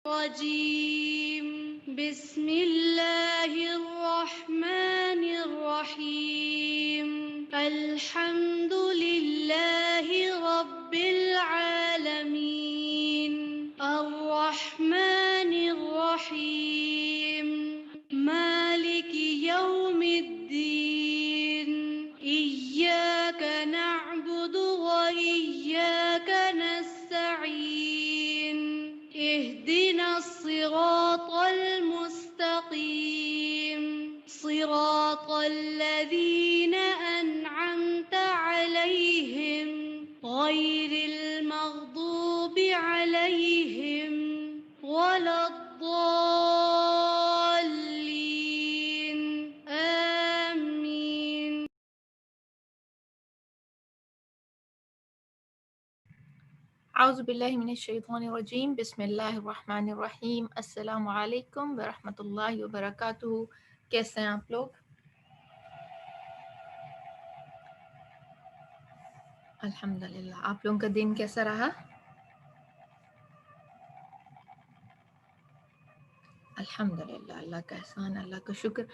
الرجيم بسم الله الرحمن الرحيم الحمد لله رب العالمين الرحمن الرحيم مالك يوم الدين إياك نعبد وإياك نستعين اهدنا الصراط المستقيم صراط الذين أنعمت عليهم غير المغضوب عليهم ولا الضالين آمين. اعوذ باللہ من الشیطان الرجیم بسم اللہ الرحمن الرحیم السلام علیکم ورحمۃ اللہ وبرکاتہ. کیسے ہیں آپ لوگ؟ الحمدللہ. آپ لوگوں کا دن کیسا رہا؟ الحمدللہ، اللہ کا احسان، اللہ کا شکر.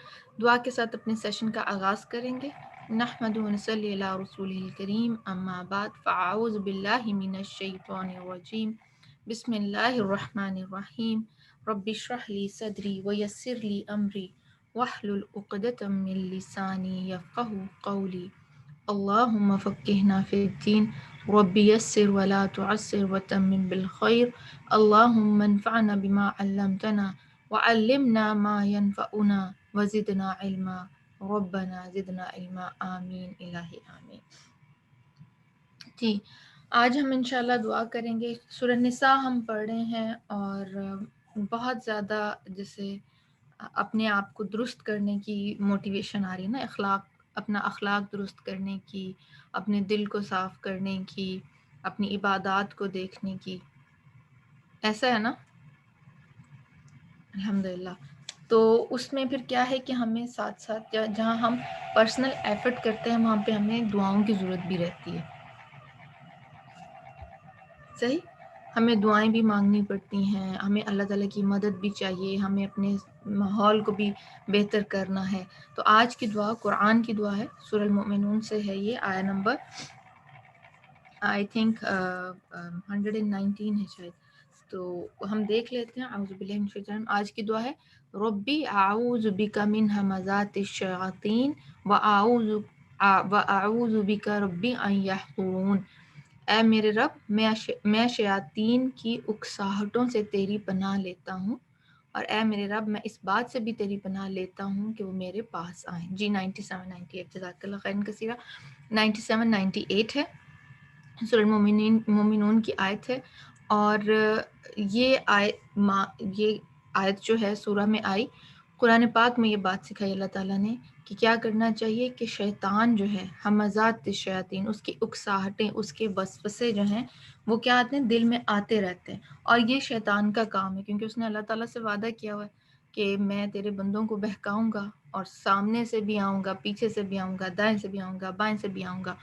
دعا کے ساتھ اپنے سیشن کا آغاز کریں گے. نحمد و نصلی علی رسولہ الکریم، اما بعد فاعوذ باللہ من الشیطان الرجیم بسم اللہ الرحمن الرحیم. رب اشرح لی صدری ویسر لی امری واحلل عقدۃ من لسانی یفقهوا قولی. اللہم فقہنا فی الدین رب یسر ولا تعسر وتمم بالخیر. اللہم انفعنا بما علمتنا وعلمنا ما ينفعنا وزدنا علما ربنا زدنا علما آمین الہی آمین. جی، آج ہم انشاءاللہ دعا کریں گے. سورہ نساء ہم پڑھ رہے ہیں اور بہت زیادہ جیسے اپنے آپ کو درست کرنے کی موٹیویشن آ رہی ہے نا، اپنا اخلاق درست کرنے کی، اپنے دل کو صاف کرنے کی، اپنی عبادات کو دیکھنے کی. ایسا ہے نا؟ الحمدللہ. تو اس میں پھر کیا ہے کہ ہمیں ساتھ ساتھ جہاں ہم پرسنل ایفرٹ کرتے ہیں وہاں پہ ہمیں دعاؤں کی ضرورت بھی رہتی ہے. صحیح، ہمیں دعائیں بھی مانگنی پڑتی ہیں، ہمیں اللہ تعالیٰ کی مدد بھی چاہیے، ہمیں اپنے ماحول کو بھی بہتر کرنا ہے. تو آج کی دعا قرآن کی دعا ہے، سورہ المؤمنون سے ہے. یہ آیہ نمبر آئی تھنک 119 ہے شاید. تو ہم دیکھ لیتے ہیں. اعوذ باللہ من الشیطان. آج کی دعا ہے ربی اعوذ بک من ہمزات الشیاطین واعوذ بک ربی ان یحضرون. اے میرے رب، میں شیاطین کی اکساہٹوں سے تیری پناہ لیتا ہوں، اور اے میرے رب میں اس بات سے بھی تیری پناہ لیتا ہوں کہ وہ میرے پاس آئیں. جی 97 98 جزاک اللہ خیرا کثیرا. 97 98 ہے، سورہ المومنون کی آیت ہے. اور یہ آیت جو ہے سورہ میں آئی، قرآن پاک میں یہ بات سکھائی اللہ تعالیٰ نے کہ کیا کرنا چاہیے کہ شیطان جو ہے ہمزات الشیاطین، اس کی اکساہٹیں، اس کے وسوسے جو ہیں وہ کیا آتے ہیں، دل میں آتے رہتے ہیں. اور یہ شیطان کا کام ہے، کیونکہ اس نے اللہ تعالیٰ سے وعدہ کیا ہوا ہے کہ میں تیرے بندوں کو بہکاؤں گا اور سامنے سے بھی آؤں گا، پیچھے سے بھی آؤں گا، دائیں سے بھی آؤں گا، بائیں سے بھی آؤں گا.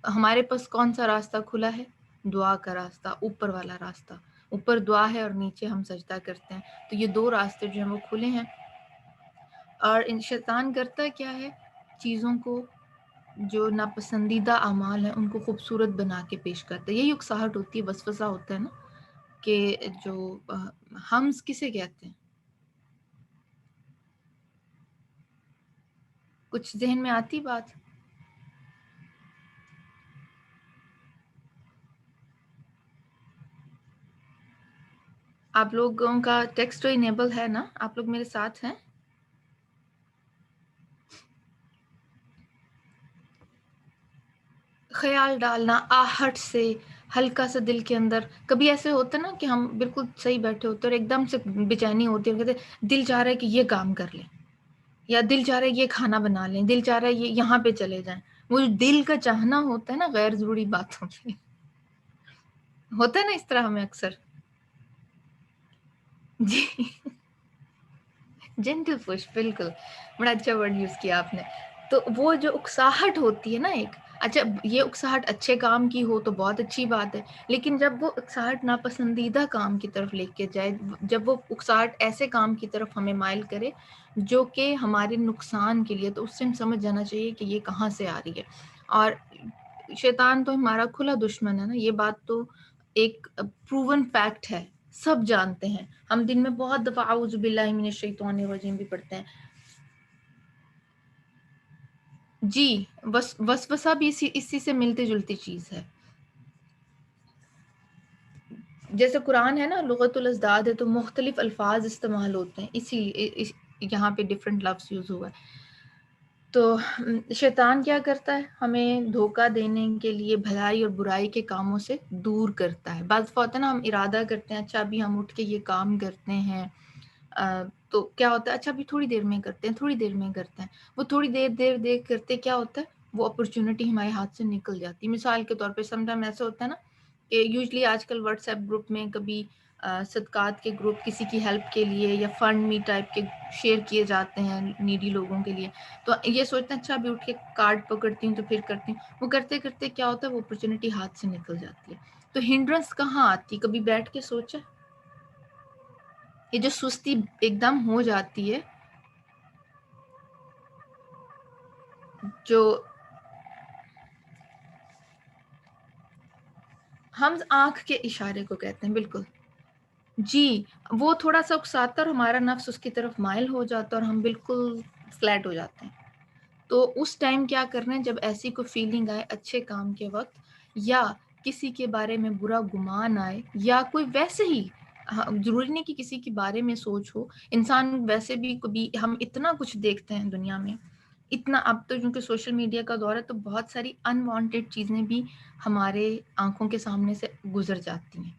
ہمارے پاس کون سا راستہ کھلا ہے؟ دعا کا راستہ، اوپر والا راستہ. اوپر دعا ہے اور نیچے ہم سجدہ کرتے ہیں. تو یہ دو راستے جو ہیں وہ کھلے ہیں. اور ان شیطان کرتا کیا ہے، چیزوں کو جو ناپسندیدہ اعمال ہیں ان کو خوبصورت بنا کے پیش کرتا ہے. یہی اکساہٹ ہوتی ہے، وسوسہ ہوتا ہے نا، کہ جو ہمز کسے کہتے ہیں؟ کچھ ذہن میں آتی بات؟ آپ لوگوں کا ٹیکسٹ تو انیبل ہے نا؟ آپ لوگ میرے ساتھ ہیں؟ خیال ڈالنا آہٹ سے، ہلکا سا دل کے اندر. کبھی ایسے ہوتا ہے نا کہ ہم بالکل صحیح بیٹھے ہوتے ہیں اور ایک دم سے بے چینی ہوتی ہے، کہتے دل چاہ رہا ہے کہ یہ کام کر لیں، یا دل چاہ رہا ہے یہ کھانا بنا لیں، دل چاہ رہا ہے یہ یہاں پہ چلے جائیں. وہ جو دل کا چاہنا ہوتا ہے نا غیر ضروری باتوں پہ ہوتا ہے نا، اس طرح ہمیں اکثر. جی جینٹل پش، بالکل بڑا اچھا ورڈ یوز کیا آپ نے. تو وہ جو اکساہٹ ہوتی ہے نا ایک، اچھا یہ اکساہٹ اچھے کام کی ہو تو بہت اچھی بات ہے، لیکن جب وہ اکساہٹ ناپسندیدہ کام کی طرف لے کے جائے، جب وہ اکساہٹ ایسے کام کی طرف ہمیں مائل کرے جو کہ ہمارے نقصان کے لیے، تو اس سے ہم سمجھ جانا چاہیے کہ یہ کہاں سے آ رہی ہے۔ اور شیطان تو ہمارا کھلا دشمن ہے نا، یہ بات تو ایک پروون فیکٹ ہے، سب جانتے ہیں۔ ہم دن میں بہت دفعہ اعوذ باللہ من الشیطان الرجیم بھی پڑھتے ہیں۔ جی، وسوسہ بھی اسی سے ملتی جلتی چیز ہے۔ جیسے قرآن ہے نا، لغت الازداد ہے، تو مختلف الفاظ استعمال ہوتے ہیں، اسی لیے یہاں پہ ڈفرینٹ لفظ یوز ہوا ہے۔ تو شیطان کیا کرتا ہے؟ ہمیں دھوکہ دینے کے لیے بھلائی اور برائی کے کاموں سے دور کرتا ہے۔ بعض دفعہ ہوتا ہے نا، ہم ارادہ کرتے ہیں اچھا ابھی ہم اٹھ کے یہ کام کرتے ہیں، تو کیا ہوتا ہے اچھا ابھی تھوڑی دیر میں کرتے ہیں، تھوڑی دیر میں کرتے ہیں، وہ تھوڑی دیر کرتے کیا ہوتا ہے، وہ اپرچونٹی ہمارے ہاتھ سے نکل جاتی ہے۔ مثال کے طور پہ سم ٹائم ایسا ہوتا ہے نا کہ یوزلی آج کل واٹس ایپ گروپ میں کبھی صدقات کے گروپ کسی کی ہیلپ کے لیے یا فنڈ می ٹائپ کے شیئر کیے جاتے ہیں نیڈی لوگوں کے لیے، تو یہ سوچتے ہیں اچھا ابھی اٹھ کے کارڈ پکڑتی ہوں تو پھر کرتی ہوں، وہ کرتے کرتے کیا ہوتا ہے وہ اپرچونٹی ہاتھ سے نکل جاتی ہے۔ تو ہنڈرنس کہاں آتی؟ کبھی بیٹھ کے سوچا؟ یہ جو سستی ایک دم ہو جاتی ہے، جو ہم آنکھ کے اشارے کو کہتے ہیں، بالکل جی، وہ تھوڑا سا اکساتا اور ہمارا نفس اس کی طرف مائل ہو جاتا ہے اور ہم بالکل فلیٹ ہو جاتے ہیں۔ تو اس ٹائم کیا کرنا ہے، جب ایسی کوئی فیلنگ آئے اچھے کام کے وقت، یا کسی کے بارے میں برا گمان آئے، یا کوئی ویسے ہی ضروری نہیں کہ کسی کے بارے میں سوچ ہو، انسان ویسے بھی کبھی ہم اتنا کچھ دیکھتے ہیں دنیا میں، اتنا اب تو کیونکہ سوشل میڈیا کا دور ہے تو بہت ساری انوانٹیڈ چیزیں بھی ہمارے آنکھوں کے سامنے سے گزر جاتی ہیں۔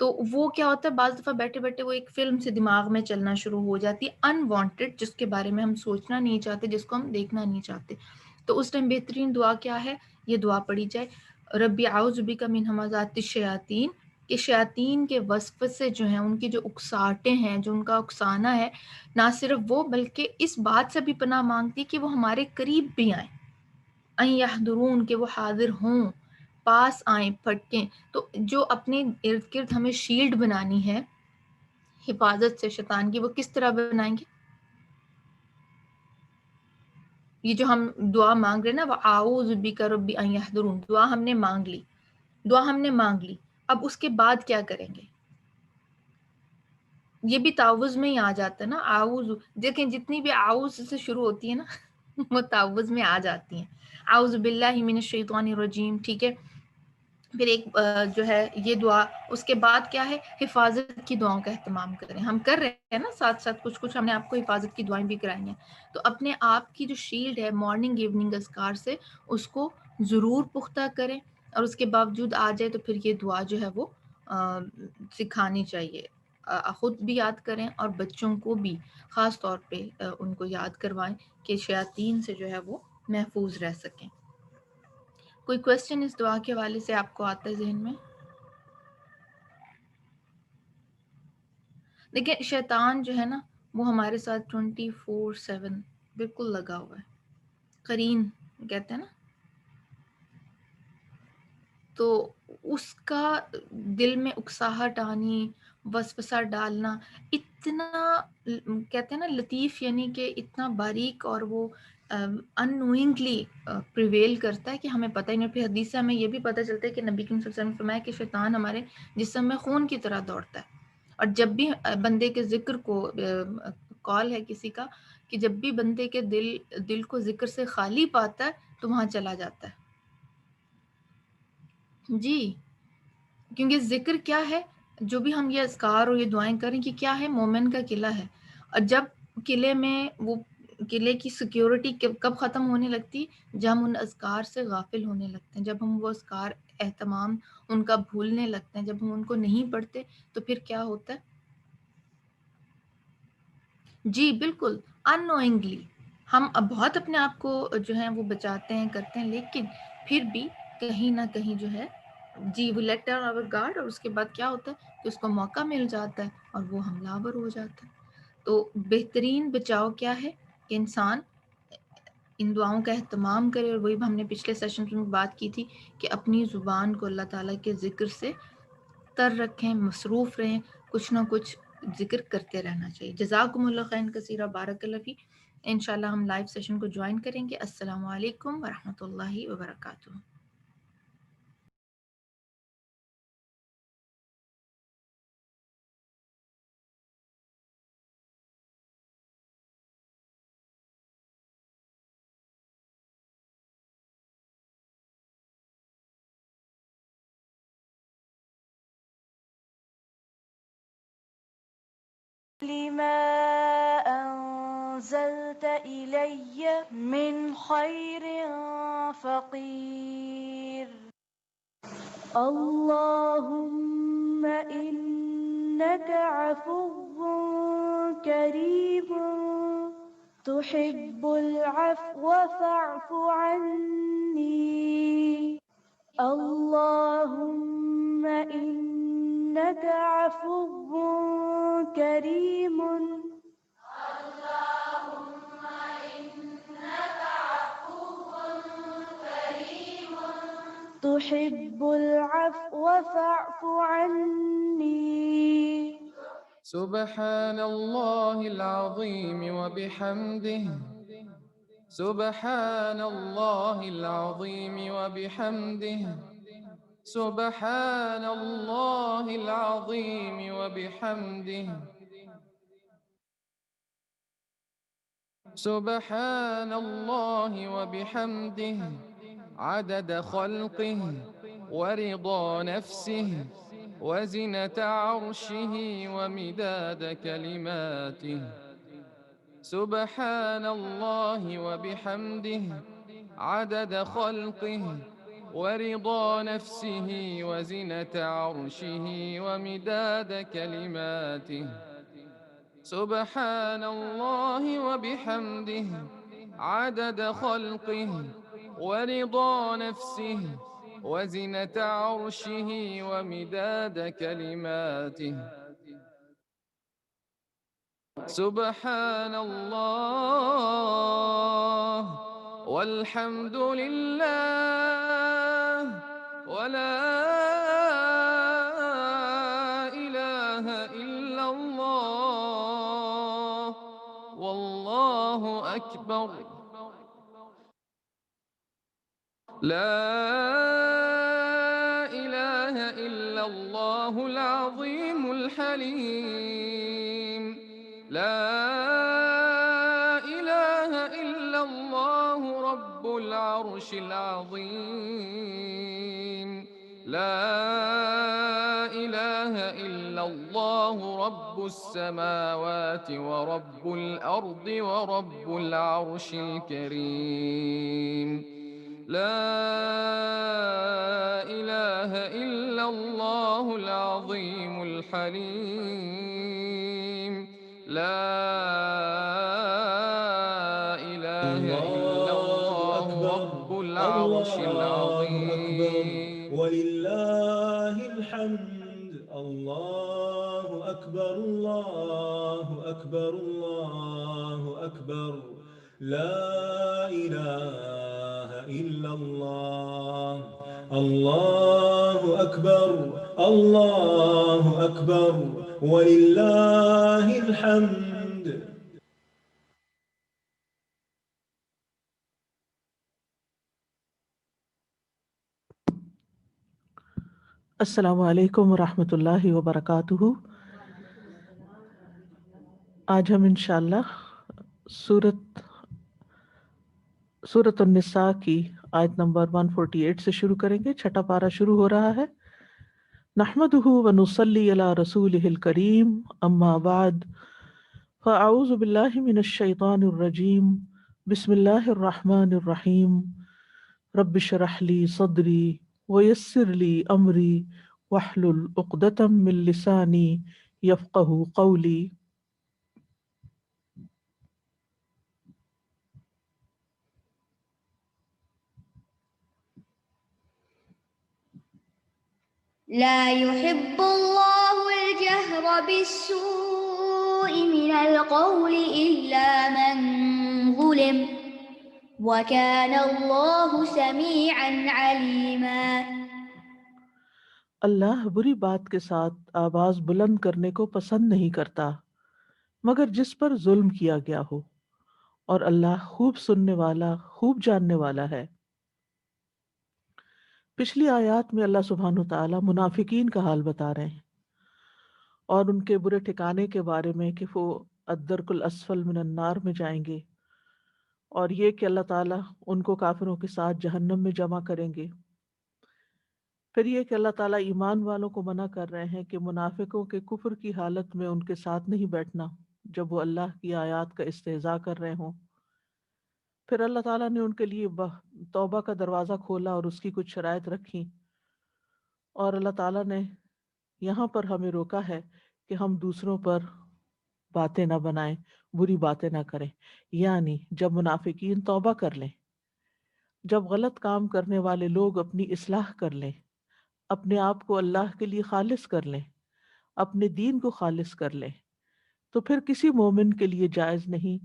تو وہ کیا ہوتا ہے بعض دفعہ بیٹھے بیٹھے وہ ایک فلم سے دماغ میں چلنا شروع ہو جاتی ہے انوانٹیڈ، جس کے بارے میں ہم سوچنا نہیں چاہتے، جس کو ہم دیکھنا نہیں چاہتے۔ تو اس ٹائم بہترین دعا کیا ہے؟ یہ دعا پڑھی جائے، ربی اعوذ بک من ہمزات الشیاطین، کہ شیاطین کے وسوسے جو ہیں، ان کی جو اکساہٹیں ہیں، جو ان کا اکسانا ہے، نہ صرف وہ بلکہ اس بات سے بھی پناہ مانگتی کہ وہ ہمارے قریب بھی آئیں، ان یحضرون، کہ وہ حاضر ہوں، پاس آئیں، پھٹکیں۔ تو جو اپنے ارد گرد ہمیں شیلڈ بنانی ہے حفاظت سے شیطان کی، وہ کس طرح بنائیں گے؟ یہ جو ہم دعا مانگ رہے نا، وہ اعوذ بک ربی ان یحضرون، دعا ہم نے مانگ لی، دعا ہم نے مانگ لی، اب اس کے بعد کیا کریں گے؟ یہ بھی تعوذ میں ہی آ جاتا ہے نا، اعوذ، دیکھیں جتنی بھی اعوذ سے شروع ہوتی ہے نا وہ تعوذ میں آ جاتی ہیں۔ اعوذ باللہ من الشیطان الرجیم، ٹھیک ہے۔ پھر ایک جو ہے یہ دعا، اس کے بعد کیا ہے؟ حفاظت کی دعاؤں کا اہتمام کریں۔ ہم کر رہے ہیں نا ساتھ ساتھ کچھ ہم نے آپ کو حفاظت کی دعائیں بھی کرائی ہیں، تو اپنے آپ کی جو شیلڈ ہے مارننگ ایوننگ اذکار سے، اس کو ضرور پختہ کریں، اور اس کے باوجود آ جائے تو پھر یہ دعا جو ہے وہ سکھانی چاہیے، خود بھی یاد کریں اور بچوں کو بھی خاص طور پہ ان کو یاد کروائیں کہ شیاطین سے جو ہے وہ محفوظ رہ سکیں۔ کوئی کوشچن اس دعا کے حوالے سے آپ کو آتا ہے ذہن میں؟ دیکھیں شیطان جو ہے نا وہ ہمارے ساتھ 24/7 بالکل لگا ہوا ہے، قرین کہتے ہیں نا، تو اس کا دل میں اکساہٹ آنی، وسوسہ ڈالنا اتنا کہتے ہیں نا لطیف، یعنی کہ اتنا باریک، اور وہ ان نوئنگلی پریویل کرتا ہے کہ ہمیں پتہ ہی نہیں۔ پھر حدیث سے ہمیں یہ بھی پتہ چلتا ہے کہ نبی کریم صلی اللہ علیہ وسلم نے فرمایا کہ شیطان ہمارے جسم میں خون کی طرح دوڑتا ہے، اور جب بھی بندے کے ذکر کو کال ہے کسی کا کہ جب بھی بندے کے دل کو ذکر سے خالی پاتا ہے تو وہاں چلا جاتا ہے۔ جی، کیونکہ ذکر کیا ہے؟ جو بھی ہم یہ اذکار اور یہ دعائیں کریں کہ کیا ہے؟ مومن کا قلعہ ہے، اور جب قلعے میں وہ قلعے کی سیکیورٹی کب ختم ہونے لگتی؟ جب ہم ان اذکار سے غافل ہونے لگتے ہیں، جب ہم وہ اذکار اہتمام ان کا بھولنے لگتے ہیں، جب ہم ان کو نہیں پڑھتے تو پھر کیا ہوتا ہے؟ جی بالکل، ان نوئنگلی ہم اب بہت اپنے آپ کو جو ہے وہ بچاتے ہیں، کرتے ہیں، لیکن پھر بھی کہیں نہ کہیں جو ہے جی وہ لیٹ ڈاؤن آور گارڈ، اور اس کے بعد کیا ہوتا ہے کہ اس کو موقع مل جاتا ہے اور وہ حملہ آور ہو جاتا ہے۔ تو بہترین بچاؤ کیا ہے کہ انسان ان دعاؤں کا اہتمام کرے، اور وہی ہم نے پچھلے سیشن میں بات کی تھی کہ اپنی زبان کو اللہ تعالیٰ کے ذکر سے تر رکھیں، مصروف رہیں، کچھ نہ کچھ ذکر کرتے رہنا چاہیے۔ جزاکم اللہ خیر کثیرہ، بارک اللہ فی۔ انشاءاللہ ہم لائیو سیشن کو جوائن کریں گے۔ السلام علیکم ورحمۃ اللہ وبرکاتہ۔ لما أنزلت إلي من خير فقير اللهم إنك عفو كريم تحب العفو فاعف عني اللهم إنك عفو كريم تحب العفو فاعف عني سبحان الله العظيم وبحمده سبحان الله العظيم وبحمده سبحان الله العظيم وبحمده سبحان الله وبحمده عدد خلقه ورضا نفسه وزنة عرشه ومداد كلماته سبحان الله وبحمده عدد خلقه ورضا نفسه وزنة عرشه ومداد كلماته سبحان الله وبحمده عدد خلقه ورضا نفسه وزنة عرشه ومداد كلماته سبحان الله والحمد لله ولا إله إلا الله والله أكبر لا إله إلا الله العظيم الحليم لا إله إلا الله رب العرش العظيم لا إله إلا الله رب السماوات ورب الأرض ورب العرش الكريم لا إله إلا الله العظيم الحليم لا إله إلا الله رب العرش العظيم ولله الحمد الله أكبر الله أكبر الله أكبر لا إله إلا الله الله أكبر الله أكبر ولله الحمد. السلام علیکم ورحمۃ اللہ وبرکاتہ۔ آج ہم انشاءاللہ سورۃ النساء کی آیت نمبر 148 سے شروع کریں گے۔ چھٹا پارہ شروع ہو رہا ہے۔ نحمدہ ونصلی علی رسولہ الکریم، اما بعد فاعوذ باللہ من الشیطان الرجیم، بسم اللہ الرحمن الرحیم، رب اشرح لی صدری ویسر لی امری واحلل عقدۃ من لسانی یفقہوا قولی۔ لا يحب الله الجهر بالسوء من القول إلا من ظلم وكان الله سميعا عليما. اللہ بری بات کے ساتھ آواز بلند کرنے کو پسند نہیں کرتا مگر جس پر ظلم کیا گیا ہو، اور اللہ خوب سننے والا خوب جاننے والا ہے۔ پچھلی آیات میں اللہ سبحانہ وتعالیٰ منافقین کا حال بتا رہے ہیں اور ان کے برے ٹھکانے کے بارے میں کہ وہ الدرک الاسفل من النار میں جائیں گے، اور یہ کہ اللہ تعالیٰ ان کو کافروں کے ساتھ جہنم میں جمع کریں گے۔ پھر یہ کہ اللہ تعالیٰ ایمان والوں کو منع کر رہے ہیں کہ منافقوں کے کفر کی حالت میں ان کے ساتھ نہیں بیٹھنا جب وہ اللہ کی آیات کا استہزاء کر رہے ہوں۔ پھر اللہ تعالیٰ نے ان کے لیے توبہ کا دروازہ کھولا اور اس کی کچھ شرائط رکھی، اور اللہ تعالیٰ نے یہاں پر ہمیں روکا ہے کہ ہم دوسروں پر باتیں نہ بنائیں، بری باتیں نہ کریں۔ یعنی جب منافقین توبہ کر لیں، جب غلط کام کرنے والے لوگ اپنی اصلاح کر لیں، اپنے آپ کو اللہ کے لیے خالص کر لیں، اپنے دین کو خالص کر لیں، تو پھر کسی مومن کے لیے جائز نہیں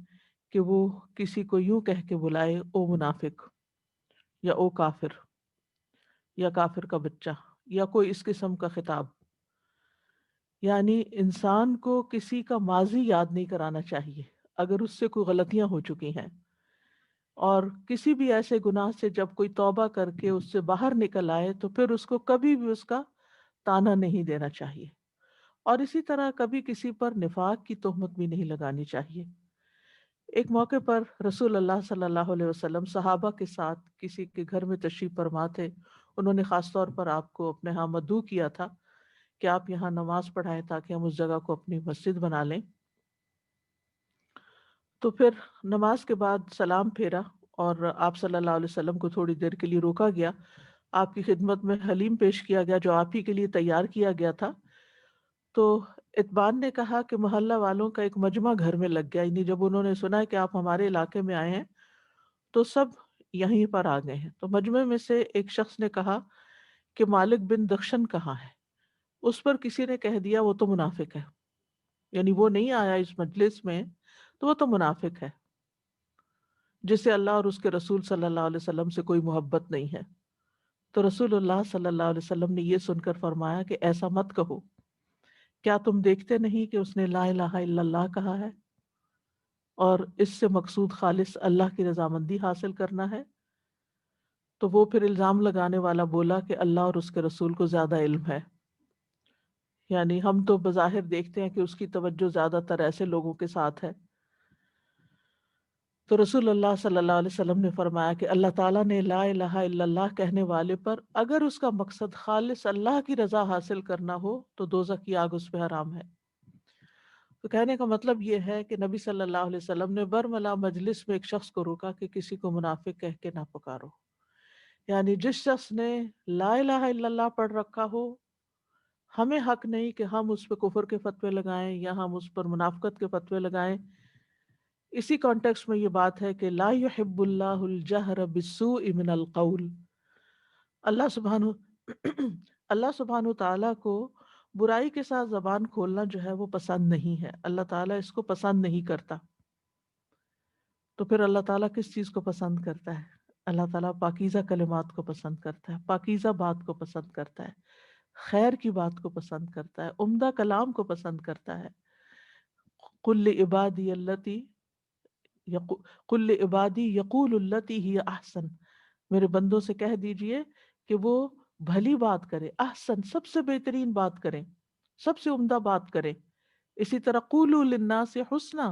کہ وہ کسی کو یوں کہہ کے بلائے او منافق، یا او کافر، یا کافر کا بچہ، یا کوئی اس قسم کا خطاب۔ یعنی انسان کو کسی کا ماضی یاد نہیں کرانا چاہیے اگر اس سے کوئی غلطیاں ہو چکی ہیں، اور کسی بھی ایسے گناہ سے جب کوئی توبہ کر کے اس سے باہر نکل آئے تو پھر اس کو کبھی بھی اس کا تانا نہیں دینا چاہیے، اور اسی طرح کبھی کسی پر نفاق کی تہمت بھی نہیں لگانی چاہیے۔ ایک موقع پر رسول اللہ صلی اللہ علیہ وسلم صحابہ کے ساتھ کسی کے گھر میں تشریف فرما تھے۔ انہوں نے خاص طور پر آپ کو اپنے ہاں مدعو کیا تھا کہ آپ یہاں نماز پڑھائیں تاکہ ہم اس جگہ کو اپنی مسجد بنا لیں۔ تو پھر نماز کے بعد سلام پھیرا اور آپ صلی اللہ علیہ وسلم کو تھوڑی دیر کے لیے روکا گیا، آپ کی خدمت میں حلیم پیش کیا گیا جو آپ ہی کے لیے تیار کیا گیا تھا۔ تو اتبان نے کہا کہ محلہ والوں کا ایک مجمع گھر میں لگ گیا، یعنی جب انہوں نے سنا کہ آپ ہمارے علاقے میں آئے ہیں تو سب یہیں پر آ گئے ہیں۔ تو مجمع میں سے ایک شخص نے کہا کہ مالک بن دخشن کہاں ہے؟ اس پر کسی نے کہہ دیا وہ تو منافق ہے، یعنی وہ نہیں آیا اس مجلس میں تو وہ تو منافق ہے، جسے اللہ اور اس کے رسول صلی اللہ علیہ وسلم سے کوئی محبت نہیں ہے۔ تو رسول اللہ صلی اللہ علیہ وسلم نے یہ سن کر فرمایا کہ ایسا مت کہو، کیا تم دیکھتے نہیں کہ اس نے لا الہ الا اللہ کہا ہے اور اس سے مقصود خالص اللہ کی رضامندی حاصل کرنا ہے؟ تو وہ پھر الزام لگانے والا بولا کہ اللہ اور اس کے رسول کو زیادہ علم ہے۔ یعنی ہم تو بظاہر دیکھتے ہیں کہ اس کی توجہ زیادہ تر ایسے لوگوں کے ساتھ ہے۔ تو رسول اللہ صلی اللہ علیہ وسلم نے فرمایا کہ اللہ تعالیٰ نے لا الہ الا اللہ کہنے والے پر اگر اس کا مقصد خالص اللہ کی رضا حاصل کرنا ہو تو دوزخ کی آگ اس پہ حرام ہے۔ تو کہنے کا مطلب یہ ہے کہ نبی صلی اللہ علیہ وسلم نے برملا مجلس میں ایک شخص کو روکا کہ کسی کو منافق کہہ کے نہ پکارو۔ یعنی جس شخص نے لا الہ الا اللہ پڑھ رکھا ہو، ہمیں حق نہیں کہ ہم اس پہ کفر کے فتوے لگائیں یا ہم اس پر منافقت کے فتوے لگائیں۔ اسی کانٹیکسٹ میں یہ بات ہے کہ لا يحب اللہ الجہر بالسوء من القول، اللہ سبحانہ تعالیٰ کو برائی کے ساتھ زبان کھولنا جو ہے وہ پسند نہیں ہے، اللہ تعالیٰ اس کو پسند نہیں کرتا۔ تو پھر اللہ تعالیٰ کس چیز کو پسند کرتا ہے؟ اللہ تعالیٰ پاکیزہ کلمات کو پسند کرتا ہے، پاکیزہ بات کو پسند کرتا ہے، خیر کی بات کو پسند کرتا ہے، عمدہ کلام کو پسند کرتا ہے۔ قل عبادی التی قل عبادی یقول التی ہی احسن، میرے بندوں سے کہہ دیجئے کہ وہ بھلی بات کرے، احسن سب سے بہترین بات کریں، سب سے عمدہ بات کریں۔ اسی طرح قولوا للناس حسنا،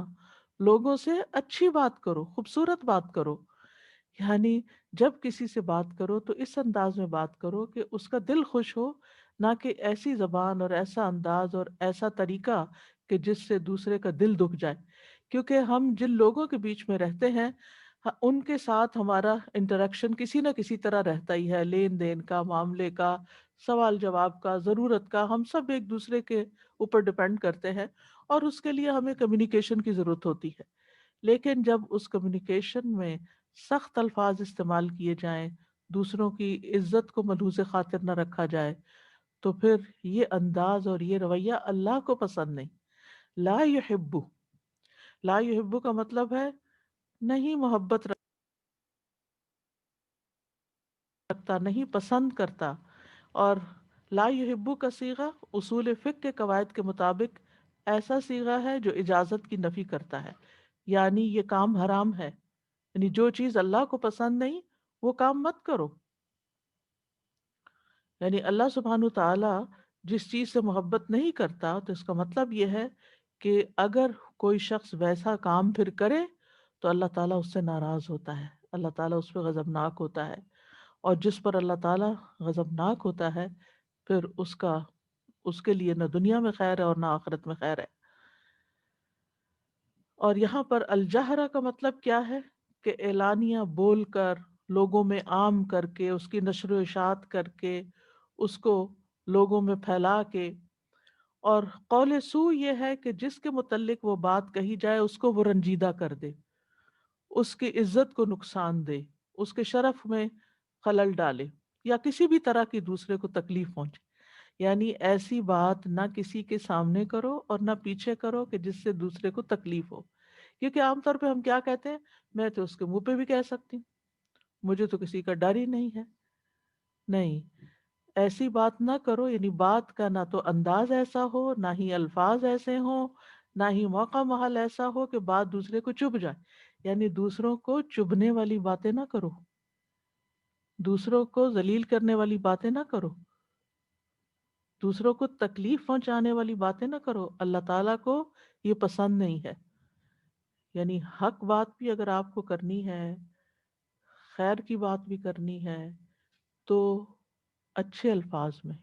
لوگوں سے اچھی بات کرو، خوبصورت بات کرو۔ یعنی جب کسی سے بات کرو تو اس انداز میں بات کرو کہ اس کا دل خوش ہو، نہ کہ ایسی زبان اور ایسا انداز اور ایسا طریقہ کہ جس سے دوسرے کا دل دکھ جائے۔ کیونکہ ہم جن لوگوں کے بیچ میں رہتے ہیں ان کے ساتھ ہمارا انٹریکشن کسی نہ کسی طرح رہتا ہی ہے، لین دین کا، معاملے کا، سوال جواب کا، ضرورت کا، ہم سب ایک دوسرے کے اوپر ڈیپینڈ کرتے ہیں اور اس کے لیے ہمیں کمیونیکیشن کی ضرورت ہوتی ہے۔ لیکن جب اس کمیونیکیشن میں سخت الفاظ استعمال کیے جائیں، دوسروں کی عزت کو ملحوظ خاطر نہ رکھا جائے، تو پھر یہ انداز اور یہ رویہ اللہ کو پسند نہیں۔ لا یحب، لا یحب کا مطلب ہے نہیں محبت رکھتا، نہیں پسند کرتا. اور لا یحبو کا صیغہ اصول فقہ کے قواعد کے مطابق ایسا صیغہ ہے جو اجازت کی نفی کرتا ہے، یعنی یہ کام حرام ہے، یعنی جو چیز اللہ کو پسند نہیں وہ کام مت کرو. یعنی اللہ سبحانہ تعالی جس چیز سے محبت نہیں کرتا تو اس کا مطلب یہ ہے کہ اگر کوئی شخص ویسا کام پھر کرے تو اللہ تعالیٰ اس سے ناراض ہوتا ہے، اللہ تعالیٰ اس پہ غضبناک ہوتا ہے. اور جس پر اللہ تعالیٰ غضبناک ہوتا ہے پھر اس کے لیے نہ دنیا میں خیر ہے اور نہ آخرت میں خیر ہے. اور یہاں پر الجہرہ کا مطلب کیا ہے کہ اعلانیہ بول کر، لوگوں میں عام کر کے، اس کی نشر و اشاعت کر کے، اس کو لوگوں میں پھیلا کے. اور قول سو یہ ہے کہ جس کے متعلق وہ بات کہی جائے اس کو وہ رنجیدہ کر دے، اس کی عزت کو نقصان دے، اس کے شرف میں خلل ڈالے، یا کسی بھی طرح کی دوسرے کو تکلیف پہنچے. یعنی ایسی بات نہ کسی کے سامنے کرو اور نہ پیچھے کرو کہ جس سے دوسرے کو تکلیف ہو. کیونکہ عام طور پہ ہم کیا کہتے ہیں، میں تو اس کے منہ پہ بھی کہہ سکتی ہوں، مجھے تو کسی کا ڈر ہی نہیں ہے. نہیں، ایسی بات نہ کرو. یعنی بات کا نہ تو انداز ایسا ہو، نہ ہی الفاظ ایسے ہوں، نہ ہی موقع محل ایسا ہو کہ بات دوسرے کو چبھ جائے. یعنی دوسروں کو چبھنے والی باتیں نہ کرو، دوسروں کو ذلیل کرنے والی باتیں نہ کرو، دوسروں کو تکلیف پہنچانے والی باتیں نہ کرو. اللہ تعالیٰ کو یہ پسند نہیں ہے. یعنی حق بات بھی اگر آپ کو کرنی ہے، خیر کی بات بھی کرنی ہے، تو اچھے الفاظ میں،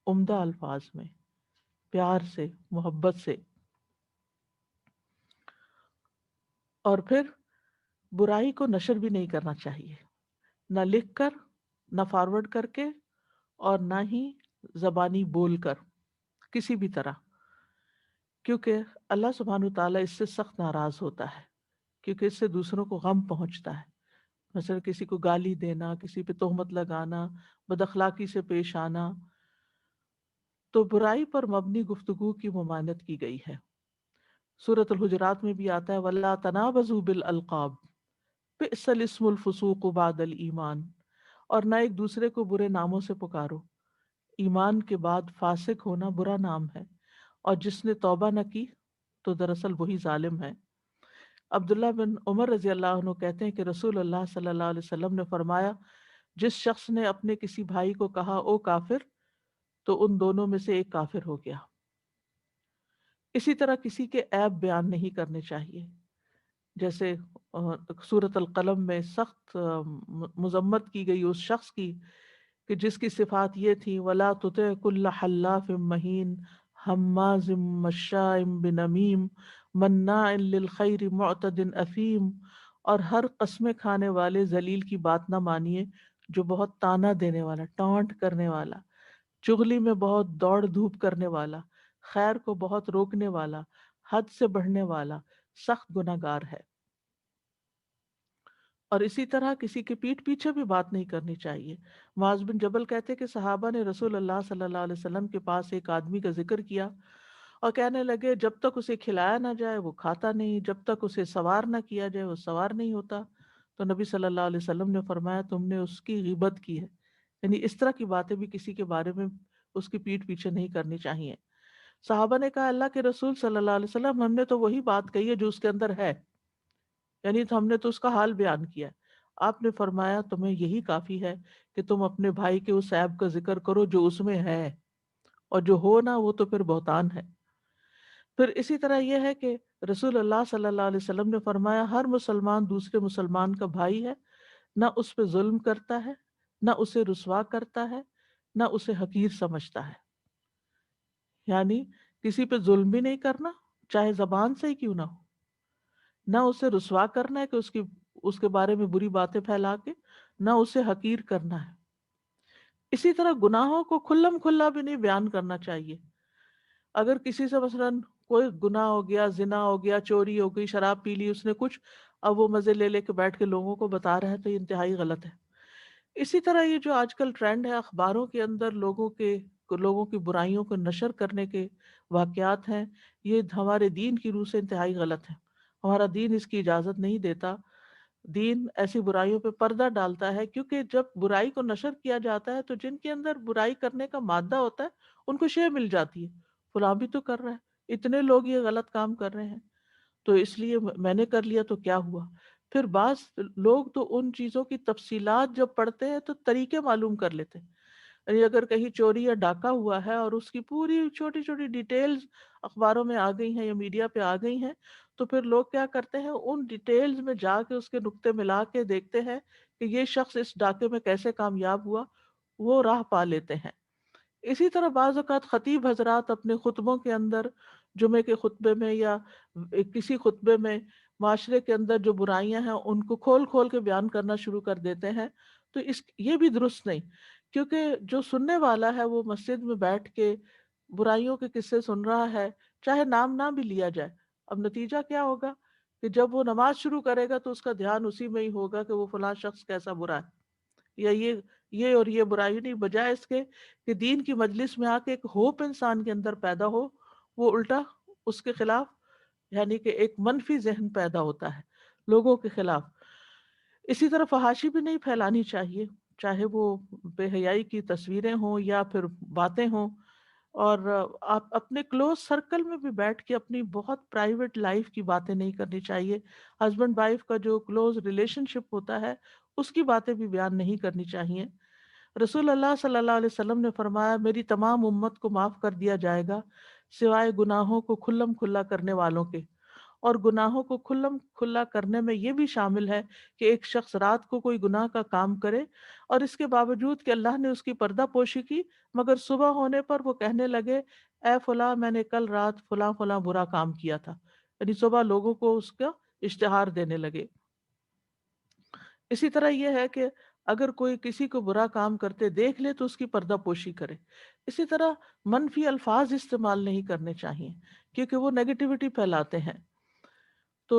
عمدہ الفاظ میں، پیار سے، محبت سے. اور پھر برائی کو نشر بھی نہیں کرنا چاہیے، نہ لکھ کر، نہ فارورڈ کر کے، اور نہ ہی زبانی بول کر کسی بھی طرح. کیونکہ اللہ سبحانہ تعالیٰ اس سے سخت ناراض ہوتا ہے، کیونکہ اس سے دوسروں کو غم پہنچتا ہے. مثلا کسی کو گالی دینا، کسی پہ تہمت لگانا، بد اخلاقی سے پیش آنا، تو برائی پر مبنی گفتگو کی ممانعت کی گئی ہے. سورۃ الحجرات میں بھی آتا ہے وَلَا تَنَابَزُوا بِالْأَلْقَابِ بِئْسَ الِاسْمُ الْفُسُوقُ بَعْدَ الْإِيمَانِ. اور نہ ایک دوسرے کو برے ناموں سے پکارو، ایمان کے بعد فاسق ہونا برا نام ہے، اور جس نے توبہ نہ کی تو دراصل وہی ظالم ہے. عبداللہ بن عمر رضی اللہ عنہ کہتے ہیں کہ رسول اللہ صلی اللہ علیہ وسلم نے فرمایا، جس شخص نے اپنے کسی بھائی کو کہا او کافر، تو ان دونوں میں سے ایک کافر ہو گیا. اسی طرح کسی کے عیب بیان نہیں کرنے چاہیے. جیسے سورۃ القلم میں سخت مذمت کی گئی اس شخص کی کہ جس کی صفات یہ تھی وَلَا تُطِعْ كُلَّ حَلَّافٍ مَّهِينٍ ہَمَّازٍ مَّشَّاءٍ بِنَمِيمٍ مَّنَّاعٍ لِّلْخَيْرِ مُعْتَدٍ أَثِيمٍ. اور ہر قسمیں کھانے والے ذلیل کی بات نہ مانیے جو بہت تانا دینے والا، ٹانٹ کرنے والا، چغلی میں بہت دوڑ دھوپ کرنے والا، خیر کو بہت روکنے والا، حد سے بڑھنے والا، سخت گناہ گار ہے. اور اسی طرح کسی کے پیٹھ پیچھے بھی بات نہیں کرنی چاہیے. معاذ بن جبل کہتے کہ صحابہ نے رسول اللہ صلی اللہ علیہ وسلم کے پاس ایک آدمی کا ذکر کیا اور کہنے لگے جب تک اسے کھلایا نہ جائے وہ کھاتا نہیں، جب تک اسے سوار نہ کیا جائے وہ سوار نہیں ہوتا. تو نبی صلی اللہ علیہ وسلم نے فرمایا تم نے اس کی غیبت کی ہے. یعنی اس طرح کی باتیں بھی کسی کے بارے میں اس کی پیٹھ پیچھے نہیں کرنی چاہیے. صحابہ نے کہا اللہ کے رسول صلی اللہ علیہ وسلم ہم نے تو وہی بات کہی ہے جو اس کے اندر ہے، یعنی ہم نے تو اس کا حال بیان کیا. آپ نے فرمایا تمہیں یہی کافی ہے کہ تم اپنے بھائی کے اس عیب کا ذکر کرو جو اس میں ہے، اور جو ہو نہ وہ تو پھر بہتان ہے. پھر اسی طرح یہ ہے کہ رسول اللہ صلی اللہ علیہ وسلم نے فرمایا ہر مسلمان دوسرے مسلمان کا بھائی ہے، نہ اس پہ ظلم کرتا ہے، نہ اسے رسوا کرتا ہے، نہ اسے حقیر سمجھتا ہے. یعنی کسی پہ ظلم بھی نہیں کرنا چاہے زبان سے ہی کیوں نہ ہو، نہ اسے رسوا کرنا ہے کہ اس کے بارے میں بری باتیں پھیلا کے، نہ اسے حقیر کرنا ہے. اسی طرح گناہوں کو کھلم کھلا بھی نہیں بیان کرنا چاہیے. اگر کسی سے مثلاً کوئی گناہ ہو گیا، زنا ہو گیا، چوری ہو گئی، شراب پی لی اس نے کچھ، اب وہ مزے لے لے کے بیٹھ کے لوگوں کو بتا رہا ہے تو یہ انتہائی غلط ہے. اسی طرح یہ جو آج کل ٹرینڈ ہے اخباروں کے اندر لوگوں کی برائیوں کو نشر کرنے کے واقعات ہیں، یہ ہمارے دین کی روح سے انتہائی غلط ہے. ہمارا دین اس کی اجازت نہیں دیتا دین ایسی برائیوں پہ پردہ ڈالتا ہے، کیونکہ جب برائی کو نشر کیا جاتا ہے تو جن کے اندر برائی کرنے کا مادہ ہوتا ہے ان کو شے مل جاتی ہے، فلاں بھی تو کر رہا ہے، اتنے لوگ یہ غلط کام کر رہے ہیں تو اس لیے میں نے کر لیا تو کیا ہوا۔ پھر بعض لوگ تو ان چیزوں کی تفصیلات جب پڑھتے ہیں تو طریقے معلوم کر لیتے ہیں، یعنی اگر کہیں چوری یا ڈاکہ ہوا ہے اور اس کی پوری چھوٹی چھوٹی ڈیٹیلز اخباروں میں آ گئی ہیں یا میڈیا پہ آ گئی ہیں، تو پھر لوگ کیا کرتے ہیں، ان ڈیٹیلز میں جا کے اس کے نقطے ملا کے دیکھتے ہیں کہ یہ شخص اس ڈاکے میں کیسے کامیاب ہوا، وہ راہ پا لیتے ہیں۔ اسی طرح بعض اوقات خطیب حضرات اپنے خطبوں کے اندر، جمعے کے خطبے میں یا کسی خطبے میں، معاشرے کے اندر جو برائیاں ہیں ان کو کھول کھول کے بیان کرنا شروع کر دیتے ہیں، تو یہ بھی درست نہیں، کیونکہ جو سننے والا ہے وہ مسجد میں بیٹھ کے برائیوں کے قصے سن رہا ہے، چاہے نام نہ بھی لیا جائے، اب نتیجہ کیا ہوگا کہ جب وہ نماز شروع کرے گا تو اس کا دھیان اسی میں ہی ہوگا کہ وہ فلاں شخص کیسا برا ہے، یا یہ اور یہ برائی نہیں، بجائے اس کے کہ دین کی مجلس میں آ کے ایک ہوپ انسان کے اندر پیدا ہو، وہ الٹا اس کے خلاف، یعنی کہ ایک منفی ذہن پیدا ہوتا ہے لوگوں کے خلاف۔ اسی طرح فحاشی بھی نہیں پھیلانی چاہیے، چاہے وہ بے حیائی کی تصویریں ہوں یا پھر باتیں ہوں، اور آپ اپنے کلوز سرکل میں بھی بیٹھ کے اپنی بہت پرائیویٹ لائف کی باتیں نہیں کرنی چاہیے، ہسبینڈ وائف کا جو کلوز ریلیشن شپ ہوتا ہے اس کی باتیں بھی بیان نہیں کرنی چاہیے۔ رسول اللہ صلی اللہ علیہ وسلم نے فرمایا، میری تمام امت کو معاف کر دیا جائے گا سوائے گناہوں کو کھلم کھلا کرنے والوں کے، اور گناہوں کو کھلم کھلا کرنے میں یہ بھی شامل ہے کہ ایک شخص رات کو کوئی گناہ کا کام کرے اور اس کے باوجود کہ اللہ نے اس کی پردہ پوشی کی، مگر صبح ہونے پر وہ کہنے لگے، اے فلاں میں نے کل رات فلاں فلاں برا کام کیا تھا، یعنی صبح لوگوں کو اس کا اشتہار دینے لگے۔ اسی طرح یہ ہے کہ اگر کوئی کسی کو برا کام کرتے دیکھ لے تو اس کی پردہ پوشی کرے۔ اسی طرح منفی الفاظ استعمال نہیں کرنے چاہیے کیونکہ وہ نیگیٹیوٹی پھیلاتے ہیں۔ تو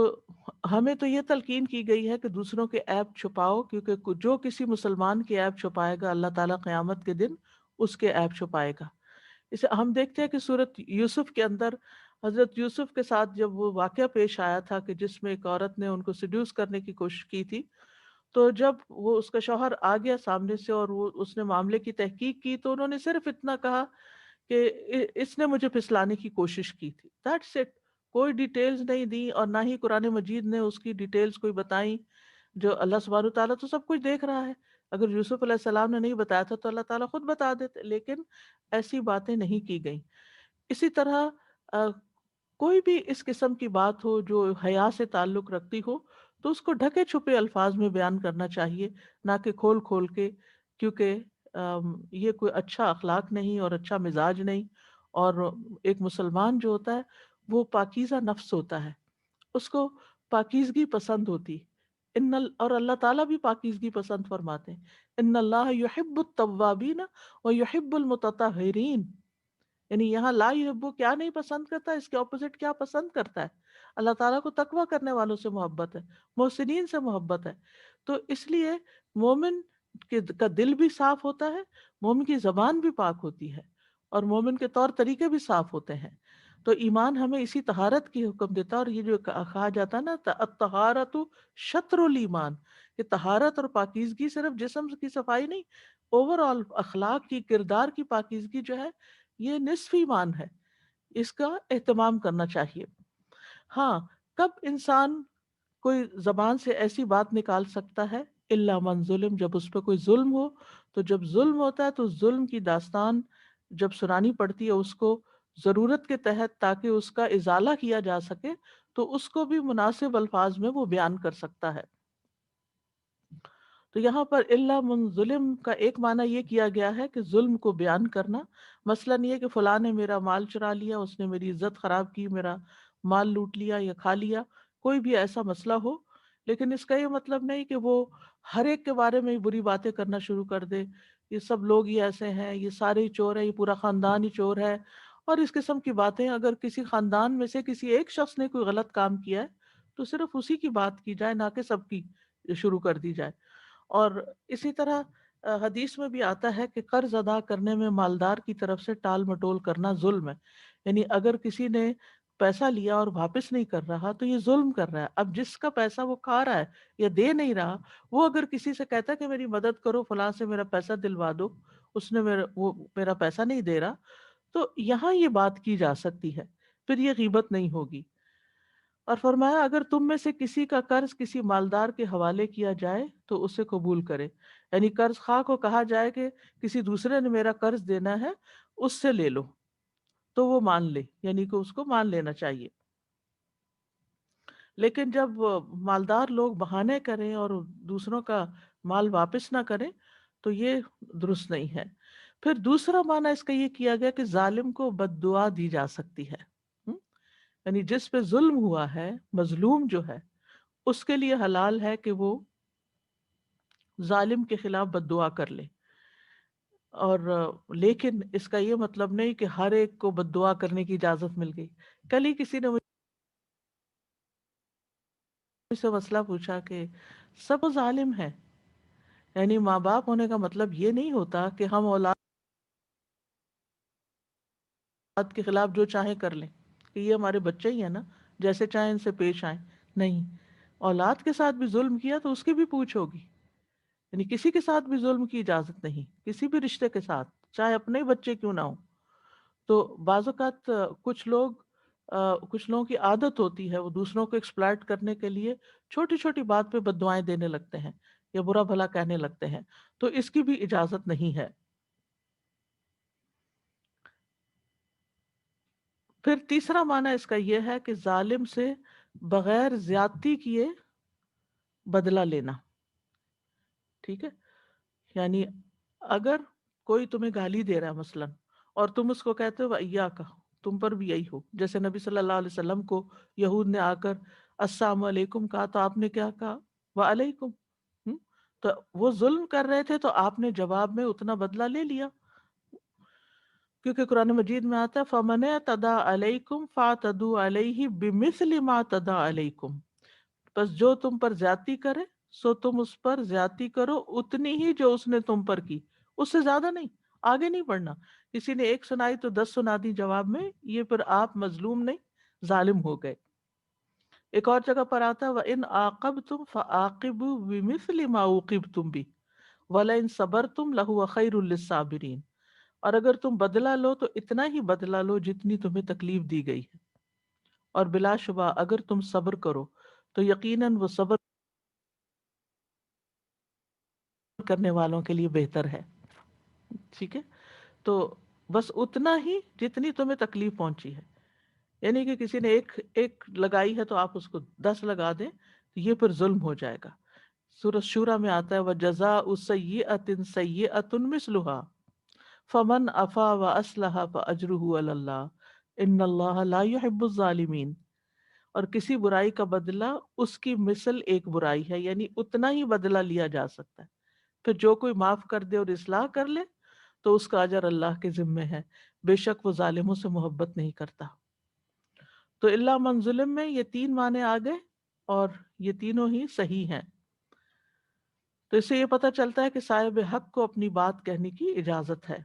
ہمیں تو یہ تلقین کی گئی ہے کہ دوسروں کے عیب چھپاؤ، کیونکہ جو کسی مسلمان کے عیب چھپائے گا اللہ تعالیٰ قیامت کے دن اس کے عیب چھپائے گا۔ اسے ہم دیکھتے ہیں کہ سورۃ یوسف کے اندر حضرت یوسف کے ساتھ جب وہ واقعہ پیش آیا تھا کہ جس میں ایک عورت نے ان کو سیڈیوس کرنے کی کوشش کی تھی، تو جب وہ اس کا شوہر آ گیا سامنے سے اور وہ اس نے معاملے کی تحقیق کی تو انہوں نے صرف اتنا کہا کہ اس نے مجھے پھسلانے کی کوشش کی تھی، دیٹس اٹ۔ کوئی ڈیٹیلز نہیں دی اور نہ ہی قرآن مجید نے اس کی ڈیٹیلز کوئی بتائیں، جو اللہ سبحانہ تعالیٰ تو سب کچھ دیکھ رہا ہے، اگر یوسف علیہ السلام نے نہیں بتایا تھا تو اللہ تعالیٰ خود بتا دیتے، لیکن ایسی باتیں نہیں کی گئیں۔ اسی طرح کوئی بھی اس قسم کی بات ہو جو حیا سے تعلق رکھتی ہو تو اس کو ڈھکے چھپے الفاظ میں بیان کرنا چاہیے، نہ کہ کھول کھول کے، کیونکہ یہ کوئی اچھا اخلاق نہیں اور اچھا مزاج نہیں۔ اور ایک مسلمان جو ہوتا ہے وہ پاکیزہ نفس ہوتا ہے، اس کو پاکیزگی پسند ہوتی، اور اللہ تعالیٰ بھی پاکیزگی پسند فرماتے ہیں، ان اللہ یحب التوابین و یحب المتطہرین، یعنی یہاں لا یحب کیا نہیں پسند کرتا، اس کے اپوزٹ کیا پسند کرتا ہے، اللہ تعالیٰ کو تقویٰ کرنے والوں سے محبت ہے، محسنین سے محبت ہے۔ تو اس لیے مومن کا دل بھی صاف ہوتا ہے، مومن کی زبان بھی پاک ہوتی ہے، اور مومن کے طور طریقے بھی صاف ہوتے ہیں۔ تو ایمان ہمیں اسی طہارت کی حکم دیتا ہے، اور یہ جو کہا جاتا ہے نا الطہارۃ شطر الایمان، کہ طہارت اور پاکیزگی صرف جسم کی صفائی نہیں، اوور آل اخلاق کی، کردار کی پاکیزگی جو ہے یہ نصف ایمان ہے، اس کا اہتمام کرنا چاہیے۔ ہاں، کب انسان کوئی زبان سے ایسی بات نکال سکتا ہے، الا من ظلم، جب اس پہ کوئی ظلم ہو، تو جب ظلم ہوتا ہے تو ظلم کی داستان جب سنانی پڑتی ہے اس کو ضرورت کے تحت تاکہ اس کا ازالہ کیا جا سکے، تو اس کو بھی مناسب الفاظ میں وہ بیان کر سکتا ہے۔ تو یہاں پر الا من ظلم کا ایک معنی یہ کیا گیا ہے کہ ظلم کو بیان کرنا، مثلا یہ کہ فلاں نے میرا مال چرا لیا، اس نے میری عزت خراب کی، میرا مال لوٹ لیا یا کھا لیا، کوئی بھی ایسا مسئلہ ہو، لیکن اس کا یہ مطلب نہیں کہ وہ ہر ایک کے بارے میں بری باتیں کرنا شروع کر دے، یہ سب لوگ ہی ایسے ہیں، یہ سارے ہی چور ہیں، یہ پورا خاندان ہی چور ہے، اور اس قسم کی باتیں۔ اگر کسی خاندان میں سے کسی ایک شخص نے کوئی غلط کام کیا ہے تو صرف اسی کی بات کی جائے، نہ کہ سب کی شروع کر دی جائے۔ اور اسی طرح حدیث میں بھی آتا ہے کہ قرض ادا کرنے میں مالدار کی طرف سے ٹال مٹول کرنا ظلم ہے، یعنی اگر کسی نے پیسہ لیا اور واپس نہیں کر رہا تو یہ ظلم کر رہا ہے. اب جس کا پیسہ وہ کھا رہا ہے یا دے نہیں رہا، وہ اگر کسی سے کہتا ہے کہ میری مدد کرو، فلاں سے میرا پیسہ دلوا دو، اس نے وہ میرا پیسہ نہیں دے رہا، تو یہاں یہ بات کی جا سکتی ہے، پھر یہ غیبت نہیں ہوگی. اور فرمایا اگر تم میں سے کسی کا قرض کسی مالدار کے حوالے کیا جائے تو اسے قبول کرے. یعنی قرض خواہ کو کہا جائے کہ کسی دوسرے نے میرا قرض دینا ہے، اس سے لے لو، تو وہ مان لے، یعنی کہ اس کو مان لینا چاہیے. لیکن جب مالدار لوگ بہانے کریں اور دوسروں کا مال واپس نہ کریں تو یہ درست نہیں ہے. پھر دوسرا معنی اس کا یہ کیا گیا کہ ظالم کو بد دعا دی جا سکتی ہے. یعنی جس پہ ظلم ہوا ہے، مظلوم جو ہے، اس کے لیے حلال ہے کہ وہ ظالم کے خلاف بد دعا کر لے. اور لیکن اس کا یہ مطلب نہیں کہ ہر ایک کو بد دعا کرنے کی اجازت مل گئی. کل ہی کسی نے مجھ سے مسئلہ پوچھا کہ سب ظالم ہے. یعنی ماں باپ ہونے کا مطلب یہ نہیں ہوتا کہ ہم اولاد کے خلاف جو چاہیں کر لیں، کہ یہ ہمارے بچے ہی ہیں نا، جیسے چاہیں ان سے پیش آئیں. نہیں، اولاد کے ساتھ بھی ظلم کیا تو اس کی بھی پوچھ ہوگی. یعنی کسی کے ساتھ بھی ظلم کی اجازت نہیں، کسی بھی رشتے کے ساتھ، چاہے اپنے ہی بچے کیوں نہ ہوں. تو بعض اوقات کچھ لوگوں کی عادت ہوتی ہے وہ دوسروں کو ایکسپلائٹ کرنے کے لیے چھوٹی چھوٹی بات پہ بد دعائیں دینے لگتے ہیں یا برا بھلا کہنے لگتے ہیں، تو اس کی بھی اجازت نہیں ہے. پھر تیسرا معنی اس کا یہ ہے کہ ظالم سے بغیر زیادتی کیے بدلہ لینا. ٹھیک ہے، یعنی اگر کوئی تمہیں گالی دے رہا ہے مثلاً، اور تم اس کو کہتے ہو وَإِيَّاكَ، تم پر بھی یہی ہو. جیسے نبی صلی اللہ علیہ وسلم کو یہود نے آ کر السلام علیکم کہا تو آپ نے کیا کہا؟ وعلیکم. تو وہ ظلم کر رہے تھے تو آپ نے جواب میں اتنا بدلہ لے لیا، کیونکہ قرآن مجید میں آتا ہے فَمَنِ اعْتَدَىٰ عَلَيْكُمْ فَاعْتَدُوا عَلَيْهِ بِمِثْلِ مَا اعْتَدَىٰ عَلَيْكُمْ. بس جو تم پر زیادتی کرے سو تم اس پر زیادتی کرو اتنی ہی جو اس نے تم پر کی، اس سے زیادہ نہیں، آگے نہیں بڑھنا. کسی نے ایک سنائی تو 10 سنا دی جواب میں، یہ پھر آپ مظلوم نہیں، ظالم ہو گئے. ایک اور جگہ پر آتا ہے وَإِنْ عَاقَبْتُمْ فَعَاقِبُوا بِمِثْلِ مَا عُوقِبْتُمْ بِهِ وَلَئِنْ صَبَرْتُمْ لَهُوَ خَيْرٌ لِلصَّابِرِينَ. اور اگر تم بدلہ لو تو اتنا ہی بدلہ لو جتنی تمہیں تکلیف دی گئی ہے، اور بلا شبہ اگر تم صبر کرو تو یقیناً وہ صبر کرنے والوں کے لیے بہتر ہے. ٹھیک ہے، تو بس اتنا ہی جتنی تمہیں تکلیف پہنچی ہے. یعنی کہ کسی نے ایک لگائی ہے تو آپ اس کو 10 لگا دیں تو یہ پھر ظلم ہو جائے گا. سورۃ شورى میں آتا ہے وَجَزَاءُ سَيِّئَةٍ سَيِّئَةٌ مِثْلُهَا فَمَنْ عَفَا وَأَصْلَحَ فَأَجْرُهُ عَلَى اللَّهِ إِنَّ اللَّهَ لَا يُحِبُّ الظَّالِمِينَ. اور کسی برائی کا بدلہ اس کی مثل ایک برائی ہے، یعنی اتنا ہی بدلہ لیا جا سکتا ہے. پھر جو کوئی معاف کر دے اور اصلاح کر لے تو اس کا اجر اللہ کے ذمے ہے، بے شک وہ ظالموں سے محبت نہیں کرتا. تو اللہ من ظلم میں یہ 3 معنی آ گئے اور یہ تینوں ہی صحیح ہیں. تو اس سے یہ پتہ چلتا ہے کہ صاحب حق کو اپنی بات کہنے کی اجازت ہے.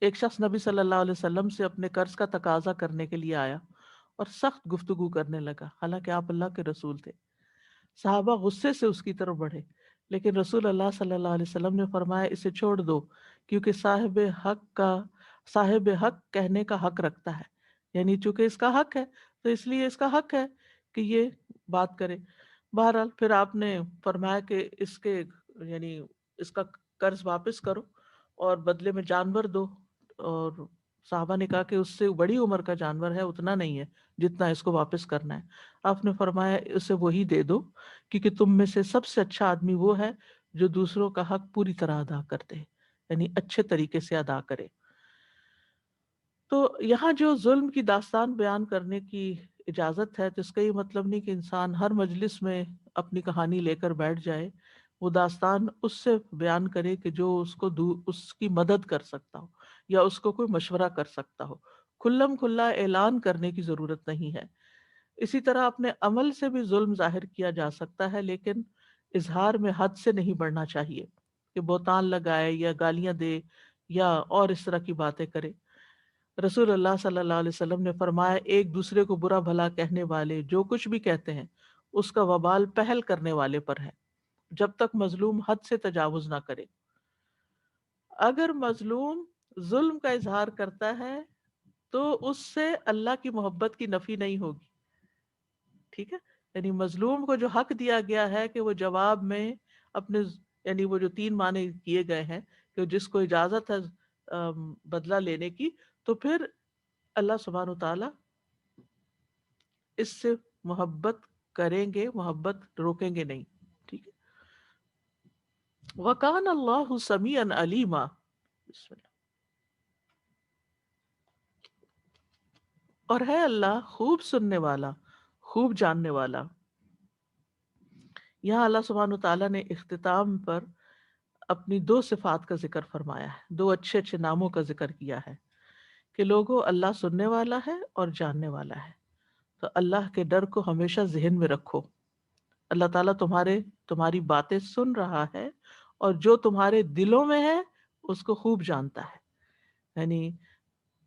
ایک شخص نبی صلی اللہ علیہ وسلم سے اپنے قرض کا تقاضا کرنے کے لیے آیا اور سخت گفتگو کرنے لگا، حالانکہ آپ اللہ کے رسول تھے. صحابہ غصے سے اس کی طرف بڑھے، لیکن رسول اللہ صلی اللہ علیہ وسلم نے فرمایا اسے چھوڑ دو، کیونکہ صاحب حق کہنے کا حق رکھتا ہے. یعنی چونکہ اس کا حق ہے تو اس لیے اس کا حق ہے کہ یہ بات کرے. بہرحال پھر آپ نے فرمایا کہ یعنی اس کا قرض واپس کرو اور بدلے میں جانور دو. اور صحابہ نے کہا کہ اس سے بڑی عمر کا جانور ہے، اتنا نہیں ہے جتنا اس کو واپس کرنا ہے. آپ نے فرمایا اسے وہی دے دو، کیونکہ تم میں سے سب سے اچھا آدمی وہ ہے جو دوسروں کا حق پوری طرح ادا کرتے، یعنی اچھے طریقے سے ادا کرے. تو یہاں جو ظلم کی داستان بیان کرنے کی اجازت ہے تو اس کا یہ مطلب نہیں کہ انسان ہر مجلس میں اپنی کہانی لے کر بیٹھ جائے. وہ داستان اس سے بیان کرے کہ جو اس کی مدد کر سکتا ہو یا اس کو کوئی مشورہ کر سکتا ہو. کھلم کھلا اعلان کرنے کی ضرورت نہیں ہے. اسی طرح اپنے عمل سے بھی ظلم ظاہر کیا جا سکتا ہے، لیکن اظہار میں حد سے نہیں بڑھنا چاہیے کہ بہتان لگائے یا گالیاں دے یا اور اس طرح کی باتیں کرے. رسول اللہ صلی اللہ علیہ وسلم نے فرمایا ایک دوسرے کو برا بھلا کہنے والے جو کچھ بھی کہتے ہیں اس کا وبال پہل کرنے والے پر ہے جب تک مظلوم حد سے تجاوز نہ کرے. اگر مظلوم ظلم کا اظہار کرتا ہے تو اس سے اللہ کی محبت کی نفی نہیں ہوگی. ٹھیک ہے، یعنی مظلوم کو جو حق دیا گیا ہے کہ وہ جواب میں اپنے یعنی وہ جو 3 معنی کیے گئے ہیں کہ جس کو اجازت ہے بدلہ لینے کی، تو پھر اللہ سبحانہ وتعالی اس سے محبت کریں گے، محبت روکیں گے نہیں. ٹھیک ہے. وَكَانَ اللَّهُ سَمِيعًا عَلِيمًا. بسم اللہ. اور ہے اللہ خوب سننے والا، خوب جاننے والا. یہاں اللہ سبحانہ وتعالیٰ نے اختتام پر اپنی 2 صفات کا ذکر فرمایا ہے، 2 اچھے اچھے ناموں کا ذکر کیا ہے کہ لوگوں اللہ سننے والا ہے اور جاننے والا ہے. تو اللہ کے ڈر کو ہمیشہ ذہن میں رکھو. اللہ تعالیٰ تمہاری باتیں سن رہا ہے اور جو تمہارے دلوں میں ہے اس کو خوب جانتا ہے. یعنی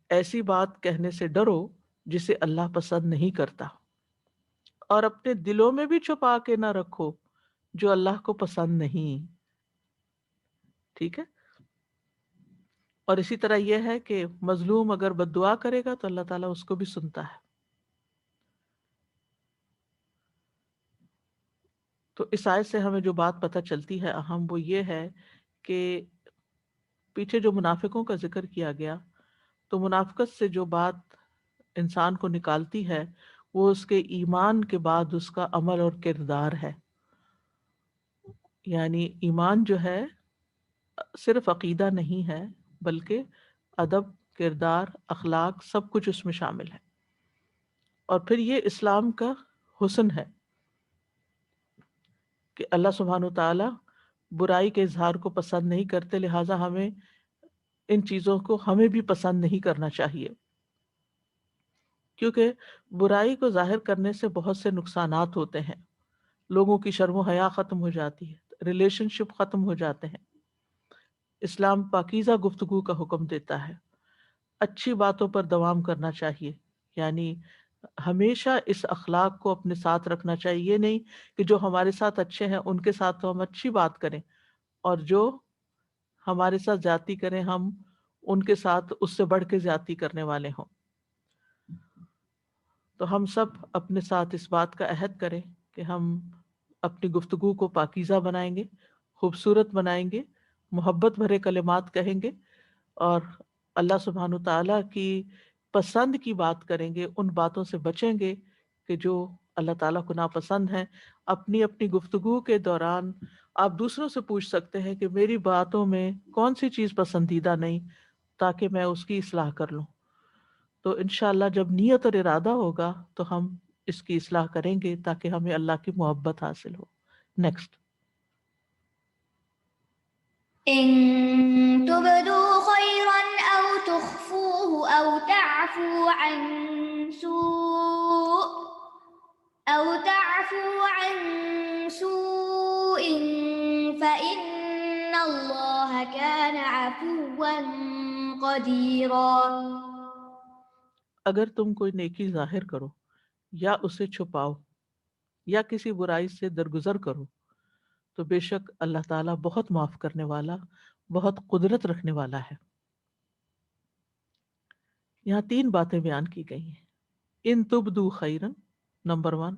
ایسی بات کہنے سے ڈرو جسے اللہ پسند نہیں کرتا، اور اپنے دلوں میں بھی چھپا کے نہ رکھو جو اللہ کو پسند نہیں. ٹھیک ہے. اور اسی طرح یہ ہے کہ مظلوم اگر بد دعا کرے گا تو اللہ تعالیٰ اس کو بھی سنتا ہے. تو اس آیت سے ہمیں جو بات پتہ چلتی ہے اہم، وہ یہ ہے کہ پیچھے جو منافقوں کا ذکر کیا گیا، تو منافقت سے جو بات انسان کو نکالتی ہے وہ اس کے ایمان کے بعد اس کا عمل اور کردار ہے. یعنی ایمان جو ہے صرف عقیدہ نہیں ہے بلکہ ادب، کردار، اخلاق سب کچھ اس میں شامل ہے. اور پھر یہ اسلام کا حسن ہے کہ اللہ سبحانہ وتعالی برائی کے اظہار کو پسند نہیں کرتے، لہٰذا ہمیں ان چیزوں کو ہمیں بھی پسند نہیں کرنا چاہیے، کیونکہ برائی کو ظاہر کرنے سے بہت سے نقصانات ہوتے ہیں. لوگوں کی شرم و حیا ختم ہو جاتی ہے، ریلیشن شپ ختم ہو جاتے ہیں. اسلام پاکیزہ گفتگو کا حکم دیتا ہے، اچھی باتوں پر دوام کرنا چاہیے. یعنی ہمیشہ اس اخلاق کو اپنے ساتھ رکھنا چاہیے. یہ نہیں کہ جو ہمارے ساتھ اچھے ہیں ان کے ساتھ تو ہم اچھی بات کریں، اور جو ہمارے ساتھ زیادتی کریں ہم ان کے ساتھ اس سے بڑھ کے زیادتی کرنے والے ہوں. تو ہم سب اپنے ساتھ اس بات کا عہد کریں کہ ہم اپنی گفتگو کو پاکیزہ بنائیں گے، خوبصورت بنائیں گے، محبت بھرے کلمات کہیں گے، اور اللہ سبحانہ تعالیٰ کی پسند کی بات کریں گے، ان باتوں سے بچیں گے کہ جو اللہ تعالیٰ کو ناپسند ہیں. اپنی گفتگو کے دوران آپ دوسروں سے پوچھ سکتے ہیں کہ میری باتوں میں کون سی چیز پسندیدہ نہیں، تاکہ میں اس کی اصلاح کر لوں. تو انشاءاللہ جب نیت اور ارادہ ہوگا تو ہم اس کی اصلاح کریں گے تاکہ ہمیں اللہ کی محبت حاصل ہو. نیکسٹ. إن تبدوا خيرا أو تخفوه أو تعفوا عن سوء فإن الله كان عفوا قديرا. اگر تم کوئی نیکی ظاہر کرو یا اسے چھپاؤ یا کسی برائی سے درگزر کرو تو بے شک اللہ تعالیٰ بہت معاف کرنے والا، بہت قدرت رکھنے والا ہے. یہاں 3 باتیں بیان کی گئی ہیں. ان تبدو خیرن، نمبر 1،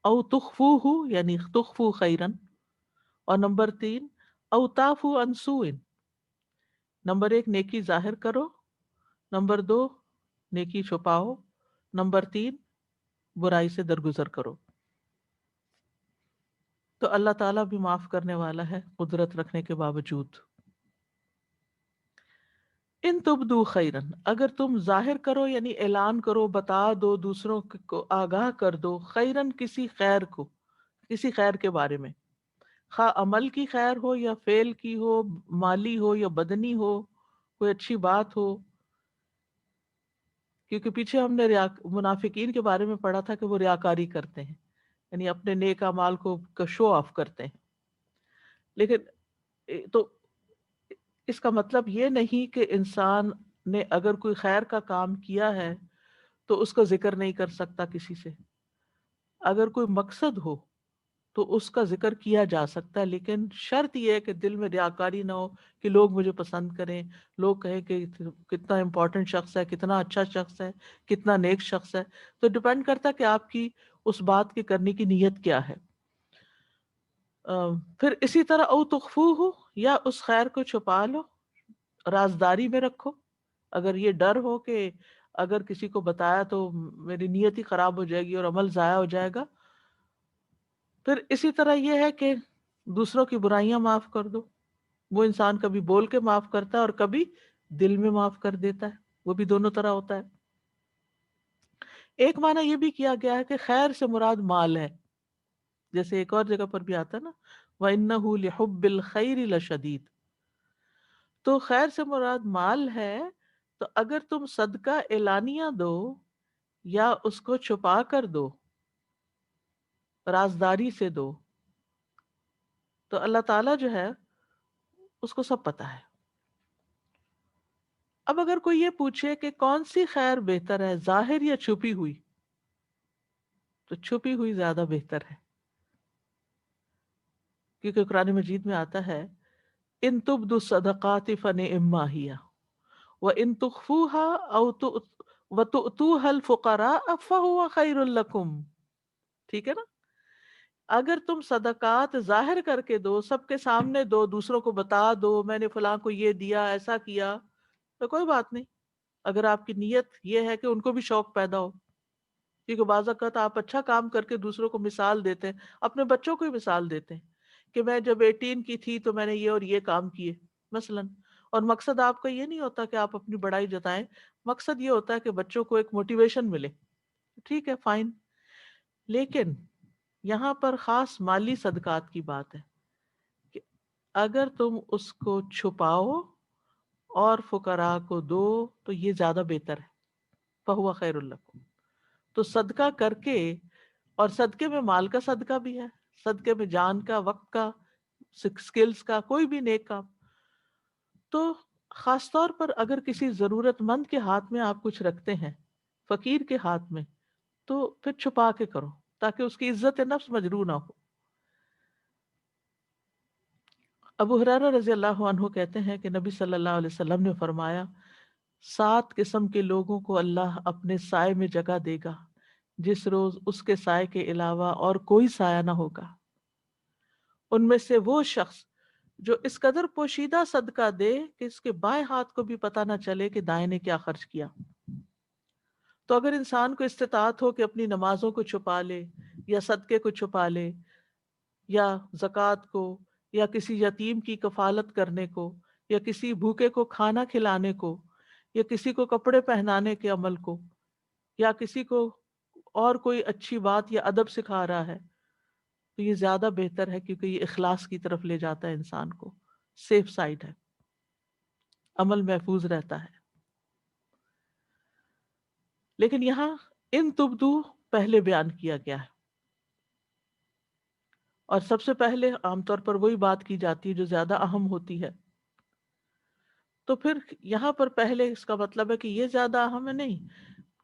او تخفوہ یعنی تخفو خیرن، اور نمبر 3 او تعفو عن سوء. نمبر 1 نیکی ظاہر کرو، نمبر 2 نیکی چھپاؤ، نمبر 3 برائی سے درگزر کرو. تو اللہ تعالیٰ بھی معاف کرنے والا ہے قدرت رکھنے کے باوجود. ان تبدو خیرن، اگر تم ظاہر کرو یعنی اعلان کرو، بتا دو، دوسروں کو آگاہ کر دو، خیرن کسی خیر کو، کسی خیر کے بارے میں، خواہ عمل کی خیر ہو یا فعل کی ہو، مالی ہو یا بدنی ہو، کوئی اچھی بات ہو. کیونکہ پیچھے ہم نے منافقین کے بارے میں پڑھا تھا کہ وہ ریاکاری کرتے ہیں، یعنی اپنے نیک اعمال کو شو آف کرتے ہیں. لیکن تو اس کا مطلب یہ نہیں کہ انسان نے اگر کوئی خیر کا کام کیا ہے تو اس کا ذکر نہیں کر سکتا کسی سے. اگر کوئی مقصد ہو تو اس کا ذکر کیا جا سکتا ہے، لیکن شرط یہ ہے کہ دل میں ریاکاری نہ ہو کہ لوگ مجھے پسند کریں، لوگ کہیں کہ کتنا امپورٹنٹ شخص ہے، کتنا اچھا شخص ہے، کتنا نیک شخص ہے. تو ڈپینڈ کرتا ہے کہ آپ کی اس بات کے کرنے کی نیت کیا ہے. پھر اسی طرح او تخفو ہو، یا اس خیر کو چھپا لو، رازداری میں رکھو. اگر یہ ڈر ہو کہ اگر کسی کو بتایا تو میری نیت ہی خراب ہو جائے گی اور عمل ضائع ہو جائے گا. پھر اسی طرح یہ ہے کہ دوسروں کی برائیاں معاف کر دو. وہ انسان کبھی بول کے معاف کرتا ہے اور کبھی دل میں معاف کر دیتا ہے، وہ بھی دونوں طرح ہوتا ہے. ایک معنی یہ بھی کیا گیا ہے کہ خیر سے مراد مال ہے، جیسے ایک اور جگہ پر بھی آتا ہے نا وَإِنَّهُ لِحُبِّ الْخَيْرِ لَشَدِيدٌ. تو خیر سے مراد مال ہے، تو اگر تم صدقہ اعلانیہ دو یا اس کو چھپا کر دو، رازداری سے دو، تو اللہ تعالیٰ جو ہے اس کو سب پتا ہے. اب اگر کوئی یہ پوچھے کہ کون سی خیر بہتر ہے، ظاہر یا چھپی ہوئی، تو چھپی ہوئی زیادہ بہتر ہے، کیونکہ قرآن مجید میں آتا ہے ان تبدوا الصدقات فنعما ہی وان تخفوها او وتؤتوها الفقراء فهو خیر لکم. ٹھیک ہے نا؟ اگر تم صدقات ظاہر کر کے دو، سب کے سامنے دو، دوسروں کو بتا دو میں نے فلاں کو یہ دیا، ایسا کیا، تو کوئی بات نہیں. اگر آپ کی نیت یہ ہے کہ ان کو بھی شوق پیدا ہو، کیونکہ بعض اوقات آپ اچھا کام کر کے دوسروں کو مثال دیتے ہیں، اپنے بچوں کو ہی مثال دیتے ہیں کہ میں جب 18 کی تھی تو میں نے یہ اور یہ کام کیے مثلا. اور مقصد آپ کا یہ نہیں ہوتا کہ آپ اپنی بڑائی جتائیں، مقصد یہ ہوتا ہے کہ بچوں کو ایک موٹیویشن ملے. ٹھیک ہے، فائن. لیکن یہاں پر خاص مالی صدقات کی بات ہے کہ اگر تم اس کو چھپاؤ اور فقراء کو دو تو یہ زیادہ بہتر ہے. فہو خیر لکم. تو صدقہ کر کے، اور صدقے میں مال کا صدقہ بھی ہے، صدقے میں جان کا، وقت کا، سکلز کا، کوئی بھی نیک کام. تو خاص طور پر اگر کسی ضرورت مند کے ہاتھ میں آپ کچھ رکھتے ہیں، فقیر کے ہاتھ میں، تو پھر چھپا کے کرو تاکہ اس کی عزت نفس مجروح نہ ہو. ابو ہریرہ رضی اللہ عنہ کہتے ہیں کہ نبی صلی اللہ علیہ وسلم نے فرمایا 7 قسم کے لوگوں کو اللہ اپنے سائے میں جگہ دے گا جس روز اس کے سائے کے علاوہ اور کوئی سایہ نہ ہوگا. ان میں سے وہ شخص جو اس قدر پوشیدہ صدقہ دے کہ اس کے بائیں ہاتھ کو بھی پتہ نہ چلے کہ دائیں نے کیا خرچ کیا. تو اگر انسان کو استطاعت ہو کہ اپنی نمازوں کو چھپا لے یا صدقے کو چھپا لے یا زکوٰۃ کو یا کسی یتیم کی کفالت کرنے کو یا کسی بھوکے کو کھانا کھلانے کو یا کسی کو کپڑے پہنانے کے عمل کو یا کسی کو اور کوئی اچھی بات یا ادب سکھا رہا ہے، تو یہ زیادہ بہتر ہے کیونکہ یہ اخلاص کی طرف لے جاتا ہے انسان کو، سیف سائڈ ہے، عمل محفوظ رہتا ہے. لیکن یہاں ان تبدو پہلے بیان کیا گیا ہے، اور سب سے پہلے عام طور پر وہی بات کی جاتی ہے جو زیادہ اہم ہوتی ہے. تو پھر یہاں پر پہلے اس کا مطلب ہے کہ یہ زیادہ اہم ہے نہیں،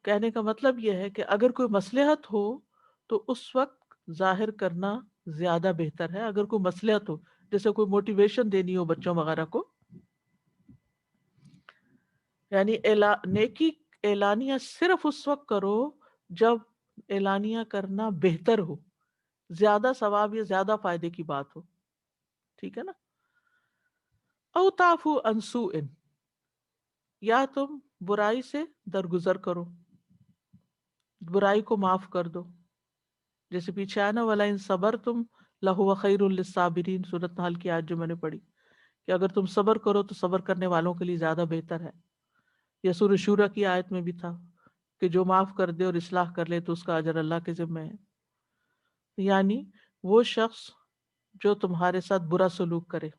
کہنے کا مطلب یہ ہے کہ اگر کوئی مصلحت ہو تو اس وقت ظاہر کرنا زیادہ بہتر ہے. اگر کوئی مصلحت ہو، جیسے کوئی موٹیویشن دینی ہو بچوں وغیرہ کو، یعنی نیکی اعلانیہ صرف اس وقت کرو جب اعلانیہ کرنا بہتر ہو، زیادہ ثواب یا زیادہ فائدے کی بات ہو. ٹھیک ہے نا؟ او تعفو عن سوء، یا تم برائی سے درگزر کرو، برائی کو معاف کر دو. جیسے پیچھے آیا نا وَلَئِن صَبَرْتُمْ لَهُوَ خَيْرٌ لِلصَّابِرِينَ، سورۃ نحل کی آیت جو میں نے پڑھی کہ اگر تم صبر کرو تو صبر کرنے والوں کے لیے زیادہ بہتر ہے. یا سورۃ شورى کی آیت میں بھی تھا کہ جو معاف کر دے اور اصلاح کر لے تو اس کا اجر اللہ کے ذمہ ہے. یعنی وہ شخص جو تمہارے ساتھ برا سلوک کرے،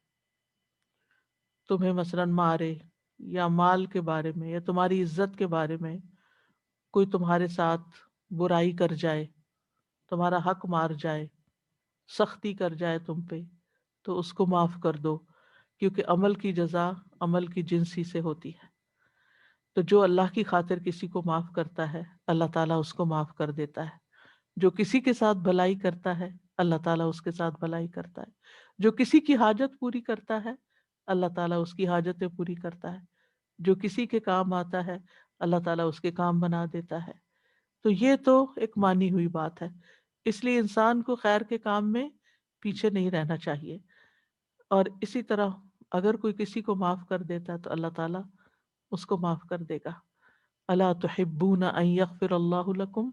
تمہیں مثلا مارے یا مال کے بارے میں یا تمہاری عزت کے بارے میں کوئی تمہارے ساتھ برائی کر جائے، تمہارا حق مار جائے، سختی کر جائے تم پہ، تو اس کو معاف کر دو، کیونکہ عمل کی جزا عمل کی جنس ہی سے ہوتی ہے. تو جو اللہ کی خاطر کسی کو معاف کرتا ہے اللہ تعالیٰ اس کو معاف کر دیتا ہے. جو کسی کے ساتھ بھلائی کرتا ہے اللہ تعالیٰ اس کے ساتھ بھلائی کرتا ہے. جو کسی کی حاجت پوری کرتا ہے اللہ تعالیٰ اس کی حاجتیں پوری کرتا ہے. جو کسی کے کام آتا ہے اللہ تعالیٰ اس کے کام بنا دیتا ہے. تو یہ تو ایک مانی ہوئی بات ہے. اس لیے انسان کو خیر کے کام میں پیچھے نہیں رہنا چاہیے. اور اسی طرح اگر کوئی کسی کو معاف کر دیتا ہے تو اللہ تعالیٰ اس کو معاف کر دے گا. الا تحبون ان یغفر اللہ لکم،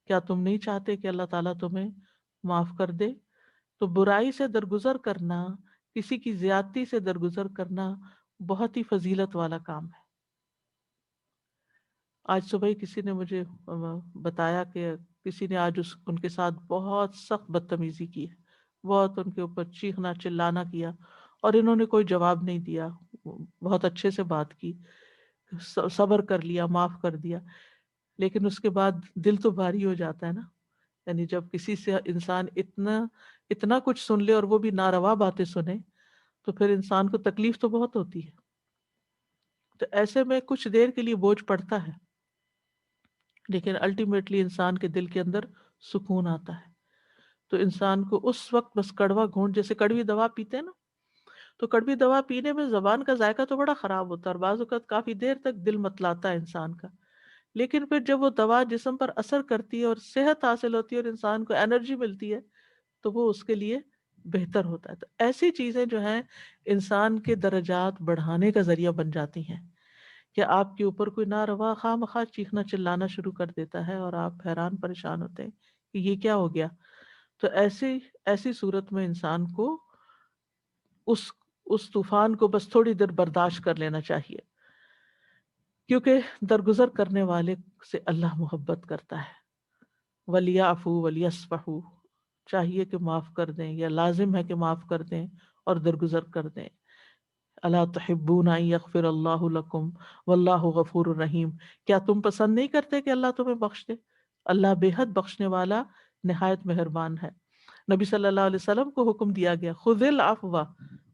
کیا تم نہیں چاہتے کہ اللہ تعالیٰ تمہیں معاف کر دے؟ تو برائی سے درگزر کرنا، کسی کی زیادتی سے درگزر کرنا بہت ہی فضیلت والا کام ہے. آج صبح ہی کسی نے مجھے بتایا کہ کسی نے آج ان کے ساتھ بہت سخت بدتمیزی کی ہے، بہت ان کے اوپر چیخنا چلانا کیا، اور انہوں نے کوئی جواب نہیں دیا، بہت اچھے سے بات کی، صبر کر لیا، معاف کر دیا. لیکن اس کے بعد دل تو بھاری ہو جاتا ہے نا. یعنی جب کسی سے انسان اتنا کچھ سن لے اور وہ بھی ناروا باتیں سنے تو پھر انسان کو تکلیف تو بہت ہوتی ہے. تو ایسے میں کچھ دیر کے لیے بوجھ پڑتا ہے، لیکن الٹیمیٹلی انسان کے دل کے اندر سکون آتا ہے. تو انسان کو اس وقت بس کڑوا گھونٹ، جیسے کڑوی دوا پیتے ہیں نا، تو کڑوی دوا پینے میں زبان کا ذائقہ تو بڑا خراب ہوتا ہے اور بعض اوقات کافی دیر تک دل متلاتا ہے انسان کا. لیکن پھر جب وہ دوا جسم پر اثر کرتی ہے اور صحت حاصل ہوتی ہے اور انسان کو انرجی ملتی ہے تو وہ اس کے لیے بہتر ہوتا ہے. تو ایسی چیزیں جو ہیں انسان کے درجات بڑھانے کا ذریعہ بن جاتی ہیں کہ آپ کے اوپر کوئی ناروا خواہ مخواہ چیخنا چلانا شروع کر دیتا ہے اور آپ حیران پریشان ہوتے ہیں کہ یہ کیا ہو گیا. تو ایسی صورت میں انسان کو اس طوفان کو بس تھوڑی دیر برداشت کر لینا چاہیے، کیونکہ درگزر کرنے والے سے اللہ محبت کرتا ہے. وَلْيَعْفُوا وَلْيَصْفَحُوا، چاہیے کہ معاف کر دیں، یا لازم ہے کہ معاف کر دیں اور درگزر کر دیں. الا تحبون ان یغفر اللہ لکم واللہ غفور الرحیم، کیا تم پسند نہیں کرتے کہ اللہ تمہیں بخش دے؟ اللہ بے حد بخشنے والا نہایت مہربان ہے. نبی صلی اللہ علیہ وسلم کو حکم دیا گیا خذ العفو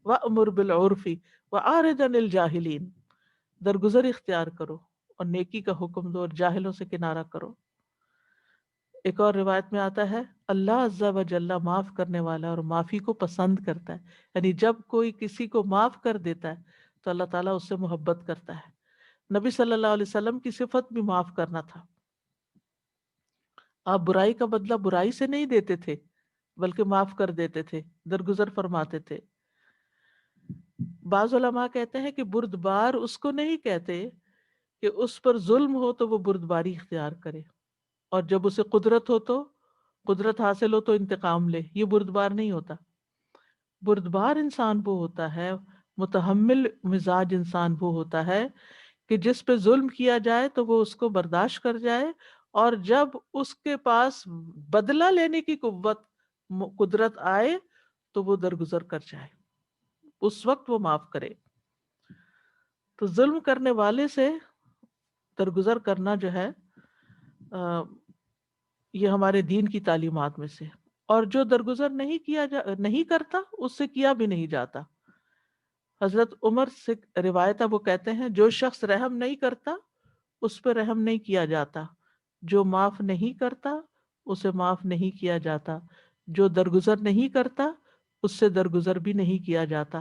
وامر بالعرف واعرض عن الجاہلین، درگزر اختیار کرو اور نیکی کا حکم دو اور جاہلوں سے کنارہ کرو. ایک اور روایت میں آتا ہے اللہ عز و جل معاف کرنے والا اور معافی کو پسند کرتا ہے. یعنی جب کوئی کسی کو معاف کر دیتا ہے تو اللہ تعالیٰ اس سے محبت کرتا ہے. نبی صلی اللہ علیہ وسلم کی صفت بھی معاف کرنا تھا. آپ برائی کا بدلہ برائی سے نہیں دیتے تھے بلکہ معاف کر دیتے تھے، درگزر فرماتے تھے. بعض علماء کہتے ہیں کہ بردبار اس کو نہیں کہتے کہ اس پر ظلم ہو تو وہ بردباری اختیار کرے، اور جب اسے قدرت حاصل ہو تو انتقام لے. یہ بردبار نہیں ہوتا. بردبار انسان وہ ہوتا ہے، متحمل مزاج انسان وہ ہوتا ہے کہ جس پہ ظلم کیا جائے تو وہ اس کو برداشت کر جائے، اور جب اس کے پاس بدلہ لینے کی قدرت آئے تو وہ درگزر کر جائے، اس وقت وہ معاف کرے. تو ظلم کرنے والے سے درگزر کرنا جو ہے یہ ہمارے دین کی تعلیمات میں سے، اور جو درگزر نہیں کرتا اس سے کیا بھی نہیں جاتا. حضرت عمر سے روایت ہے، وہ کہتے ہیں جو شخص رحم نہیں کرتا اس پہ رحم نہیں کیا جاتا، جو معاف نہیں کرتا اسے معاف نہیں کیا جاتا، جو درگزر نہیں کرتا اس سے درگزر بھی نہیں کیا جاتا،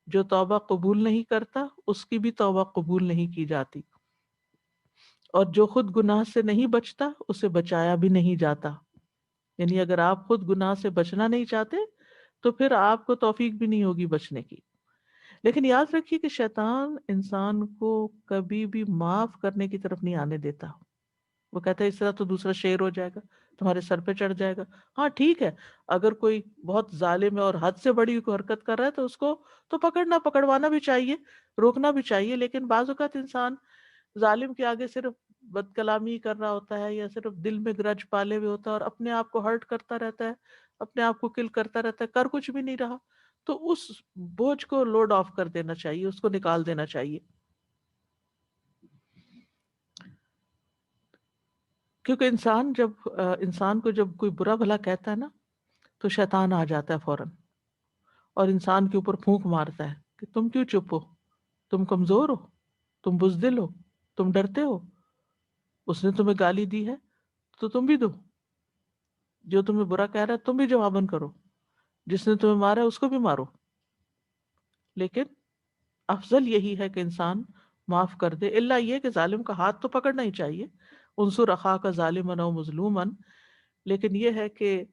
جو توبہ قبول نہیں کرتا اس کی بھی توبہ قبول نہیں کی جاتی، اور جو خود گناہ سے نہیں بچتا اسے بچایا بھی نہیں جاتا. یعنی اگر آپ خود گناہ سے بچنا نہیں چاہتے تو پھر آپ کو توفیق بھی نہیں ہوگی بچنے کی. لیکن یاد رکھیے کہ شیطان انسان کو کبھی بھی معاف کرنے کی طرف نہیں آنے دیتا. وہ کہتا ہے اس طرح تو دوسرا شیر ہو جائے گا، تمہارے سر پہ چڑھ جائے گا. ہاں ٹھیک ہے، اگر کوئی بہت ظالم ہے اور حد سے بڑی حرکت کر رہا ہے تو اس کو تو پکڑوانا بھی چاہیے، روکنا بھی چاہیے. لیکن بعض اوقات انسان ظالم کے آگے صرف بد کلامی کر رہا ہوتا ہے یا صرف دل میں گرج پالے ہوئے ہوتا ہے اور اپنے آپ کو ہرٹ کرتا رہتا ہے، اپنے آپ کو کل کرتا رہتا ہے، کر کچھ بھی نہیں رہا. تو اس بوجھ کو لوڈ آف کر دینا چاہیے، اس کو نکال دینا چاہیے. کیونکہ انسان کو جب کوئی برا بھلا کہتا ہے نا تو شیطان آ جاتا ہے فوراً اور انسان کے اوپر پھونک مارتا ہے کہ تم کیوں چپ ہو، تم کمزور ہو، تم بزدل ہو. تم ڈرتے ہو؟ اس نے تمہیں گالی دی ہے تو تم بھی دو، جو تمہیں برا کہہ رہا ہے تم بھی جواباً کرو، جس نے تمہیں مارا ہے اس کو بھی مارو. لیکن افضل یہی ہے کہ انسان معاف کر دے، الا یہ کہ ظالم کا ہاتھ تو پکڑنا ہی چاہیے، انصر اخاک ظالما او مظلوما. لیکن یہ ہے کہ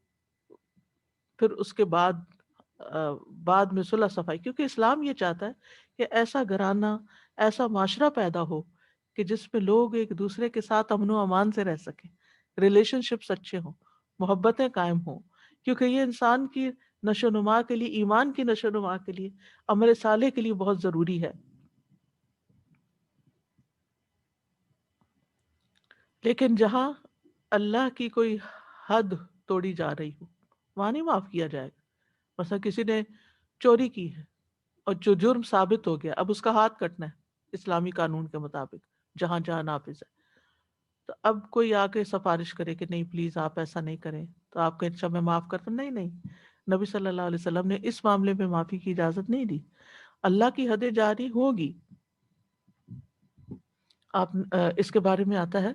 پھر اس کے بعد میں صلح صفائی، کیونکہ اسلام یہ چاہتا ہے کہ ایسا گھرانہ، ایسا معاشرہ پیدا ہو کہ جس میں لوگ ایک دوسرے کے ساتھ امن و امان سے رہ سکیں، ریلیشن شپس اچھے ہوں، محبتیں قائم ہوں، کیونکہ یہ انسان کی نشو و نما کے لیے، ایمان کی نشو و نما کے لیے، عمل صالح کے لیے بہت ضروری ہے. لیکن جہاں اللہ کی کوئی حد توڑی جا رہی ہو وہاں نہیں معاف کیا جائے گا. مثلا کسی نے چوری کی ہے اور جو جرم ثابت ہو گیا، اب اس کا ہاتھ کٹنا ہے اسلامی قانون کے مطابق جہاں جہاں نافذ ہے. تو اب کوئی آ کے سفارش کرے کہ نہیں پلیز آپ ایسا نہیں کریں، تو آپ کہیں اچھا میں معاف کرتا ہوں. نہیں، نبی صلی اللہ علیہ وسلم نے اس معاملے میں معافی کی اجازت نہیں دی. اللہ کی حدیں جاری ہوگی. آپ اس کے بارے میں آتا ہے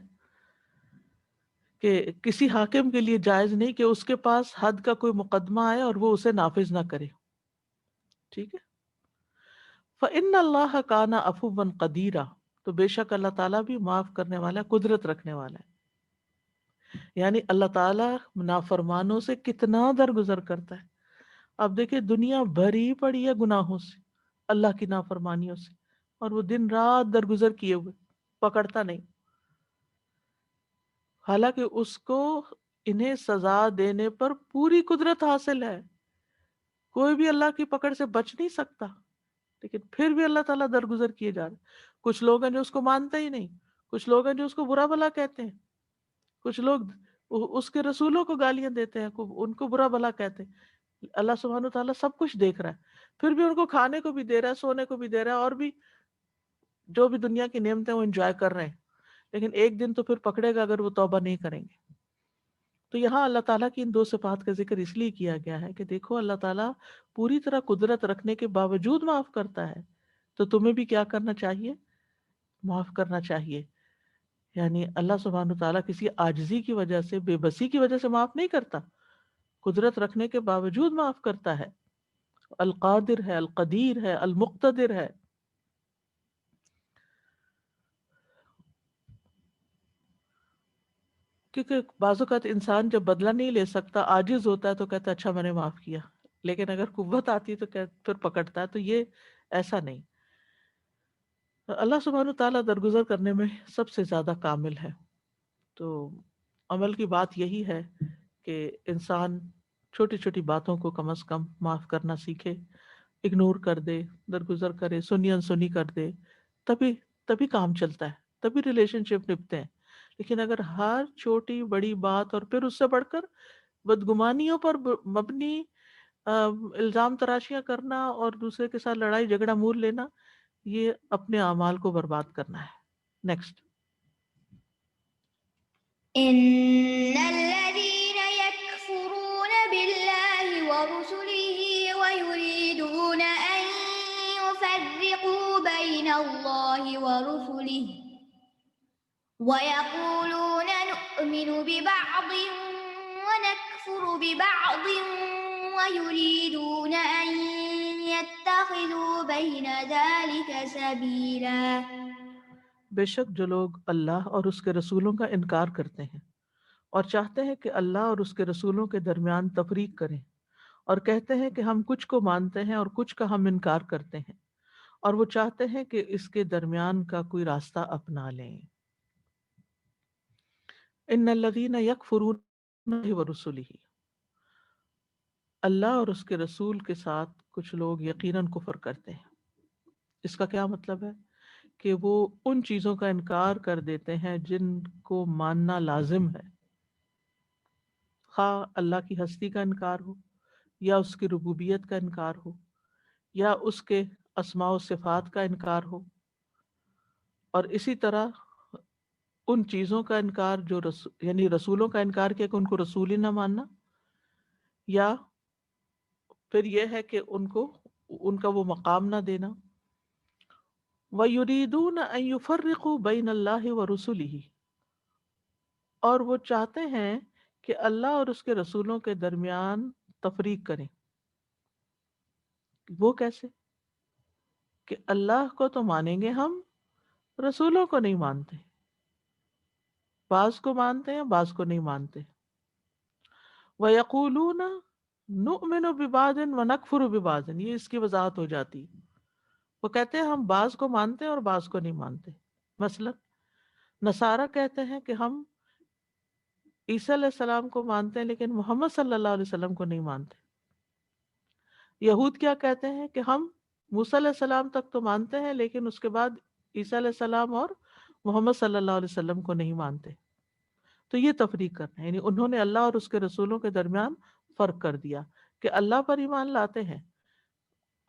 کہ کسی حاکم کے لیے جائز نہیں کہ اس کے پاس حد کا کوئی مقدمہ آئے اور وہ اسے نافذ نہ کرے. ٹھیک ہے. فَإِنَّ اللَّهَ كَانَ عَفُوًّا قَدِيرًا، تو بے شک اللہ تعالیٰ بھی معاف کرنے والا ہے، قدرت رکھنے والا ہے. یعنی اللہ تعالیٰ نافرمانوں سے کتنا درگزر کرتا ہے. اب دیکھیں دنیا بھری پڑی ہے گناہوں سے، اللہ کی نافرمانیوں سے، اور وہ دن رات درگزر کیے ہوئے، پکڑتا نہیں. حالانکہ اس کو انہیں سزا دینے پر پوری قدرت حاصل ہے، کوئی بھی اللہ کی پکڑ سے بچ نہیں سکتا. لیکن پھر بھی اللہ تعالیٰ درگزر کیے جا رہے. کچھ لوگ ہیں جو اس کو مانتے ہی نہیں، کچھ لوگ ہیں جو اس کو برا بھلا کہتے ہیں، کچھ لوگ اس کے رسولوں کو گالیاں دیتے ہیں، ان کو برا بھلا کہتے ہیں. اللہ سبحانہ تعالیٰ سب کچھ دیکھ رہا ہے، پھر بھی ان کو کھانے کو بھی دے رہا ہے، سونے کو بھی دے رہا ہے، اور بھی جو بھی دنیا کی نعمتیں وہ انجوائے کر رہے ہیں. لیکن ایک دن تو پھر پکڑے گا اگر وہ توبہ نہیں کریں گے. تو یہاں اللہ تعالیٰ کی ان دو صفات کا ذکر اس لیے کیا گیا ہے کہ دیکھو اللہ تعالیٰ پوری طرح قدرت رکھنے کے باوجود معاف کرتا ہے، تو تمہیں بھی کیا کرنا چاہیے؟ معاف کرنا چاہیے. یعنی اللہ سبحانہ تعالیٰ کسی عاجزی کی وجہ سے، بے بسی کی وجہ سے معاف نہیں کرتا، قدرت رکھنے کے باوجود معاف کرتا ہے. القادر ہے، القدیر ہے، المقتدر ہے. کیونکہ بعض اوقات انسان جب بدلہ نہیں لے سکتا، عاجز ہوتا ہے، تو کہتا ہے اچھا میں نے معاف کیا. لیکن اگر قوت آتی ہے تو پھر پکڑتا ہے. تو یہ ایسا نہیں. اللہ سبحانہ تعالیٰ درگزر کرنے میں سب سے زیادہ کامل ہے. تو عمل کی بات یہی ہے کہ انسان چھوٹی چھوٹی باتوں کو کم از کم معاف کرنا سیکھے، اگنور کر دے، درگزر کرے، سنی انسنی کر دے. تبھی کام چلتا ہے، تبھی ریلیشن شپ نپتے ہیں. لیکن اگر ہر چھوٹی بڑی بات اور پھر اس سے بڑھ کر بدگمانیوں پر مبنی الزام تراشیاں کرنا اور دوسرے کے ساتھ لڑائی جھگڑا مول لینا، یہ اپنے اعمال کو برباد کرنا ہے. نیکسٹ. إن الذين يكفرون بالله ورسله ويريدون أن يفرقوا بين الله ورسله ويقولون نؤمن ببعض ونكفر ببعض ويريدون أن يتخذوا بين ذلك سبيلا. بے شک جو لوگ اللہ اور اس کے رسولوں کا انکار کرتے ہیں اور چاہتے ہیں کہ اللہ اور اس کے رسولوں کے درمیان تفریق کریں، اور کہتے ہیں کہ ہم کچھ کو مانتے ہیں اور کچھ کا ہم انکار کرتے ہیں، اور وہ چاہتے ہیں کہ اس کے درمیان کا کوئی راستہ اپنا لیں. ان الذین یکفرون باللہ ورسلہ، اللہ اور اس کے رسول کے ساتھ کچھ لوگ یقیناً کفر کرتے ہیں. اس کا کیا مطلب ہے؟ کہ وہ ان چیزوں کا انکار کر دیتے ہیں جن کو ماننا لازم ہے، خواہ اللہ کی ہستی کا انکار ہو، یا اس کی ربوبیت کا انکار ہو، یا اس کے اسماء و صفات کا انکار ہو، اور اسی طرح ان چیزوں کا انکار جو یعنی رسولوں کا انکار کیا کہ ان کو رسول ہی نہ ماننا، یا پھر یہ ہے کہ ان کا وہ مقام نہ دینا، وَيُرِيدُونَ أَن يُفَرِّقُوا بَيْنَ اللَّهِ وَرُسُلِهِ، اور وہ چاہتے ہیں کہ اللہ اور اس کے رسولوں کے درمیان تفریق کریں. وہ کیسے؟ کہ اللہ کو تو مانیں گے ہم، رسولوں کو نہیں مانتے، بعض کو مانتے ہیں بعض کو نہیں مانتے. وَيَقُولُونَ نُؤْمِنُ بِبَعْضٍ وَنَكْفُرُ بِبَعْضٍ، یہ اس کی وضاحت ہو جاتی ہے. وہ کہتے ہیں ہم بعض کو مانتے ہیں اور بعض کو نہیں مانتے. مثلا نصارہ کہتے ہیں کہ ہم عیسیٰ علیہ السلام کو مانتے ہیں لیکن محمد صلی اللہ علیہ وسلم کو نہیں مانتے. یہود کیا کہتے ہیں کہ ہم موسیٰ علیہ السلام تک تو مانتے ہیں لیکن اس کے بعد عیسیٰ علیہ السلام اور محمد صلی اللہ علیہ وسلم کو نہیں مانتے. تو یہ تفریق کرنا ہے، یعنی انہوں نے اللہ اور اس کے رسولوں کے درمیان فرق کر دیا کہ اللہ پر ایمان لاتے ہیں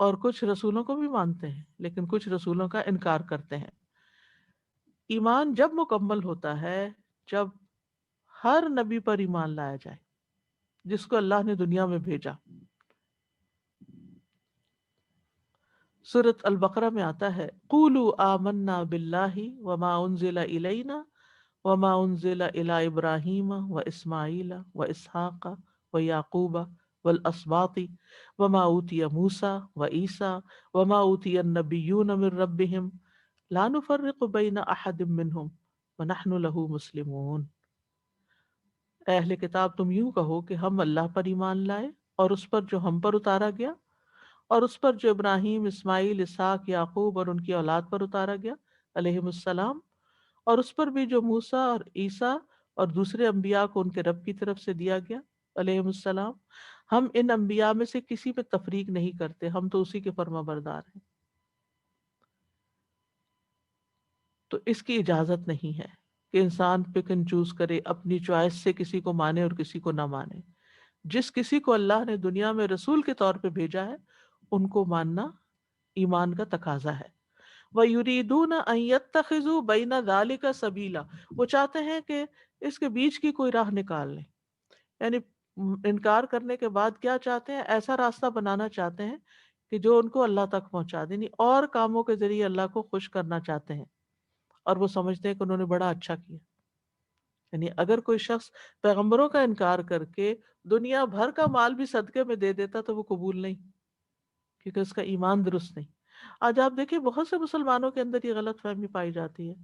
اور کچھ رسولوں کو بھی مانتے ہیں لیکن کچھ رسولوں کا انکار کرتے ہیں. ایمان جب مکمل ہوتا ہے جب ہر نبی پر ایمان لایا جائے جس کو اللہ نے دنیا میں بھیجا. سورۃ البقرہ میں آتا ہے قولوا آمنا باللہ وما انزل الینا وما انزل الی ابراہیم واسماعیل واسحاق ویعقوب والاسباط وما اوتی موسیٰ وعیسیٰ وما اوتی النبیون من ربہم لا نفرق بین احد منہم ونحن لہ مسلمون. اے اہل کتاب تم یوں کہو کہ ہم اللہ پر ایمان لائے اور اس پر جو ہم پر اتارا گیا اور اس پر جو ابراہیم، اسماعیل، اسحاق، یعقوب اور ان کی اولاد پر اتارا گیا علیہم السلام، اور اس پر بھی جو موسیٰ اور عیسیٰ اور دوسرے انبیاء کو ان کے رب کی طرف سے دیا گیا علیہم السلام. ہم ان انبیاء میں سے کسی پہ تفریق نہیں کرتے، ہم تو اسی کے فرما بردار ہیں. تو اس کی اجازت نہیں ہے کہ انسان پک اینڈ چوز کرے، اپنی چوائس سے کسی کو مانے اور کسی کو نہ مانے. جس کسی کو اللہ نے دنیا میں رسول کے طور پہ بھیجا ہے ان کو ماننا ایمان کا تقاضا ہے. وَيُرِيدُونَ أَن يَتَّخِذُوا بَيْنَ ذَلِكَ سَبِيلًا، وہ چاہتے ہیں کہ اس کے بیچ کی کوئی راہ نکال لیں. یعنی انکار کرنے کے بعد کیا چاہتے ہیں؟ ایسا راستہ بنانا چاہتے ہیں کہ جو ان کو اللہ تک پہنچا دے، یعنی اور کاموں کے ذریعے اللہ کو خوش کرنا چاہتے ہیں اور وہ سمجھتے ہیں کہ انہوں نے بڑا اچھا کیا. یعنی اگر کوئی شخص پیغمبروں کا انکار کر کے دنیا بھر کا مال بھی صدقے میں دے دیتا تو وہ قبول نہیں، کیونکہ اس کا ایمان درست نہیں. آج آپ دیکھیں بہت سے مسلمانوں کے اندر یہ غلط فہمی پائی جاتی ہے،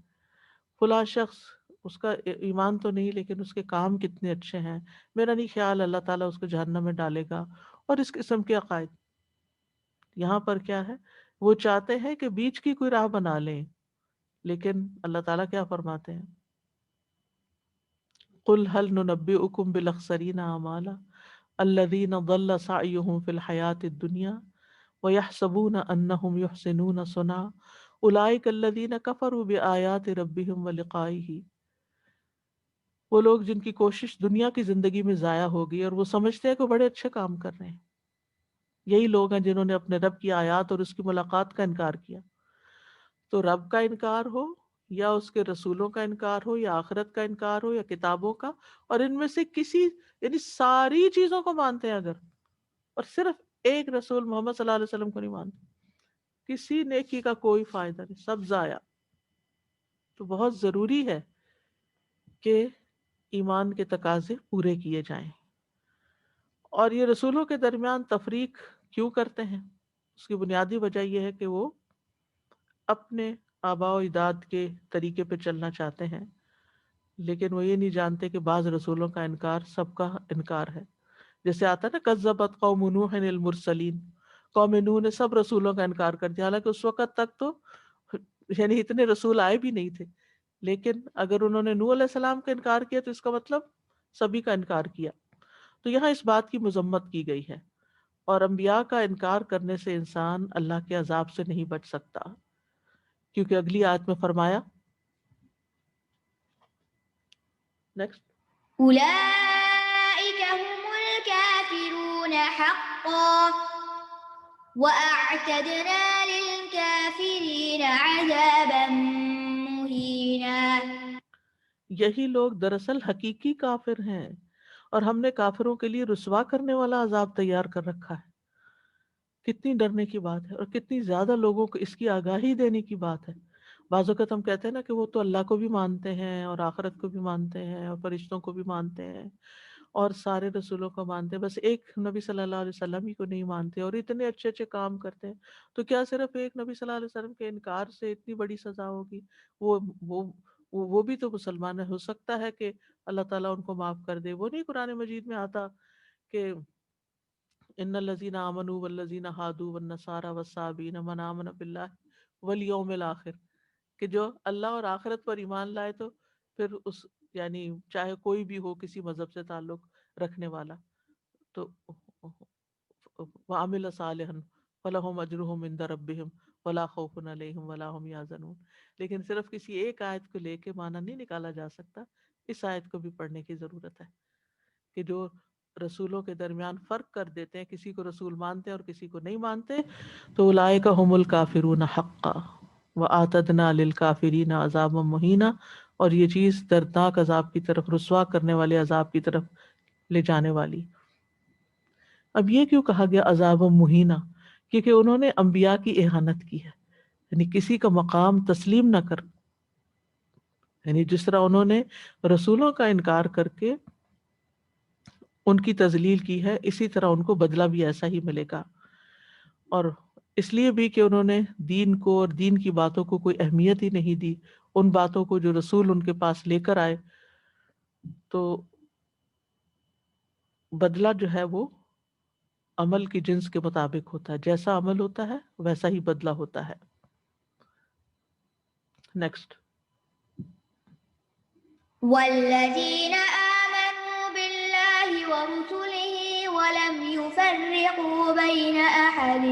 فلاں شخص اس کا ایمان تو نہیں لیکن اس کے کام کتنے اچھے ہیں، میرا نہیں خیال اللہ تعالیٰ اس کو جہنم میں ڈالے گا، اور اس قسم کے عقائد. یہاں پر کیا ہے، وہ چاہتے ہیں کہ بیچ کی کوئی راہ بنا لیں، لیکن اللہ تعالیٰ کیا فرماتے ہیں؟ قل هل ننبئكم بالاخسرین اعمالا الذین ضل سعیهم فی الحیاۃ الدنیا ویحسبون انہم یحسنون صنعا اولئک الذین کفروا بآیات ربہم ولقائہ. وہ لوگ جن کی کوشش دنیا کی زندگی میں ضائع ہو گئی اور وہ سمجھتے ہیں کہ بڑے اچھے کام کر رہے ہیں، یہی لوگ ہیں جنہوں نے اپنے رب کی آیات اور اس کی ملاقات کا انکار کیا. تو رب کا انکار ہو یا اس کے رسولوں کا انکار ہو یا آخرت کا انکار ہو یا کتابوں کا، اور ان میں سے کسی، یعنی ساری چیزوں کو مانتے ہیں اگر، اور صرف ایک رسول محمد صلی اللہ علیہ وسلم کو نہیں مانتے، کسی نیکی کا کوئی فائدہ نہیں، سب ضائع. تو بہت ضروری ہے کہ ایمان کے تقاضے پورے کیے جائیں. اور یہ رسولوں کے درمیان تفریق کیوں کرتے ہیں؟ اس کی بنیادی وجہ یہ ہے کہ وہ اپنے آباء و اجداد کے طریقے پہ چلنا چاہتے ہیں، لیکن وہ یہ نہیں جانتے کہ بعض رسولوں کا انکار سب کا انکار ہے. جیسے آتا ہے نا کذبت قوم نوح المرسلین، قوم نوح نے سب رسولوں کا انکار کر دیا، حالانکہ اس وقت تک تو یعنی اتنے رسول آئے بھی نہیں تھے، لیکن اگر انہوں نے نوح علیہ السلام کا انکار کیا تو اس کا مطلب سبھی کا انکار کیا. تو یہاں اس بات کی مذمت کی گئی ہے، اور انبیاء کا انکار کرنے سے انسان اللہ کے عذاب سے نہیں بچ سکتا، کیونکہ اگلی آیت میں فرمایا نیکسٹ أولئك هم الكافرون حقا وأعتدنا للكافرين عذابا مهينا. یہی لوگ دراصل حقیقی کافر ہیں اور ہم نے کافروں کے لیے رسوا کرنے والا عذاب تیار کر رکھا ہے. کتنی ڈرنے کی بات ہے، اور کتنی زیادہ لوگوں کو اس کی آگاہی دینے کی بات ہے۔ بعض اوقات ہم کہتے ہیں نا کہ وہ تو اللہ کو بھی مانتے ہیں اور آخرت کو بھی مانتے ہیں اور فرشتوں کو بھی مانتے ہیں اور سارے رسولوں کو مانتے ہیں، بس ایک نبی صلی اللہ علیہ وسلم ہی کو نہیں مانتے، اور اتنے اچھے اچھے کام کرتے ہیں، تو کیا صرف ایک نبی صلی اللہ علیہ وسلم کے انکار سے اتنی بڑی سزا ہوگی؟ وہ وہ وہ بھی تو مسلمان ہے، ہو سکتا ہے کہ اللہ تعالیٰ ان کو معاف کر دے۔ وہ نہیں قرآن مجید میں آتا کہ ان الذین آمنوا والذین ہادوا والنصارى والصابئین من آمن باللہ والیوم الآخر، کہ جو اللہ اور آخرت پر ایمان لائے تو پھر اس یعنی چاہے کوئی بھی ہو کسی مذہب سے تعلق رکھنے والا، تو وعمل صالحا فلہم اجرہم عند ربہم ولا خوف علیہم ولا ہم یحزنون۔ لیکن صرف کسی ایک آیت کو لے کے معنی نہیں نکالا جا سکتا، اس آیت کو بھی پڑھنے کی ضرورت ہے کہ جو رسولوں کے درمیان فرق کر دیتے ہیں، کسی کو رسول مانتے ہیں اور کسی کو نہیں مانتے، تو اولئک هم الکافرون حقا واعتدنا للکافرین عذابا مہینا، اور یہ چیز دردناک عذاب کی طرف، رسوا کرنے والے عذاب کی طرف لے جانے والی۔ اب یہ کیوں کہا گیا عذاب مہینہ؟ کیونکہ انہوں نے انبیاء کی اہانت کی ہے، یعنی کسی کا مقام تسلیم نہ کر، یعنی جس طرح انہوں نے رسولوں کا انکار کر کے ان کی تذلیل کی ہے، اسی طرح ان کو بدلہ بھی ایسا ہی ملے گا۔ اور اس لیے بھی کہ انہوں نے دین کو اور دین کی باتوں کو کوئی اہمیت ہی نہیں دی، ان باتوں کو جو رسول ان کے پاس لے کر آئے، تو بدلہ جو ہے وہ عمل کی جنس کے مطابق ہوتا ہے، جیسا عمل ہوتا ہے ویسا ہی بدلہ ہوتا ہے۔ نیکسٹ۔ والذين آمنوا بالله ورسله ولم يفرقوا بين أحد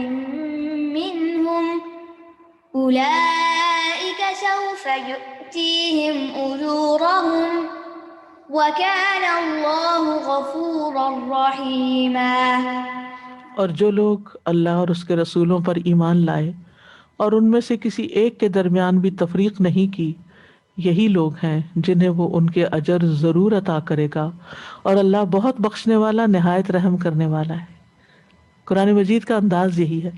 منهم أولئك سوف يؤتيهم أجورهم وكان الله غفورا رحيما۔ اور جو لوگ اللہ اور اس کے رسولوں پر ایمان لائے اور ان میں سے کسی ایک کے درمیان بھی تفریق نہیں کی، یہی لوگ ہیں جنہیں وہ ان کے اجر ضرور عطا کرے گا، اور اللہ بہت بخشنے والا، نہایت رحم کرنے والا ہے۔ قرآن مجید کا انداز یہی ہے،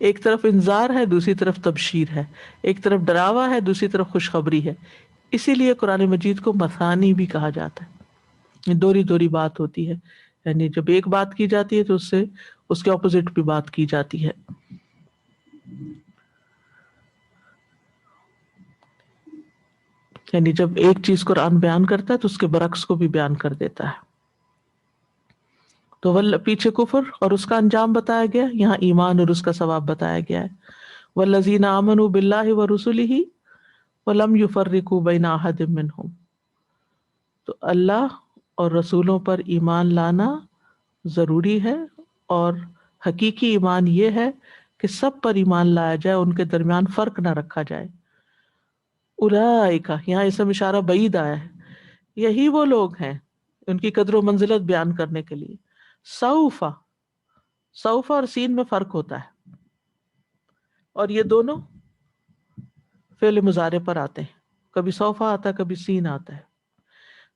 ایک طرف انذار ہے، دوسری طرف تبشیر ہے، ایک طرف ڈراوا ہے، دوسری طرف خوشخبری ہے۔ اسی لیے قرآن مجید کو مثانی بھی کہا جاتا ہے، دوری دوری بات ہوتی ہے، یعنی جب ایک بات کی جاتی ہے تو اس سے اس کے اپوزٹ بھی بات کی جاتی ہے۔ یعنی جب ایک چیز قرآن بیان کرتا ہے تو اس کے برعکس کو بھی بیان کر دیتا ہے۔ تو پیچھے کفر اور اس کا انجام بتایا گیا، یہاں ایمان اور اس کا ثواب بتایا گیا ہے۔ والذین آمنوا باللہ ورسلہ ولم یفرقوا بین احد منہم، تو اللہ اور رسولوں پر ایمان لانا ضروری ہے، اور حقیقی ایمان یہ ہے کہ سب پر ایمان لایا جائے، ان کے درمیان فرق نہ رکھا جائے۔ اولئک، یہاں اسم اشارہ بعید آیا ہے، یہی وہ لوگ ہیں، ان کی قدر و منزلت بیان کرنے کے لیے۔ سوف، سوف اور سین میں فرق ہوتا ہے، اور یہ دونوں فعل مضارع پر آتے ہیں، کبھی سوفا آتا ہے کبھی سین آتا ہے۔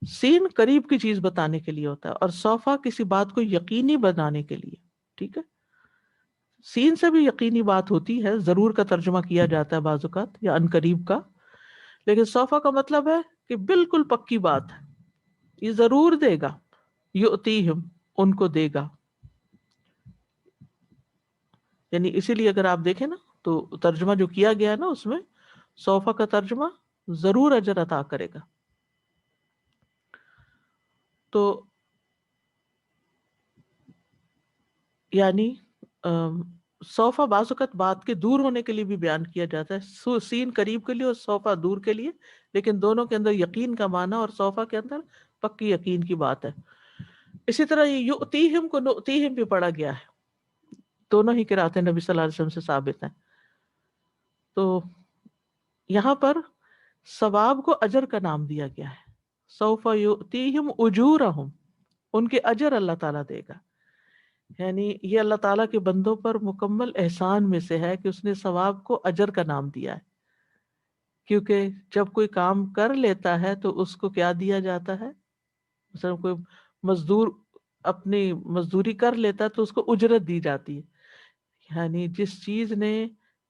سین قریب کی چیز بتانے کے لیے ہوتا ہے، اور سوفا کسی بات کو یقینی بنانے کے لیے، ٹھیک ہے۔ سین سے بھی یقینی بات ہوتی ہے، ضرور کا ترجمہ کیا جاتا ہے بعض اوقات، یا ان قریب کا، لیکن سوفا کا مطلب ہے کہ بالکل پکی بات ہے، یہ ضرور دے گا، یؤتیہم، ان کو دے گا۔ یعنی اسی لیے اگر آپ دیکھیں نا تو ترجمہ جو کیا گیا ہے نا اس میں سوفا کا ترجمہ ضرور اجر عطا کرے گا۔ تو یعنی صوفہ بعض اوقات بات کے دور ہونے کے لیے بھی بیان کیا جاتا ہے، سین قریب کے لیے اور صوفہ دور کے لیے، لیکن دونوں کے اندر یقین کا معنی اور صوفہ کے اندر پکی یقین کی بات ہے۔ اسی طرح یہ یؤتیہم کو نؤتیہم بھی پڑھا گیا ہے، دونوں ہی قراتیں نبی صلی اللہ علیہ وسلم سے ثابت ہیں۔ تو یہاں پر ثواب کو اجر کا نام دیا گیا ہے، سوف یؤتیہم اجورہم، ان کے اجر اللہ تعالیٰ دے گا۔ یعنی یہ اللہ تعالیٰ کے بندوں پر مکمل احسان میں سے ہے کہ اس نے ثواب کو اجر کا نام دیا ہے، کیونکہ جب کوئی کام کر لیتا ہے تو اس کو کیا دیا جاتا ہے، مثلا کوئی مزدور اپنی مزدوری کر لیتا ہے تو اس کو اجرت دی جاتی ہے، یعنی جس چیز نے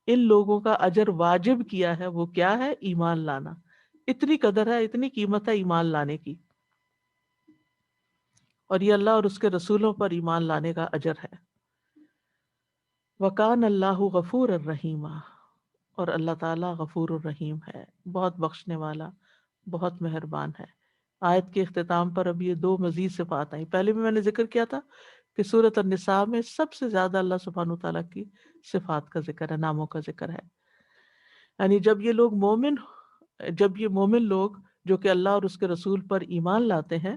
ان لوگوں کا اجر واجب کیا ہے وہ کیا ہے؟ ایمان لانا. اتنی قدر ہے، اتنی قیمت ہے ایمان لانے کی، اور یہ اللہ اور اس کے رسولوں پر ایمان لانے کا اجر ہے. وَكَانَ اللَّهُ غَفُورًا رَحِيمًا، اور اللہ تعالیٰ غفور الرحیم ہے، بہت بخشنے والا، بہت مہربان ہے. آیت کے اختتام پر اب یہ دو مزید صفات آئیں. پہلے بھی میں نے ذکر کیا تھا کہ سورۃ النساء میں سب سے زیادہ اللہ سبحانہ وتعالیٰ کی صفات کا ذکر ہے، ناموں کا ذکر ہے. یعنی جب یہ مومن لوگ جو کہ اللہ اور اس کے رسول پر ایمان لاتے ہیں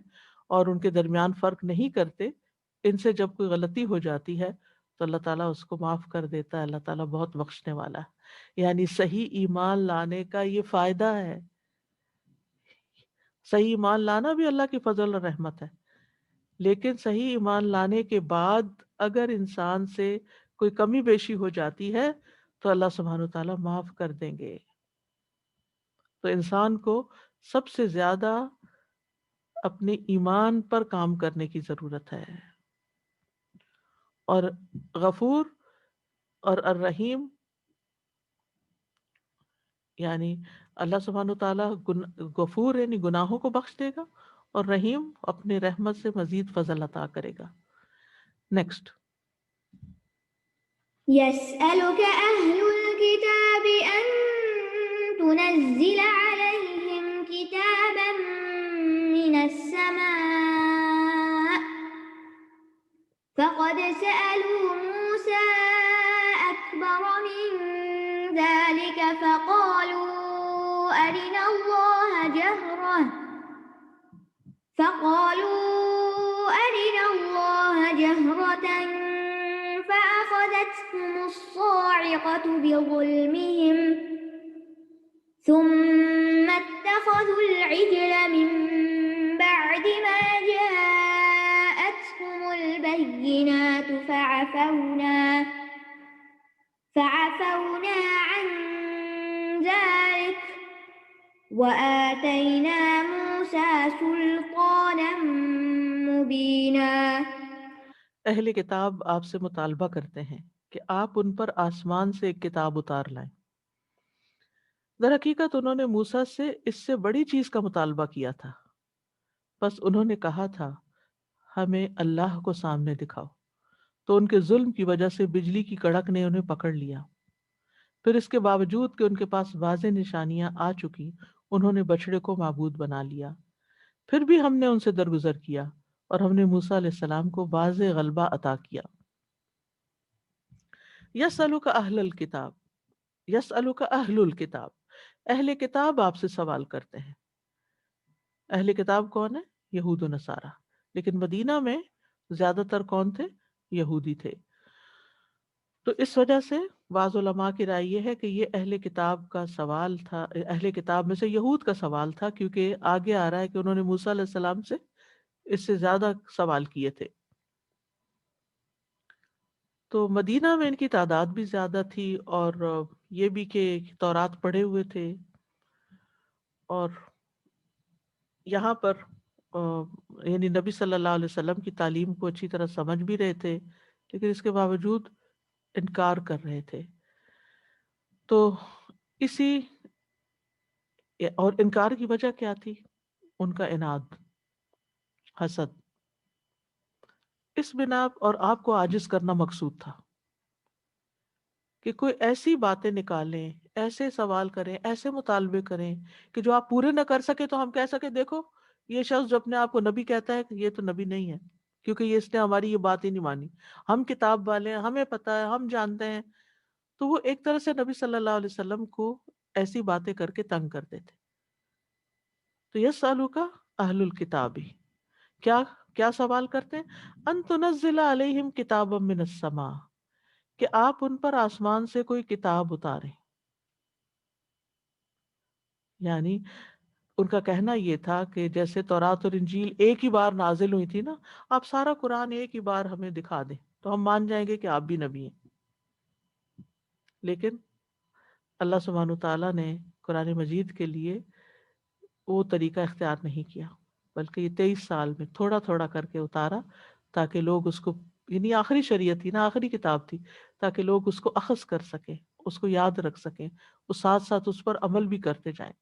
اور ان کے درمیان فرق نہیں کرتے، ان سے جب کوئی غلطی ہو جاتی ہے تو اللہ تعالیٰ اس کو معاف کر دیتا ہے. اللہ تعالیٰ بہت بخشنے والا ہے. یعنی صحیح ایمان لانے کا یہ فائدہ ہے. صحیح ایمان لانا بھی اللہ کی فضل اور رحمت ہے، لیکن صحیح ایمان لانے کے بعد اگر انسان سے کوئی کمی بیشی ہو جاتی ہے تو اللہ سبحانہ وتعالیٰ معاف کر دیں گے. تو انسان کو سب سے زیادہ اپنے ایمان پر کام کرنے کی ضرورت ہے. اور غفور اور الرحیم، یعنی اللہ سبحانہ وتعالیٰ غفور یعنی گناہوں کو بخش دے گا، اور رحیم اپنے رحمت سے مزید فضل عطا کرے گا. نیکسٹ. يسألك أهل الكتاب أن تنزل عليهم كتابا من السماء فقد سألوا موسى أكبر من ذلك فقالوا أرنا الله جهرة فأخذتهم الصاعقة بظلمهم ثم اتخذوا العجل من بعد ما جاءتهم البينات فعفونا عن ذلك وآتينا موسى سلطانا مبينا. اہل کتاب آپ سے مطالبہ کرتے ہیں کہ آپ ان پر آسمان سے ایک کتاب اتار لائیں. در حقیقت انہوں نے موسیٰ سے اس سے بڑی چیز کا مطالبہ کیا تھا، بس انہوں نے کہا تھا ہمیں اللہ کو سامنے دکھاؤ. تو ان کے ظلم کی وجہ سے بجلی کی کڑک نے انہیں پکڑ لیا. پھر اس کے باوجود کہ ان کے پاس واضح نشانیاں آ چکی، انہوں نے بچڑے کو معبود بنا لیا. پھر بھی ہم نے ان سے درگزر کیا اور ہم نے موسیٰ علیہ السلام کو واضح غلبہ عطا کیا. یسألک اہل الکتاب، یسألک اہل الکتاب، اہل کتاب آپ سے سوال کرتے ہیں. اہل کتاب کون ہے؟ یہود و نصارہ. لیکن مدینہ میں زیادہ تر کون تھے؟ یہودی تھے. تو اس وجہ سے بعض علماء کی رائے یہ ہے کہ یہ اہل کتاب کا سوال تھا، اہل کتاب میں سے یہود کا سوال تھا، کیونکہ آگے آ رہا ہے کہ انہوں نے موسیٰ علیہ السلام سے اس سے زیادہ سوال کیے تھے. تو مدینہ میں ان کی تعداد بھی زیادہ تھی، اور یہ بھی کہ تورات پڑھے ہوئے تھے، اور یہاں پر یعنی نبی صلی اللہ علیہ وسلم کی تعلیم کو اچھی طرح سمجھ بھی رہے تھے، لیکن اس کے باوجود انکار کر رہے تھے. تو اسی اور انکار کی وجہ کیا تھی؟ ان کا عناد، حسد. اس بنا اور آپ کو عاجز کرنا مقصود تھا کہ کوئی ایسی باتیں نکالیں، ایسے سوال کریں، ایسے مطالبے کریں کہ جو آپ پورے نہ کر سکے تو ہم کہہ سکے دیکھو یہ شخص جو اپنے آپ کو نبی کہتا ہے کہ یہ تو نبی نہیں ہے، کیونکہ یہ اس نے ہماری یہ بات ہی نہیں مانی، ہم کتاب والے ہیں، ہمیں پتہ ہے، ہم جانتے ہیں. تو وہ ایک طرح سے نبی صلی اللہ علیہ وسلم کو ایسی باتیں کر کے تنگ کرتے تھے. تو یسألک اہل الکتاب، کیا سوال کرتے ہیں؟ ان تنزل علیہم کتابا من السماء، کہ آپ ان پر آسمان سے کوئی کتاب اتاریں. یعنی ان کا کہنا یہ تھا کہ جیسے تورات اور انجیل ایک ہی بار نازل ہوئی تھی نا، آپ سارا قرآن ایک ہی بار ہمیں دکھا دیں تو ہم مان جائیں گے کہ آپ بھی نبی ہیں. لیکن اللہ سبحانہ تعالیٰ نے قرآن مجید کے لیے وہ طریقہ اختیار نہیں کیا، بلکہ یہ 23 سال میں تھوڑا تھوڑا کر کے اتارا تاکہ لوگ اس کو یعنی آخری شریعت تھی نا، آخری کتاب تھی، تاکہ لوگ اس کو اخذ کر سکیں، اس کو یاد رکھ سکیں، اس ساتھ ساتھ اس پر عمل بھی کرتے جائیں۔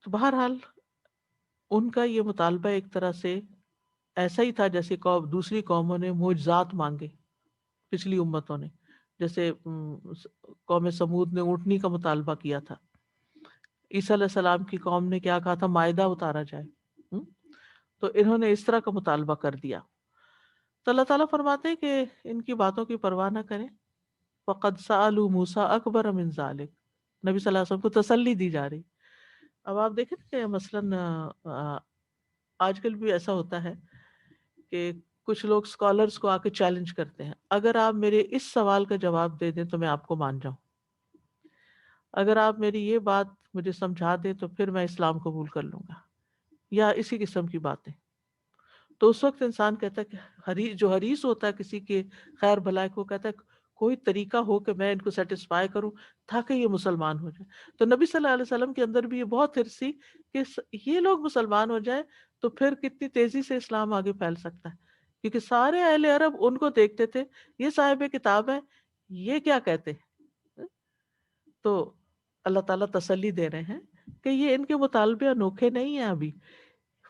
تو بہرحال ان کا یہ مطالبہ ایک طرح سے ایسا ہی تھا جیسے دوسری قوموں نے معجزات مانگے، پچھلی امتوں نے، جیسے قوم سمود نے اونٹنی کا مطالبہ کیا تھا، عیسیٰ علیہ السلام کی قوم نے کیا کہا تھا، مائدہ اتارا جائے، تو انہوں نے اس طرح کا مطالبہ کر دیا۔ تو اللہ تعالیٰ فرماتے ہیں کہ ان کی باتوں کی پرواہ نہ کریں، فقد سألوا موسیٰ اکبر من ذلک، نبی صلی اللہ علیہ وسلم کو تسلی دی جا رہی۔ اب آپ دیکھیں کہ مثلاً آج کل بھی ایسا ہوتا ہے کہ کچھ لوگ اسکالرس کو آ کے چیلنج کرتے ہیں، اگر آپ میرے اس سوال کا جواب دے دیں تو میں آپ کو مان جاؤں، اگر آپ میری یہ بات مجھے سمجھا دیں تو پھر میں اسلام قبول کر لوں گا، یا اسی قسم کی باتیں۔ تو اس وقت انسان کہتا ہے کہ جو حریص ہوتا ہے کسی کے خیر بھلائی کو، کہتا ہے کوئی طریقہ ہو کہ میں ان کو سیٹسفائی کروں تاکہ یہ مسلمان ہو جائے۔ تو نبی صلی اللہ علیہ وسلم کے اندر بھی یہ بہت حرص تھی کہ یہ لوگ مسلمان ہو جائیں تو پھر کتنی تیزی سے اسلام آگے پھیل سکتا ہے، کیونکہ سارے اہل عرب ان کو دیکھتے تھے، یہ صاحب کتاب ہے، یہ کیا کہتے ہیں۔ تو اللہ تعالیٰ تسلی دے رہے ہیں کہ یہ ان کے مطالبے انوکھے نہیں ہیں ابھی۔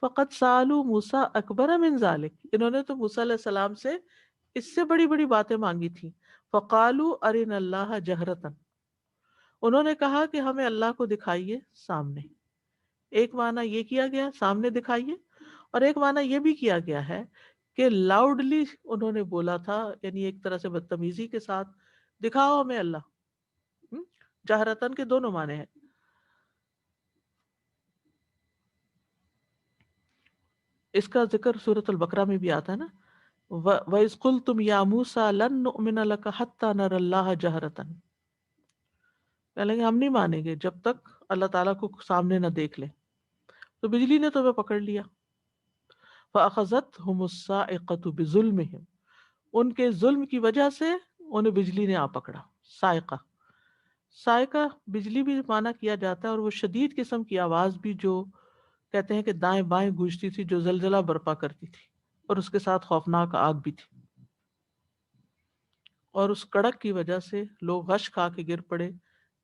فقط سالو موسیٰ اکبر من ذالک، انہوں نے تو موسیٰ علیہ السلام سے اس سے بڑی بڑی باتیں مانگی تھیں۔ فقالو ارنا اللہ جہرتن، انہوں نے کہا کہ ہمیں اللہ کو دکھائیے سامنے۔ ایک معنی یہ کیا گیا سامنے دکھائیے، اور ایک معنی یہ بھی کیا گیا ہے کہ لاؤڈلی انہوں نے بولا تھا، یعنی ایک طرح سے بدتمیزی کے ساتھ، دکھاؤ ہمیں اللہ۔ جہرتن کے دونوں معنی ہیں۔ اس کا ذکر سورۃ البقرہ میں بھی آتا ہے نا، وَإِذْ قُلْتُمْ يَا مُوسَىٰ لَن نُؤْمِنَ لَكَ حَتَّىٰ نَرَى اللَّهَ جَهْرَةً، کہنے لگے ہم نہیں مانیں گے جب تک اللہ تعالیٰ کو سامنے نہ دیکھ لیں۔ تو بجلی نے تمہیں پکڑ لیا۔ فَأَخَذَتْهُمُ الصَّاعِقَةُ بِظُلْمِهِمْ، ان کے ظلم کی وجہ سے انہیں بجلی نے آ پکڑا۔ صاعقہ، صاعقہ بجلی بھی مانا کیا جاتا ہے، اور وہ شدید قسم کی آواز بھی جو کہتے ہیں کہ دائیں بائیں گونجتی تھی، جو زلزلہ برپا کرتی تھی، اور اس کے ساتھ خوفناک آگ بھی تھی، اور اس کڑک کی وجہ سے لوگ غش کھا کے گر پڑے،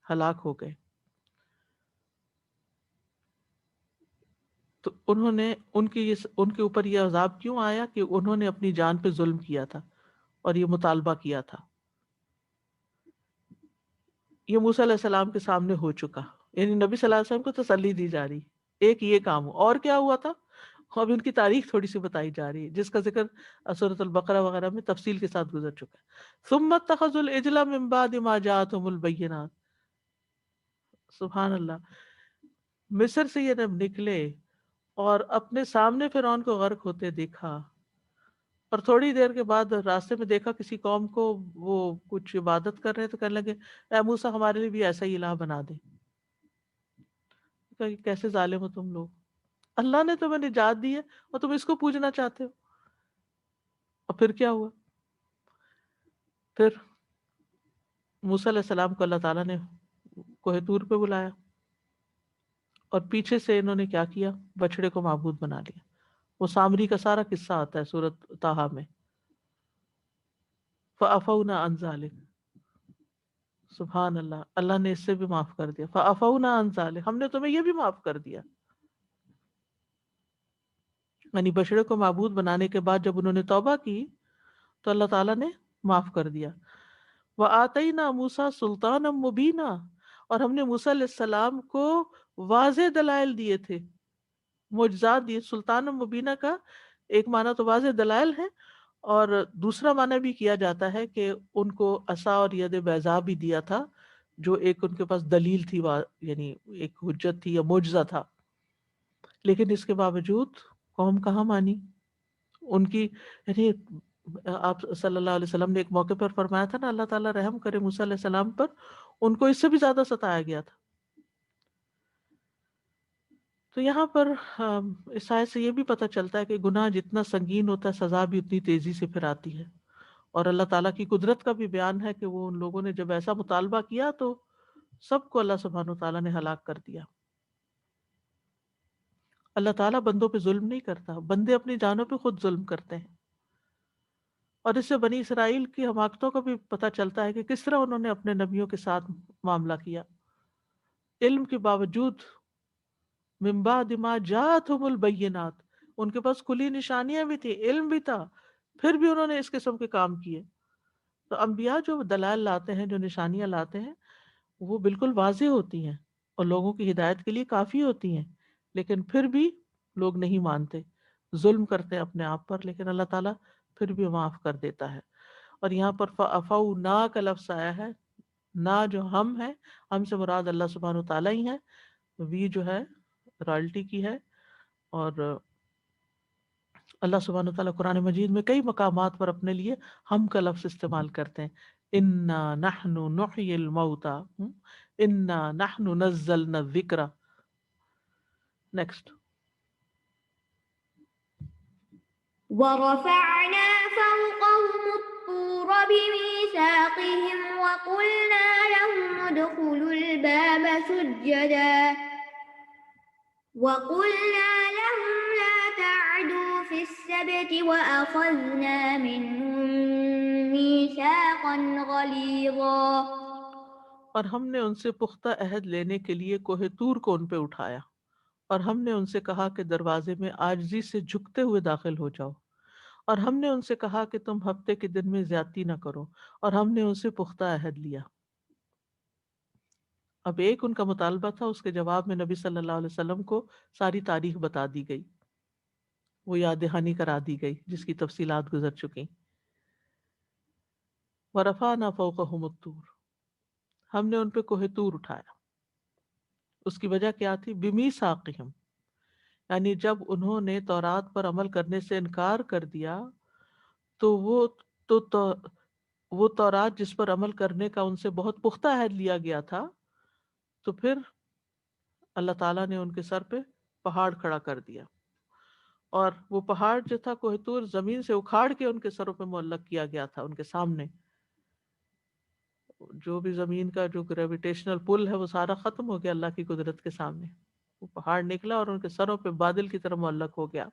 ہلاک ہو گئے۔ تو انہوں نے ان کے اوپر یہ عذاب کیوں آیا کہ انہوں نے اپنی جان پہ ظلم کیا تھا اور یہ مطالبہ کیا تھا۔ یہ موسیٰ علیہ السلام کے سامنے ہو چکا، یعنی نبی صلی اللہ علیہ وسلم کو تسلی دی جا رہی، ایک یہ کام ہو۔ اور کیا ہوا تھا، اب ان کی تاریخ تھوڑی سی بتائی جا رہی ہے، جس کا ذکر سورۃ البقرہ وغیرہ میں تفصیل کے ساتھ گزر چکا ہے۔ ثم اتخذوا العجل من بعد ما جاءتهم البینات، سبحان اللہ، مصر سے یہ جب نکلے اور اپنے سامنے فرعون کو غرق ہوتے دیکھا، اور تھوڑی دیر کے بعد راستے میں دیکھا کسی قوم کو وہ کچھ عبادت کر رہے تو کہنے لگے اے موسیٰ ہمارے لیے بھی ایسا ہی الہ بنا دے۔ کہ کیسے ظالم ہو تم لوگ، اللہ نے تمہیں نجات دی ہے اور تم اس کو پوجنا چاہتے ہو۔ اور پھر کیا ہوا، پھر موسیٰ علیہ السلام کو اللہ تعالیٰ نے کوہ طور پہ بلایا، اور پیچھے سے انہوں نے کیا کیا، بچڑے کو معبود بنا لیا۔ وہ سامری کا سارا قصہ آتا ہے سورۃ طٰہٰ میں۔ فَعَفَوْنَا عَنْ ذَلِكَ، سبحان اللہ، اللہ نے اس سے بھی معاف کر دیا۔ فَعَفَوْنَا عَنْ ذَلِكَ، ہم نے تمہیں یہ بھی معاف کر دیا۔ یعنی بچڑے کو معبود بنانے کے بعد جب انہوں نے توبہ کی تو اللہ تعالیٰ نے معاف کر دیا۔ وَآتَيْنَا مُوسَىٰ سُلْطَانًا مُبِينًا، اور ہم نے موسیٰ علیہ السلام کو واضح دلائل دیے تھے، معجزات دیے۔ سلطان مبینہ کا ایک معنی تو واضح دلائل ہے، اور دوسرا معنی بھی کیا جاتا ہے کہ ان کو عصا اور ید بیضاء بھی دیا تھا، جو ایک ان کے پاس دلیل تھی، یعنی ایک حجت تھی یا معجزہ تھا۔ لیکن اس کے باوجود قوم کہاں مانی ان کی، یعنی آپ صلی اللہ علیہ وسلم نے ایک موقع پر فرمایا تھا نا، اللہ تعالیٰ رحم کرے موسیٰ علیہ السلام پر، ان کو اس سے بھی زیادہ ستایا گیا تھا۔ تو یہاں پر اس آیت سے یہ بھی پتہ چلتا ہے کہ گناہ جتنا سنگین ہوتا ہے سزا بھی اتنی تیزی سے پھر آتی ہے، اور اللہ تعالیٰ کی قدرت کا بھی بیان ہے کہ وہ ان لوگوں نے جب ایسا مطالبہ کیا تو سب کو اللہ سبحانہ و تعالیٰ نے ہلاک کر دیا۔ اللہ تعالیٰ بندوں پہ ظلم نہیں کرتا، بندے اپنی جانوں پہ خود ظلم کرتے ہیں. اور اس سے بنی اسرائیل کی حماقتوں کا بھی پتہ چلتا ہے کہ کس طرح انہوں نے اپنے نبیوں کے ساتھ معاملہ کیا. علم کے باوجود من بعد ما جاءتهم البینات، ان کے پاس کھلی نشانیاں بھی تھی، علم بھی تھا، پھر بھی انہوں نے اس قسم کے کام کیے. تو انبیاء جو دلائل لاتے ہیں، جو نشانیاں لاتے ہیں، وہ بالکل واضح ہوتی ہیں اور لوگوں کی ہدایت کے لیے کافی ہوتی ہیں، لیکن پھر بھی لوگ نہیں مانتے، ظلم کرتے ہیں اپنے آپ پر، لیکن اللہ تعالیٰ پھر بھی معاف کر دیتا ہے. اور یہاں پر فَأَفَوْنَا کا لفظ آیا ہے، نا جو ہم ہیں، ہم سے مراد اللہ سبحانہ و تعالیٰ ہی ہے، وی جو ہے رائلٹی کی ہے. اور اللہ سبحانہ و تعالیٰ قرآن مجید میں کئی مقامات پر اپنے لیے ہم کا لفظ استعمال کرتے ہیں. انا نحن نحیی الموتا، انا نحن نزلنا الذکر. نیکسٹ. ورفعنا فوقهم الطور بميثاقهم وقلنا لهم ادخلوا الباب سجدا وقلنا لهم لا تعدوا في السبت وأخذنا منهم ميثاقا غليظا. اور ہم نے ان سے پختہ عہد لینے کے لیے کوہ طور کو ان پہ اٹھایا، اور ہم نے ان سے کہا کہ دروازے میں عاجزی سے جھکتے ہوئے داخل ہو جاؤ، اور ہم نے ان سے کہا کہ تم ہفتے کے دن میں زیادتی نہ کرو، اور ہم نے ان سے پختہ عہد لیا. اب ایک ان کا مطالبہ تھا، اس کے جواب میں نبی صلی اللہ علیہ وسلم کو ساری تاریخ بتا دی گئی، وہ یاد دہانی کرا دی گئی جس کی تفصیلات گزر چکی. وَرَفَعْنَا فَوْقَهُمُ الطُّورَ، ہم نے ان پہ کوہ طور اٹھایا. اس کی وجہ کیا تھی؟ بِمِیثَاقِهِمْ، یعنی جب انہوں نے تورات پر عمل کرنے سے انکار کر دیا تو وہ تورات جس پر عمل کرنے کا ان سے بہت پختہ عہد لیا گیا تھا، تو پھر اللہ تعالیٰ نے ان کے سر پہ پہاڑ کھڑا کر دیا، اور وہ پہاڑ جو تھا کوہ طور زمین سے اکھاڑ کے ان کے سروں پہ معلق کیا گیا تھا. ان کے سامنے جو بھی زمین کا جو گریویٹیشنل پل ہے وہ سارا ختم ہو گیا اللہ کی قدرت کے سامنے. وہ پہاڑ نکلا اور ان کے سروں پہ بادل کی طرح معلق ہو گیا.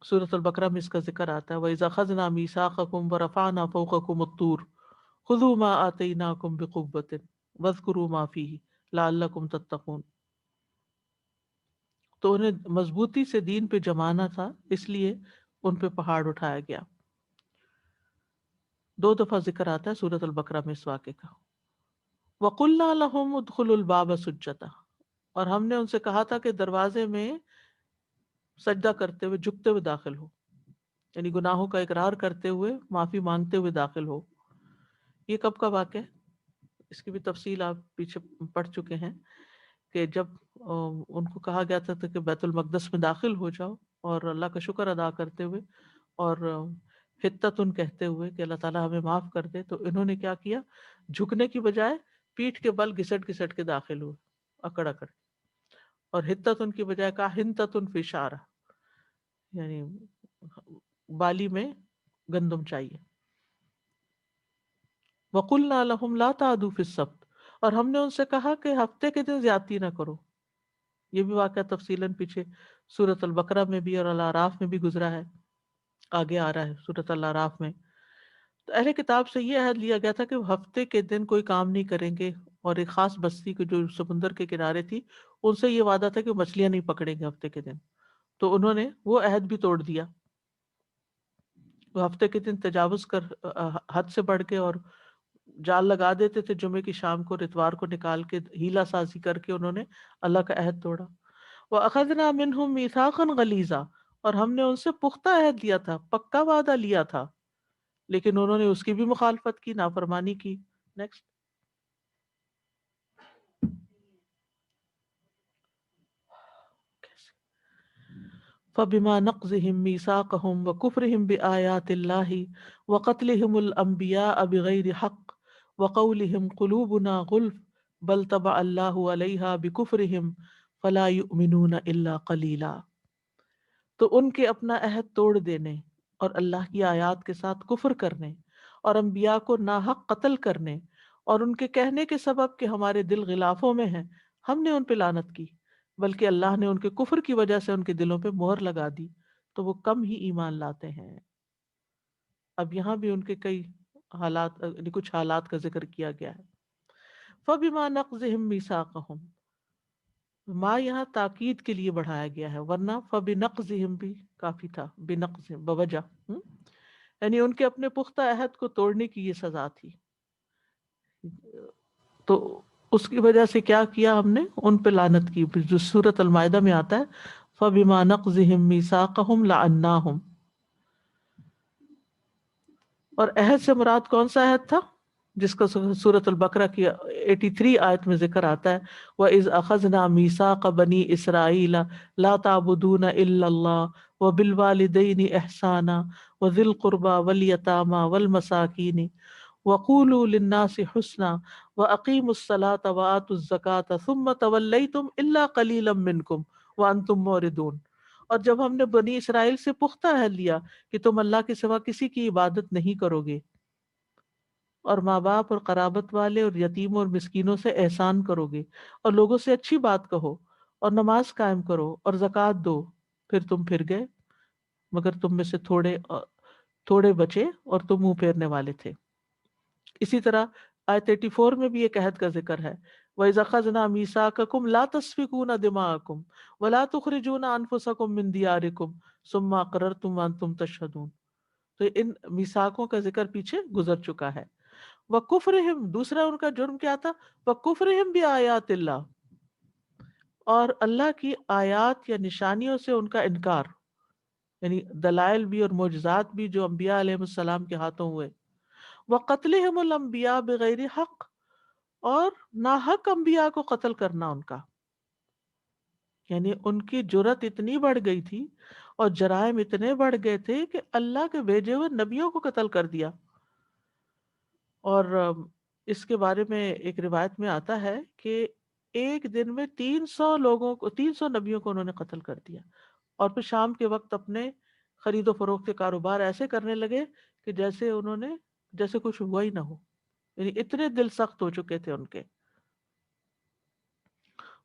سورۃ البقرہ میں اس کا ذکر آتا ہے، وَإِذَا أَخَذْنَا مِيثَاقَكُمْ وَرَفَعْنَا فَوْقَكُمُ الطُّورَ خُذُوا مَا آتَيْنَاكُمْ بِقُوَّةٍ وَاذْكُرُوا مَا فِيهِ لَعَلَّكُمْ تَتَّقُونَ. تو انہیں مضبوطی سے دین پہ جمانا تھا، اس لیے ان پہ پہاڑ اٹھایا گیا. 2 دفعہ ذکر آتا ہے سورۃ البقرہ میں اس واقعے کا. وَقُلْنَا لَهُمُ ادْخُلُوا الْبَابَ سُجَّدًا، اور ہم نے ان سے کہا تھا کہ دروازے میں سجدہ کرتے ہوئے، جھکتے ہوئے داخل ہو، یعنی گناہوں کا اقرار کرتے ہوئے، معافی مانگتے ہوئے داخل ہو. یہ کب کا واقعہ ہے؟ اس کی بھی تفصیل آپ پیچھے پڑھ چکے ہیں کہ جب ان کو کہا گیا تھا کہ بیت المقدس میں داخل ہو جاؤ، اور اللہ کا شکر ادا کرتے ہوئے اور حتتن کہتے ہوئے کہ اللہ تعالیٰ ہمیں معاف کر دے، تو انہوں نے کیا کیا؟ جھکنے کی بجائے پیٹھ کے بل گھسٹ گھسٹ کے داخل ہوئے، اکڑ اکڑ. اور حتتن کی بجائے کہا ہنتتن فی شعرہ، یعنی بالی میں گندم چاہیے. وَقُلْنَا لَهُمْ لَا تَعْدُوا فِي السَّبْتِ، اور ہم نے ان سے کہا کہ ہفتے کے دن زیادتی نہ کرو. یہ بھی واقعہ تفصیلاً پیچھے سورۃ البقرہ میں بھی اور الاعراف میں بھی گزرا ہے، آگے آ رہا ہے سورۃ الاعراف میں. تو اہل کتاب سے یہ عہد لیا گیا تھا کہ وہ ہفتے کے دن کوئی کام نہیں کریں گے، اور ایک خاص بستی کو جو سمندر کے کنارے تھی ان سے یہ وعدہ تھا کہ وہ مچھلیاں نہیں پکڑیں گے ہفتے کے دن. تو انہوں نے وہ عہد بھی توڑ دیا. وہ ہفتے کے دن تجاوز کر حد سے بڑھ کے اور جال لگا دیتے تھے جمعے کی شام کو، اتوار کو نکال کے ہیلا سازی کر کے انہوں نے اللہ کا عہد توڑا. وَأَخَذْنَا مِنْهُمْ مِيثَاقًا غَلِيظًا، اور ہم نے ان سے پختہ عہد لیا تھا، پکا وعدہ لیا تھا، لیکن انہوں نے اس کی بھی مخالفت کی، نافرمانی کی. نیکسٹ. فَبِمَا نَقْضِهِمْ مِيثَاقَهُمْ وَكُفْرِهِمْ بِآيَاتِ اللَّهِ وَقَتْلِهِمُ الْأَنْبِيَاءَ بِغَيْرِ حَقٍّ وَقَوْلِهِمْ قُلُوبُنَا غُلْفٌ بَلْ طَبَعَ اللَّهُ عَلَيْهَا بِكُفْرِهِمْ فَلَا يُؤْمِنُونَ إِلَّا قَلِيلًا. تو ان کے اپنا عہد توڑ دینے اور اللہ کی آیات کے ساتھ کفر کرنے اور انبیاء کو ناحق قتل کرنے اور ان کے کہنے کے سبب کہ ہمارے دل غلافوں میں ہیں، ہم نے ان پہ لعنت کی، بلکہ اللہ نے ان کے کفر کی وجہ سے ان کے دلوں پہ مہر لگا دی تو وہ کم ہی ایمان لاتے ہیں۔ اب یہاں بھی ان کے کئی حالات، یعنی کچھ حالات کا ذکر کیا گیا ہے۔ فَبِمَا نَقْضِهِمْ مِيثَاقَهُمْ، ما یہاں تاکید کے لیے بڑھایا گیا ہے، ورنہ فَبِنَقْضِهِمْ بھی کافی تھا، بِنَقْضِهِمْ بوجہ، یعنی ان کے اپنے پختہ عہد کو توڑنے کی یہ سزا تھی۔ تو اس کی وجہ سے کیا کیا ہم نے؟ ان پہ لعنت کی، جو سورۃ المائدہ میں آتا ہے فَبِمَا نَقْضِهِمْ مِيثَاقَهُمْ لَعَنَّاهُمْ۔ اور عہد سے مراد کون سا عہد تھا جس کا سورۃ البقرہ کی 83 آیت میں ذکر آتا ہے، وَإِذْ أَخَذْنَا مِيثَاقَ بَنِي إِسْرَائِيلَ لَا تَعْبُدُونَ إِلَّا اللَّهَ وَبِالْوَالِدَيْنِ إِحْسَانًا وَذِي الْقُرْبَى وَالْيَتَامَى وَالْمَسَاكِينِ وَقُولُوا لِلنَّاسِ حُسْنًا وَأَقِيمُوا الصَّلَاةَ وَآتُوا الزَّكَاةَ ثُمَّ تَوَلَّيْتُمْ إِلَّا قَلِيلًا مِّنكُمْ وَأَنْتُمْ مُعْرِضُونَ۔ اور جب ہم نے بنی اسرائیل سے پختہ عہد لیا کہ تم اللہ کے سوا کسی کی عبادت نہیں کرو گے، اور ماں باپ اور قرابت والے اور یتیموں اور مسکینوں سے احسان کرو گے، اور لوگوں سے اچھی بات کہو، اور نماز قائم کرو اور زکوٰۃ دو، پھر تم پھر گئے مگر تم میں سے تھوڑے بچے اور تم منہ پھیرنے والے تھے۔ اسی طرح آیت 84 میں بھی ایک عہد کا ذکر ہے، وَإِذْ أَخَذْنَا مِيثَاقَكُمْ لَا تَسْفِكُونَ دِمَاءَكُمْ وَلَا تُخْرِجُونَ أَنفُسَكُمْ مِنْ دِيَارِكُمْ ثُمَّ أَقْرَرْتُمْ وَأَنْتُمْ تَشْهَدُونَ۔ تو ان میثاقوں کا ذکر پیچھے گزر چکا ہے۔ وَكُفْرِهِمْ، دوسرا ان کا جرم کیا تھا؟ وَكُفْرِهِمْ بِآيَاتِ اللَّهِ، اور اللہ کی آیات یا نشانیوں سے ان کا انکار، یعنی دلائل بھی اور معجزات بھی جو انبیاء علیہ السلام کے ہاتھوں ہوئے۔ وَقَتْلِهِمُ الْأَنْبِيَاءَ بِغَيْرِ حق، اور ناحق انبیاء کو قتل کرنا ان کا، یعنی ان کی جرت اتنی بڑھ گئی تھی اور جرائم اتنے بڑھ گئے تھے کہ اللہ کے بھیجے ہوئے نبیوں کو قتل کر دیا۔ اور اس کے بارے میں ایک روایت میں آتا ہے کہ ایک دن میں 300 نبیوں کو انہوں نے قتل کر دیا، اور پھر شام کے وقت اپنے خرید و فروخت کے کاروبار ایسے کرنے لگے کہ جیسے کچھ ہوا ہی نہ ہو، یعنی اتنے دل سخت ہو چکے تھے ان کے۔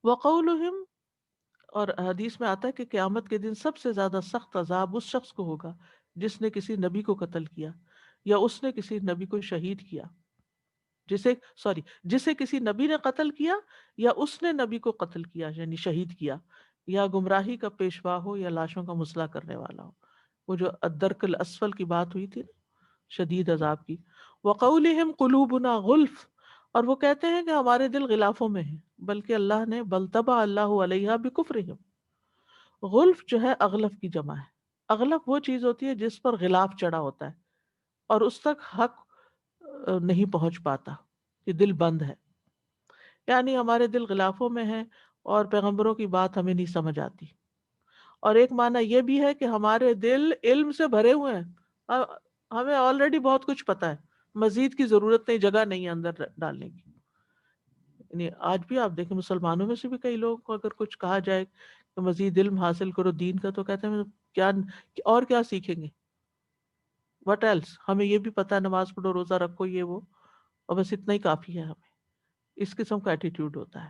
وقولہم، اور حدیث میں آتا ہے کہ قیامت کے دن سب سے زیادہ سخت عذاب اس شخص کو ہوگا جس نے کسی نبی کو قتل کیا، یا اس نے کسی نبی کو شہید کیا، جسے کسی نبی نے قتل کیا یا اس نے نبی کو قتل کیا یعنی شہید کیا، یا گمراہی کا پیشوا ہو یا لاشوں کا مسئلہ کرنے والا ہو۔ وہ جو الدرک الاسفل کی بات ہوئی تھی نا، شدید عذاب کی۔ وقولہم قلوبنا غلف، اور وہ کہتے ہیں کہ ہمارے دل غلافوں میں ہیں، بلکہ اللہ نے بل طبع اللہ علیہا بکفرہم۔ غلف جو ہے اغلف کی جمع ہے۔ اغلف وہ چیز ہوتی ہے جس پر غلاف چڑھا ہوتا ہے اور اس تک حق نہیں پہنچ پاتا، کہ دل بند ہے، یعنی ہمارے دل غلافوں میں ہیں اور پیغمبروں کی بات ہمیں نہیں سمجھ آتی۔ اور ایک معنی یہ بھی ہے کہ ہمارے دل علم سے بھرے ہوئے ہیں، ہمیں آلریڈی بہت کچھ پتا ہے، مزید کی ضرورت نہیں، جگہ نہیں ہے اندر ڈالنے کی۔ یعنی آج بھی آپ دیکھیں مسلمانوں میں سے بھی کئی لوگوں کو اگر کچھ کہا جائے کہ مزید علم حاصل کرو دین کا، تو کہتے ہیں کیا اور کیا سیکھیں گے، وٹ ایلس، ہمیں یہ بھی پتا ہے نماز پڑھو، روزہ رکھو، یہ وہ، اور بس اتنا ہی کافی ہے ہمیں۔ اس قسم کا ایٹیٹیوڈ ہوتا ہے۔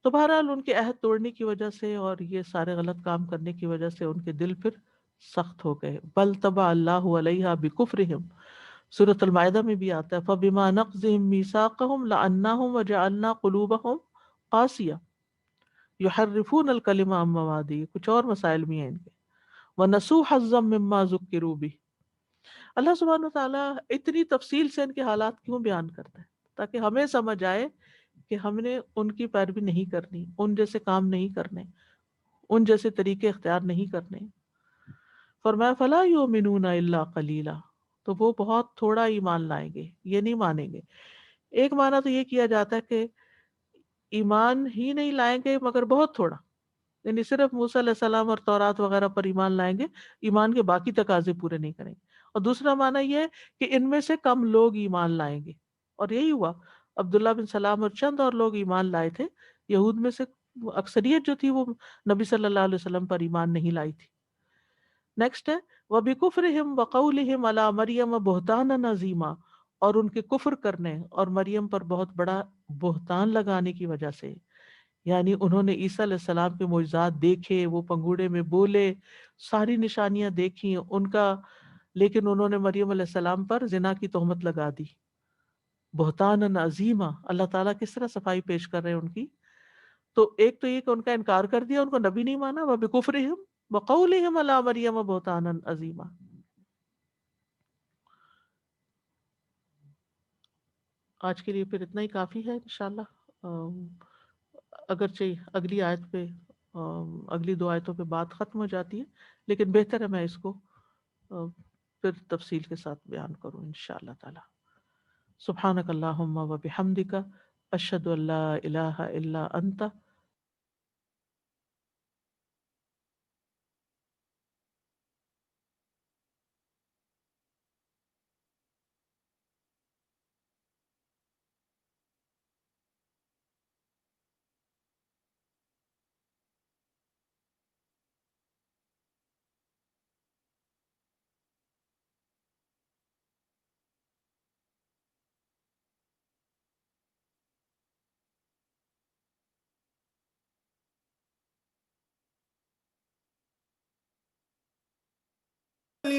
تو بہرحال ان کے عہد توڑنے کی وجہ سے اور یہ سارے غلط کام کرنے کی وجہ سے ان کے دل پھر سخت ہو گئے۔ بل طبع اللہ علیہا بکفرہم، سورۃ المائدہ میں بھی آتا ہے فبما نقضہم میثاقہم لعناہم وجعلنا قلوبہم قاسیہ یحرفون الکلم عن مواضعہ، کچھ اور مسائل بھی ہیں ان کے۔ ونسوا حظا مما ذکروا بہ، اللہ سبحانہ وتعالیٰ اتنی تفصیل سے ان کے حالات کیوں بیان کرتا ہے؟ تاکہ ہمیں سمجھ آئے کہ ہم نے ان کی پیروی نہیں کرنی، ان جیسے کام نہیں کرنے، ان جیسے طریقے اختیار نہیں کرنے۔ فرمایا فلا یؤمنون الا قلیلا، تو وہ بہت تھوڑا ایمان لائیں گے، یہ نہیں مانیں گے۔ ایک معنی تو یہ کیا جاتا ہے کہ ایمان ہی نہیں لائیں گے مگر بہت تھوڑا، یعنی صرف موسیٰ علیہ السلام اور تورات وغیرہ پر ایمان لائیں گے، ایمان کے باقی تقاضے پورے نہیں کریں گے۔ اور دوسرا معنی یہ ہے کہ ان میں سے کم لوگ ایمان لائیں گے، اور یہی ہوا۔ عبداللہ بن سلام اور چند اور لوگ ایمان لائے تھے، یہود میں سے اکثریت جو تھی وہ نبی صلی اللہ علیہ وسلم پر ایمان نہیں لائی تھی۔ نیکسٹ ہے وَبِكُفْرِهِمْ وَقَوْلِهِمْ عَلَى مَرْيَمَ بُهْتَانًا عَظِيمًا، اور ان کے کفر کرنے اور مریم پر بہت بڑا بہتان لگانے کی وجہ سے، یعنی انہوں نے عیسیٰ علیہ السلام کے معجزات دیکھے، وہ پنگوڑے میں بولے، ساری نشانیاں دیکھی ان کا، لیکن انہوں نے مریم علیہ السلام پر زنا کی تہمت لگا دی، بہتان عظیمہ. اللہ تعالیٰ کس طرح صفائی پیش کر رہے ہیں ان کی. تو ایک تو یہ کہ ان کا انکار کر دیا، ان کو نبی نہیں مانا، وَبِكُفْرِهِمْ وَقَوْلِهِمْ عَلَىٰ مَرْيَمَ بُهْتَانًا عَظِيمًا. آج کے لیے پھر اتنا ہی کافی ہے انشاءاللہ. اگرچہ اگلی آیت پہ اگلی 2 آیتوں پہ بات ختم ہو جاتی ہے، لیکن بہتر ہے میں اس کو پھر تفصیل کے ساتھ بیان کروں انشاءاللہ تعالی. سبحانک اللہم و بحمدک، اشہد ان لا الہ الا انت.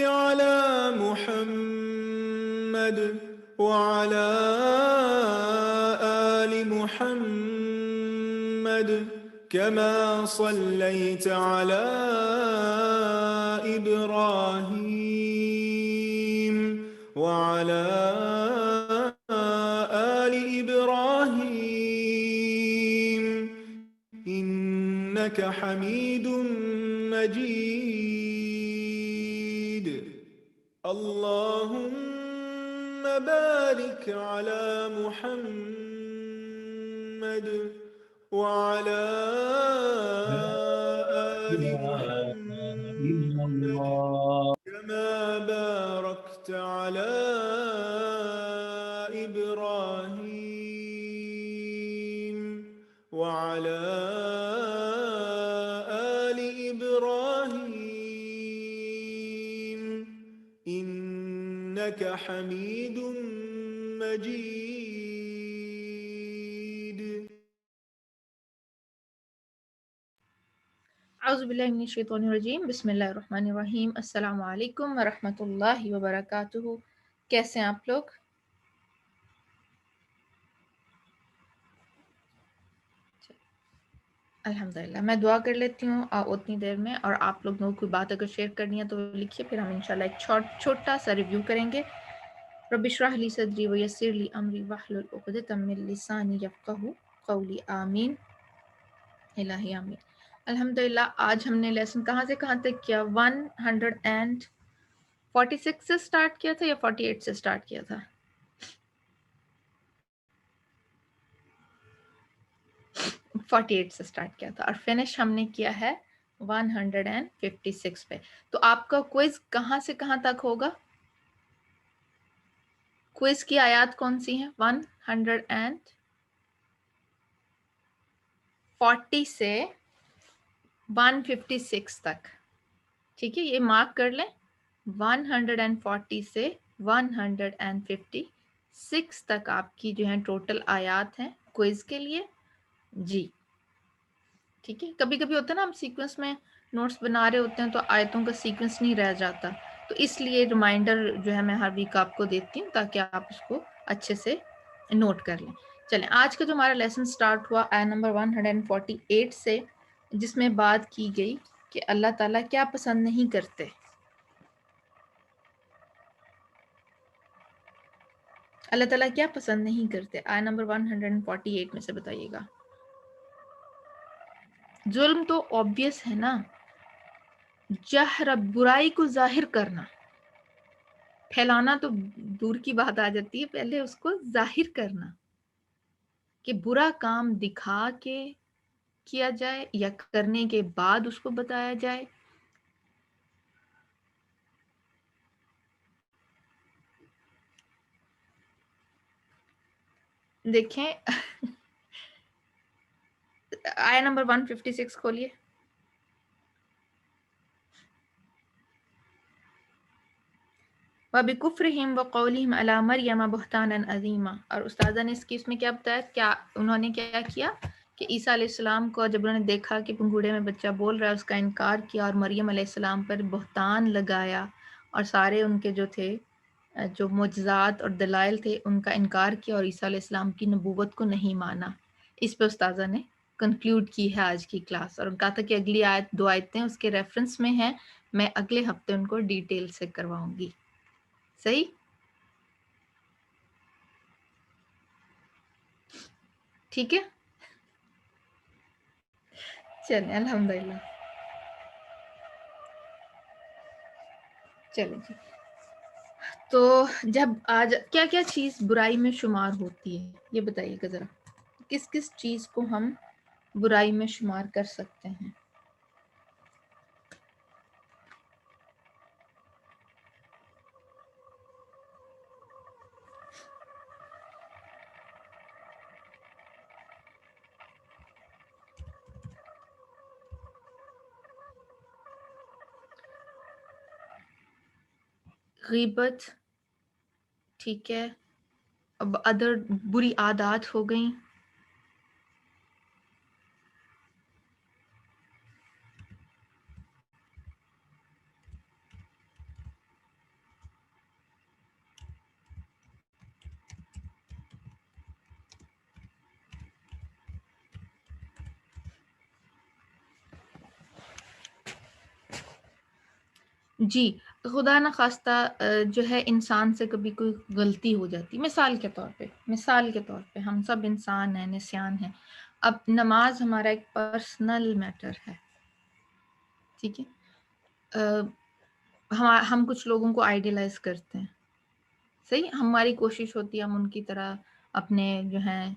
على محمد وعلى آل محمد كما صليت على إبراهيم وعلى آل إبراهيم إنك حميد مجيد. اللهم بارك على محمد وعلى آل محمد كما باركت على إبراهيم وعلى آل إبراهيم إنك حميد مجيد. اعوذ باللہ من الشیطان الرجیم، بسم اللہ الرحمن الرحیم. السلام علیکم ورحمۃ اللہ وبرکاتہ. کیسے ہیں آپ لوگ؟ الحمدللہ. میں دعا کر لیتی ہوں اتنی دیر میں، اور آپ لوگوں کو کوئی بات اگر شیئر کرنی ہے تو لکھیے، پھر ہم انشاءاللہ ایک چھوٹا سا ریویو کریں گے. رب اشرح لی صدری ویسر لی امری واحلل عقدۃ من لسانی یفقہوا قولی. آمین الہی آمین. الحمدللہ. آج ہم نے لیسن کہاں سے کہاں تک کیا؟ 146 سے سٹارٹ کیا تھا یا 48 سے سٹارٹ کیا تھا؟ 48 سے سٹارٹ کیا تھا، اور فنش ہم نے کیا ہے 156 پہ. تو آپ کا کوئز کہاں سے کہاں تک ہوگا؟ کوئز کی آیات کون سی ہیں؟ 140 سے 156 تک. ٹھیک ہے، یہ مارک کر لیں. 140 سے 156 تک آپ کی جو ہیں ٹوٹل آیات ہیں کوئز کے لیے. جی ٹھیک ہے. کبھی کبھی ہوتا ہے نا، ہم سیکوینس میں نوٹس بنا رہے ہوتے ہیں تو آیتوں کا سیکوینس نہیں رہ جاتا، تو اس لیے ریمائنڈر جو ہے میں ہر ویک آپ کو دیتی ہوں تاکہ آپ اس کو اچھے سے نوٹ کر لیں. چلیں، آج کا جو ہمارا لیسن سٹارٹ ہوا آیا نمبر 148 سے، جس میں بات کی گئی کہ اللہ تعالیٰ کیا پسند نہیں کرتے. اللہ تعالیٰ کیا پسند نہیں کرتے؟ آیا نمبر 148 میں سے بتائیے گا. ظلم تو obvious ہے نا، جہر، برائی کو ظاہر کرنا، پھیلانا تو دور کی بات آ جاتی ہے، پہلے اس کو ظاہر کرنا کہ برا کام دکھا کے کیا جائے یا کرنے کے بعد اس کو بتایا جائے. دیکھیں آیا نمبر 156 کھولیے. وَبِكُفْرِهِمْ وَقَوْلِهِمْ عَلَى مَرْيَمَ بُهْتَانًا عَظِيمًا. اور استاذہ نے اس میں کیا بتایا؟ کیا انہوں نے کیا کیا کہ عیسیٰ علیہ السلام کو جب انہوں نے دیکھا کہ پنگوڑے میں بچہ بول رہا ہے، اس کا انکار کیا اور مریم علیہ السلام پر بہتان لگایا اور سارے ان کے جو تھے جو معجزات اور دلائل تھے ان کا انکار کیا اور عیسیٰ علیہ السلام کی نبوت کو نہیں مانا. اس پہ استاذہ نے کنکلیوڈ کی ہے آج کی کلاس، اور کہا تھا کہ اگلی آیت 2 آیتیں اس کے ریفرنس میں ہیں، میں اگلے ہفتے ان کو ڈیٹیل سے کرواؤں گی. صحیح؟ ٹھیک ہے، چلیں الحمدللہ. چلیں جی. تو جب آج کیا کیا چیز برائی میں شمار ہوتی ہے یہ بتائیے گا ذرا، کس کس چیز کو ہم برائی میں شمار کر سکتے ہیں؟ غیبت، ٹھیک ہے. اب ادر بری عادات ہو گئیں. جی، خدا نہ خواستہ جو ہے انسان سے کبھی کوئی غلطی ہو جاتی، مثال کے طور پہ ہم سب انسان ہیں، نسیان ہیں. اب نماز ہمارا ایک پرسنل میٹر ہے، ٹھیک ہے. ہم کچھ لوگوں کو آئیڈیلائز کرتے ہیں، صحیح. ہماری کوشش ہوتی ہے ہم ان کی طرح اپنے جو ہیں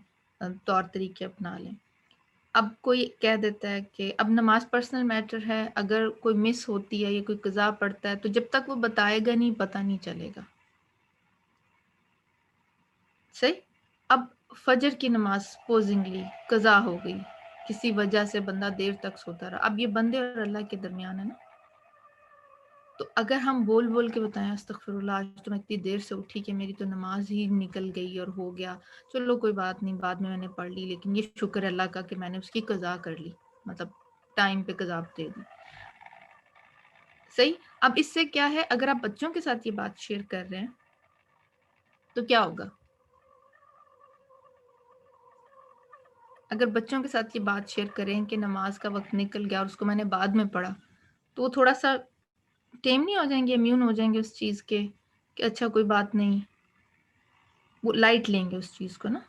طور طریقے اپنا لیں. اب کوئی کہہ دیتا ہے کہ اب نماز پرسنل میٹر ہے، اگر کوئی مس ہوتی ہے یا کوئی قضا پڑتا ہے تو جب تک وہ بتائے گا نہیں پتہ نہیں چلے گا، صحیح. اب فجر کی نماز سپوزنگلی قضا ہو گئی، کسی وجہ سے بندہ دیر تک سوتا رہا، اب یہ بندے اور اللہ کے درمیان ہے نا. تو اگر ہم بول بول کے بتائیں استغفر اللہ آج تو میں اتنی دیر سے اٹھی کہ میری تو نماز ہی نکل گئی اور ہو گیا، چلو کوئی بات نہیں بعد میں نے پڑھ لی، لیکن یہ شکر اللہ کا کہ میں نے اس کی قضا کر لی، مطلب ٹائم پہ قضا دے دی، صحیح. اب اس سے کیا ہے، اگر آپ بچوں کے ساتھ یہ بات شیئر کر رہے ہیں تو کیا ہوگا؟ اگر بچوں کے ساتھ یہ بات شیئر کریں کہ نماز کا وقت نکل گیا اور اس کو میں نے بعد میں پڑھا تو وہ تھوڑا سا ٹیم نہیں ہو جائیں گے، امیون ہو جائیں گے اس چیز کے کہ اچھا کوئی بات نہیں، وہ لائٹ لیں گے اس چیز کو نا،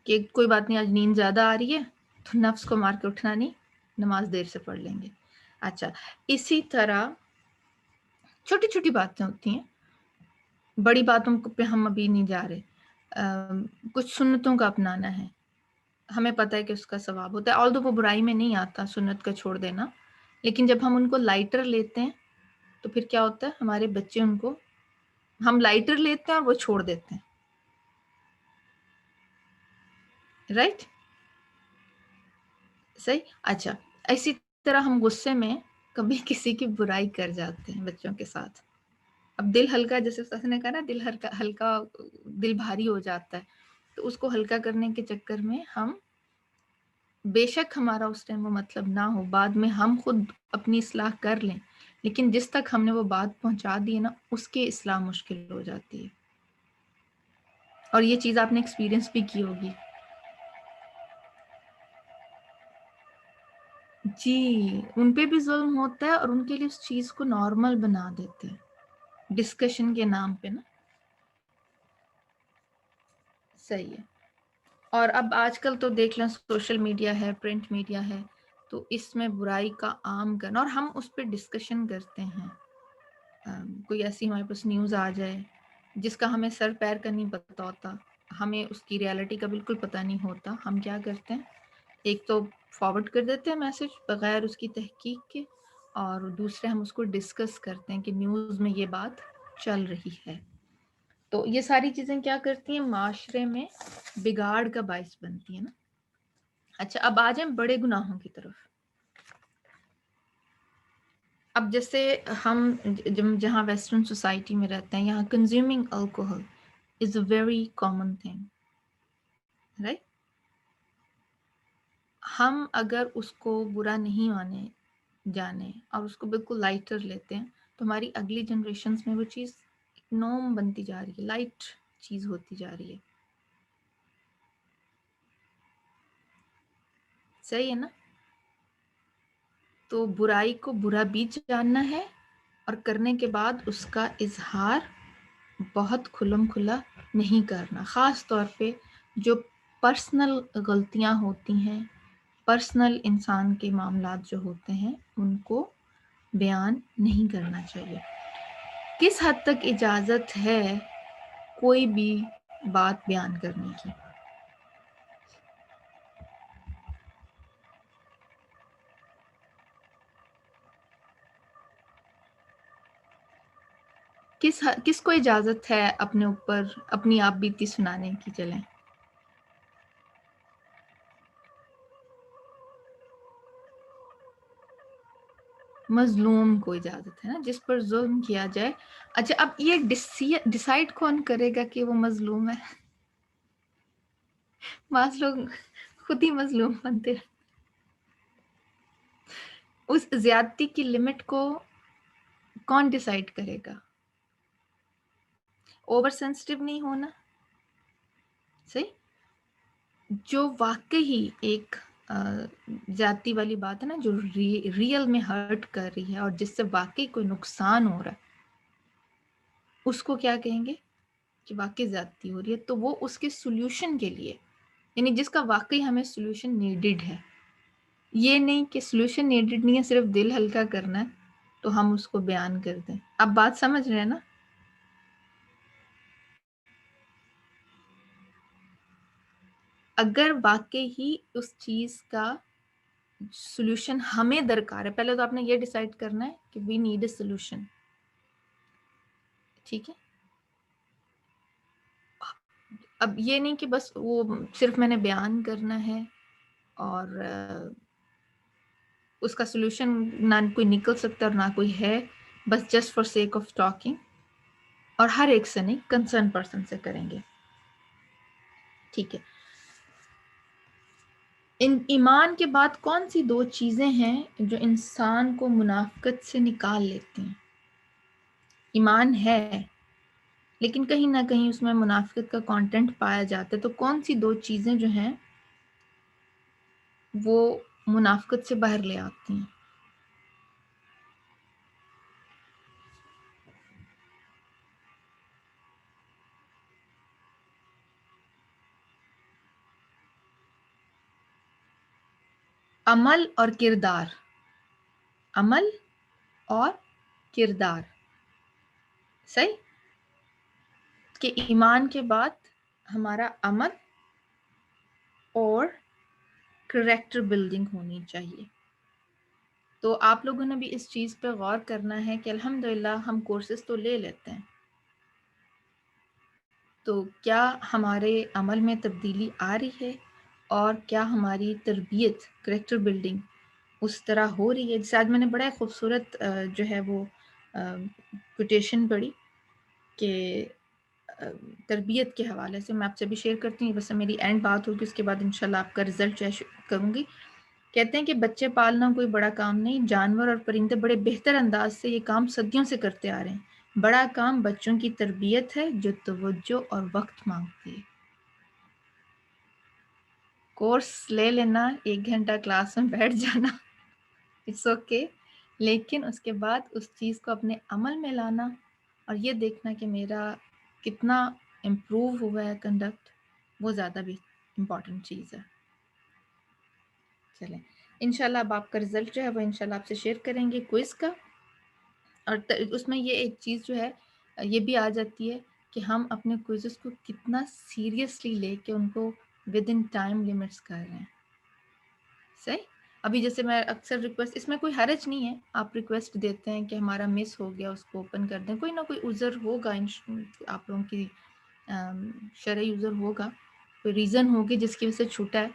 کہ کوئی بات نہیں آج نیند زیادہ آ رہی ہے تو نفس کو مار کے اٹھنا نہیں، نماز دیر سے پڑھ لیں گے. اچھا، اسی طرح چھوٹی چھوٹی باتیں ہوتی ہیں، بڑی باتوں پہ ہم ابھی نہیں جا رہے. کچھ سنتوں کا اپنانا ہے، ہمیں پتہ ہے کہ اس کا ثواب ہوتا ہے، although وہ برائی میں نہیں آتا سنت کا چھوڑ دینا، لیکن جب ہم ان کو لائٹر لیتے ہیں تو پھر کیا ہوتا ہے، ہمارے بچے ان کو ہم لائٹر لیتے ہیں اور وہ چھوڑ دیتے ہیں، رائٹ؟ صحیح. اچھا، اسی طرح ہم غصے میں کبھی کسی کی برائی کر جاتے ہیں بچوں کے ساتھ. اب دل ہلکا، جیسے استاد نے کہا نا، دل ہلکا دل بھاری ہو جاتا ہے، تو اس کو ہلکا کرنے کے چکر میں ہم بے شک ہمارا اس ٹائم وہ مطلب نہ ہو، بعد میں ہم خود اپنی اصلاح کر لیں، لیکن جس تک ہم نے وہ بات پہنچا دی ہے نا اس کی اصلاح مشکل ہو جاتی ہے. اور یہ چیز آپ نے ایکسپیرینس بھی کی ہوگی. جی، ان پہ بھی ظلم ہوتا ہے اور ان کے لیے اس چیز کو نارمل بنا دیتے ہیں ڈسکشن کے نام پہ نا. صحیح ہے. اور اب آج کل تو دیکھ لیں سوشل میڈیا ہے، پرنٹ میڈیا ہے، تو اس میں برائی کا عام کرنا، اور ہم اس پہ ڈسکشن کرتے ہیں. کوئی ایسی ہمارے پاس نیوز آ جائے جس کا ہمیں سر پیر کا نہیں پتہ ہوتا، ہمیں اس کی ریالٹی کا بالکل پتہ نہیں ہوتا، ہم کیا کرتے ہیں، ایک تو فارورڈ کر دیتے ہیں میسج بغیر اس کی تحقیق کے، اور دوسرے ہم اس کو ڈسکس کرتے ہیں کہ نیوز میں یہ بات چل رہی ہے. تو یہ ساری چیزیں کیا کرتی ہیں، معاشرے میں بگاڑ کا باعث بنتی ہیں نا. اچھا، اب آ جائیں بڑے گناہوں کی طرف. اب جیسے ہم جہاں ویسٹرن سوسائٹی میں رہتے ہیں، یہاں consuming alcohol is a very common thing, right? ہم اگر اس کو برا نہیں مانے جانے اور اس کو بالکل لائٹر لیتے ہیں تو ہماری اگلی جنریشنز میں وہ چیز نوم بنتی جا رہی ہے، لائٹ چیز ہوتی جا رہی ہے. صحیح ہے نا؟ تو برائی کو برا بھی جاننا ہے اور کرنے کے بعد اس کا اظہار بہت کھلم کھلا نہیں کرنا، خاص طور پہ جو پرسنل غلطیاں ہوتی ہیں، پرسنل انسان کے معاملات جو ہوتے ہیں ان کو بیان نہیں کرنا چاہیے. کس حد تک اجازت ہے کوئی بھی بات بیان کرنے کی؟ کس کو اجازت ہے اپنے اوپر اپنی آپ بیتی سنانے کی؟ چلیں، مظلوم کو اجازت ہے نا، جس پر ظلم کیا جائے. اچھا، اب یہ ڈیسائیڈ کون کرے گا کہ وہ مظلوم ہے؟ بعض لوگ خود ہی مظلوم بنتے ہیں. اس زیادتی کی لمٹ کو کون ڈیسائیڈ کرے گا؟ اوور سینسٹیو نہیں ہونا. صحیح، جو واقعی ایک زیادتی والی بات ہے نا، جو ریئل میں ہرٹ کر رہی ہے اور جس سے واقعی کوئی نقصان ہو رہا ہے، اس کو کیا کہیں گے کہ واقعی زیادتی ہو رہی ہے. تو وہ اس کے سولوشن کے لیے، یعنی جس کا واقعی ہمیں سولوشن نیڈڈ ہے، یہ نہیں کہ سولوشن نیڈڈ نہیں ہے، صرف دل ہلکا کرنا ہے تو ہم اس کو بیان کر دیں. اب بات سمجھ رہے ہیں نا؟ اگر واقعی ہی اس چیز کا سولوشن ہمیں درکار ہے، پہلے تو آپ نے یہ ڈیسائیڈ کرنا ہے کہ وی نیڈ اے سولوشن. ٹھیک ہے، اب یہ نہیں کہ بس وہ صرف میں نے بیان کرنا ہے اور اس کا سولوشن نہ کوئی نکل سکتا اور نہ کوئی ہے، بس just for sake of talking. اور ہر ایک سے نہیں، کنسرن پرسن سے کریں گے. ٹھیک ہے، ایمان کے بعد کون سی دو چیزیں ہیں جو انسان کو منافقت سے نکال لیتی ہیں؟ ایمان ہے لیکن کہیں نہ کہیں اس میں منافقت کا کانٹینٹ پایا جاتا ہے، تو کون سی دو چیزیں جو ہیں وہ منافقت سے باہر لے آتی ہیں؟ عمل اور کردار. عمل اور کردار. صحیح کہ ایمان کے بعد ہمارا عمل اور کریکٹر بلڈنگ ہونی چاہیے. تو آپ لوگوں نے بھی اس چیز پہ غور کرنا ہے کہ الحمدللہ ہم کورسز تو لے لیتے ہیں، تو کیا ہمارے عمل میں تبدیلی آ رہی ہے اور کیا ہماری تربیت، کریکٹر بلڈنگ اس طرح ہو رہی ہے؟ جیسے آج میں نے بڑا خوبصورت جو ہے وہ کوٹیشن پڑھی کہ تربیت کے حوالے سے میں آپ سے بھی شیئر کرتی ہوں، بس میری اینڈ بات ہوگی، اس کے بعد انشاءاللہ آپ کا رزلٹ جو ہے کروں گی. کہتے ہیں کہ بچے پالنا کوئی بڑا کام نہیں، جانور اور پرندے بڑے بہتر انداز سے یہ کام صدیوں سے کرتے آ رہے ہیں. بڑا کام بچوں کی تربیت ہے جو توجہ اور وقت مانگتی ہے. کورس لے لینا، 1 گھنٹہ کلاس میں بیٹھ جانا، اٹس اوکے، لیکن اس کے بعد اس چیز کو اپنے عمل میں لانا اور یہ دیکھنا کہ میرا کتنا امپروو ہوا ہے کنڈکٹ، وہ زیادہ بھی امپورٹنٹ چیز ہے. چلیں انشاءاللہ اب آپ کا رزلٹ جو ہے وہ انشاءاللہ آپ سے شیئر کریں گے کوئز کا. اور اس میں یہ ایک چیز جو ہے یہ بھی آ جاتی ہے کہ ہم اپنے کوئزز کو کتنا سیریسلی لے کے ان کو ود ان ٹائم لمٹس کر رہے ہیں. صحیح، ابھی جیسے میں اکثر ریکویسٹ، اس میں کوئی حرج نہیں ہے، آپ ریکویسٹ دیتے ہیں کہ ہمارا مس ہو گیا اس کو اوپن کر دیں، کوئی نہ کوئی عذر ہوگا، آپ لوگوں کی شرعی عذر ہوگا، کوئی ریزن ہوگی جس کی وجہ سے چھوٹا ہے.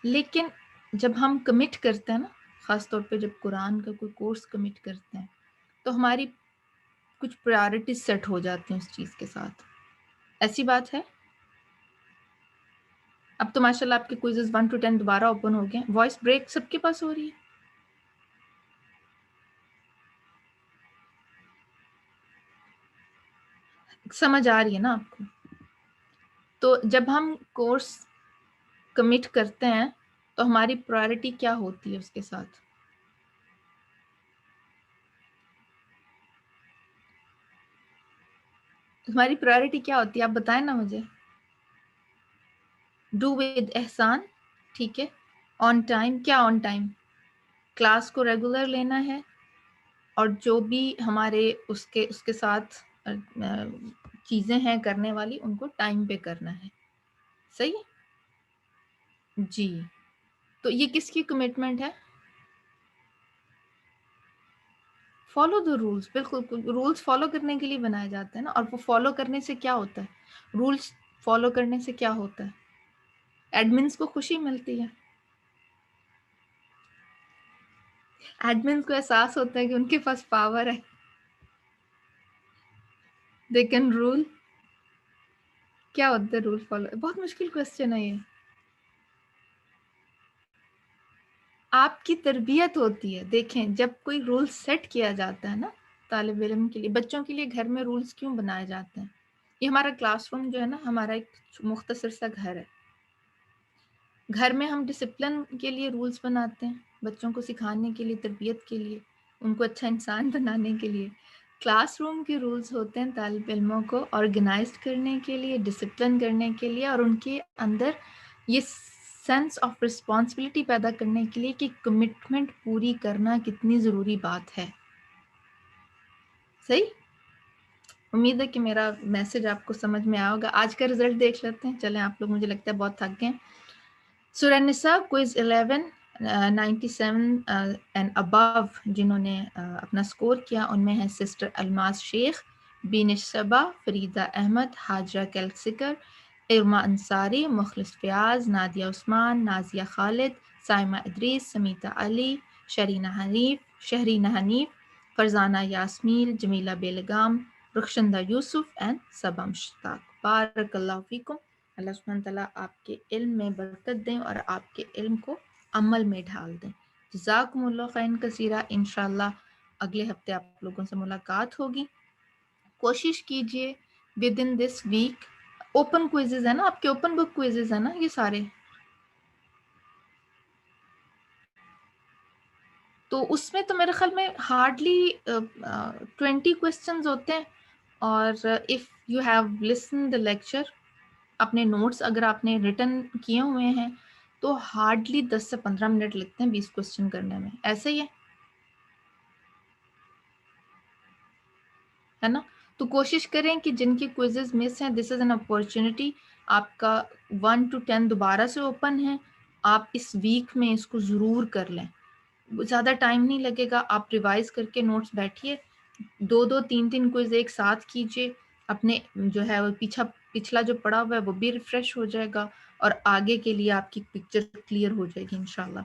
لیکن جب ہم کمٹ کرتے ہیں نا، خاص طور پہ جب قرآن کا کوئی کورس کمٹ کرتے ہیں تو ہماری کچھ پرائورٹیز سیٹ ہو جاتی ہیں اس چیز کے ساتھ. ایسی بات ہے؟ اب تو ماشاءاللہ آپ کے کوئزز 1 to 10 دوبارہ اوپن ہو گئے. وائس بریک سب کے پاس ہو رہی ہے؟ سمجھ آ رہی ہے نا آپ کو؟ تو جب ہم کورس کمٹ کرتے ہیں تو ہماری پرائرٹی کیا ہوتی ہے اس کے ساتھ؟ ہماری پرائرٹی کیا ہوتی ہے آپ بتائیں نا مجھے. ڈو ود احسان، ٹھیک ہے. آن ٹائم، کیا آن ٹائم؟ کلاس کو ریگولر لینا ہے، اور جو بھی ہمارے اس کے ساتھ چیزیں ہیں کرنے والی ان کو ٹائم پہ کرنا ہے. صحیح؟ جی. تو یہ کس کی کمٹمنٹ ہے؟ Follow the rules. بالکل، رولس فالو کرنے کے لیے بنائے جاتے ہیں نا. اور وہ فالو کرنے سے کیا ہوتا ہے؟ رولس فالو کرنے سے کیا ہوتا ہے؟ ایڈمنس کو خوشی ملتی ہے. ایڈمنس کو احساس ہوتا ہے کہ ان کے پاس پاور ہے. They can rule. کیا ہوتا ہے رول فالو؟ بہت مشکل کوشچن ہے یہ. آپ کی تربیت ہوتی ہے. دیکھیں جب کوئی رول سیٹ کیا جاتا ہے نا طالب علم کے لیے، بچوں کے لیے گھر میں رولز کیوں بنائے جاتے ہیں؟ یہ ہمارا کلاس روم جو ہے نا، ہمارا ایک مختصر سا گھر ہے. گھر میں ہم ڈسپلن کے لیے رولز بناتے ہیں، بچوں کو سکھانے کے لیے، تربیت کے لیے، ان کو اچھا انسان بنانے کے لیے. کلاس روم کے رولز ہوتے ہیں طالب علموں کو آرگنائزڈ کرنے کے لیے، ڈسپلن کرنے کے لیے، اور ان کے اندر یہ سینس آف رسپانسبلٹی پیدا کرنے کے لیے کہ کمٹمنٹ پوری کرنا کتنی ضروری بات ہے. صحیح؟ امید ہے کہ میرا میسج آپ کو سمجھ میں آئے گا. آج کا رزلٹ دیکھ لیتے ہیں. چلیں آپ لوگ مجھے لگتا ہے بہت تھک گئے. سورہ النساء کوئز 11 97 اینڈ ابو جنہوں نے اپنا سکور کیا ان میں ہے sister Almas Sheikh, Binish Saba, Farida Ahmad, Hajra کیلسکر، Irma Ansari, Mukhlis Fayyaz, Nadia Usman, Nazia Khalid, Saima Idris, Smita Ali, Shehrina Hanif, Farzana Yasmin, Jamila Belgaum, Rakhshanda Yusuf and Saba Mushtaq. بارک اللہ فیکم. اللہ سبحانہ تعالیٰ آپ کے علم میں برکت دیں اور آپ کے علم کو عمل میں ڈھال دیں. جزاکم اللہ خیرا کثیرا. انشاءاللہ اگلے ہفتے آپ لوگوں سے ملاقات ہوگی. کوشش کیجئے with in this week. Open quizzes ہے نا آپ کے، اوپن بک کوئزز ہے نا یہ سارے، تو اس میں تو میرے خیال میں ہارڈلی 20 کوسچنز ہوتے ہیں. اور if you have listen the lecture, اپنے نوٹس اگر آپ نے ریٹن کیے ہوئے ہیں تو ہارڈلی 10 سے 15 منٹ لگتے ہیں 20 کوسچن کرنے میں. ایسے ہی ہے نا؟ تو کوشش کریں کہ جن کی کوئزز مس ہیں، دس از این اپورچونٹی. آپ کا 1 to 10 دوبارہ سے اوپن ہے. آپ اس ویک میں اس کو ضرور کر لیں. زیادہ ٹائم نہیں لگے گا. آپ ریوائز کر کے نوٹس بیٹھیے، 2 3 کوئز ایک ساتھ کیجیے. اپنے جو ہے وہ پچھلا جو پڑا ہوا ہے وہ بھی ریفریش ہو جائے گا، اور آگے کے لیے آپ کی پکچر کلیئر ہو جائے گی انشاءاللہ.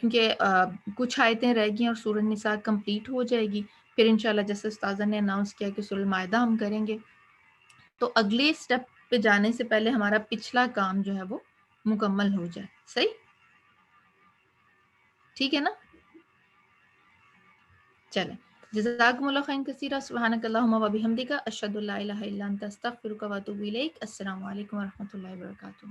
کیونکہ کچھ آیتیں رہ گئی اور سورہ النساء کمپلیٹ ہو جائے گی. پھر انشاءاللہ جیسے استاذہ نے اناؤنس کیا کہ سورہ المائدہ ہم کریں گے. تو اگلے سٹیپ پہ جانے سے پہلے ہمارا پچھلا کام جو ہے وہ مکمل ہو جائے. صحیح؟ ٹھیک ہے نا؟ چلیں. جزاکم اللہ خیرا کثیرا. سبحانک اللہم و بحمدک، اشہد ان لا الہ الا انت، استغفرک و اتوب الیک. السلام علیکم و رحمۃ اللہ وبرکاتہ.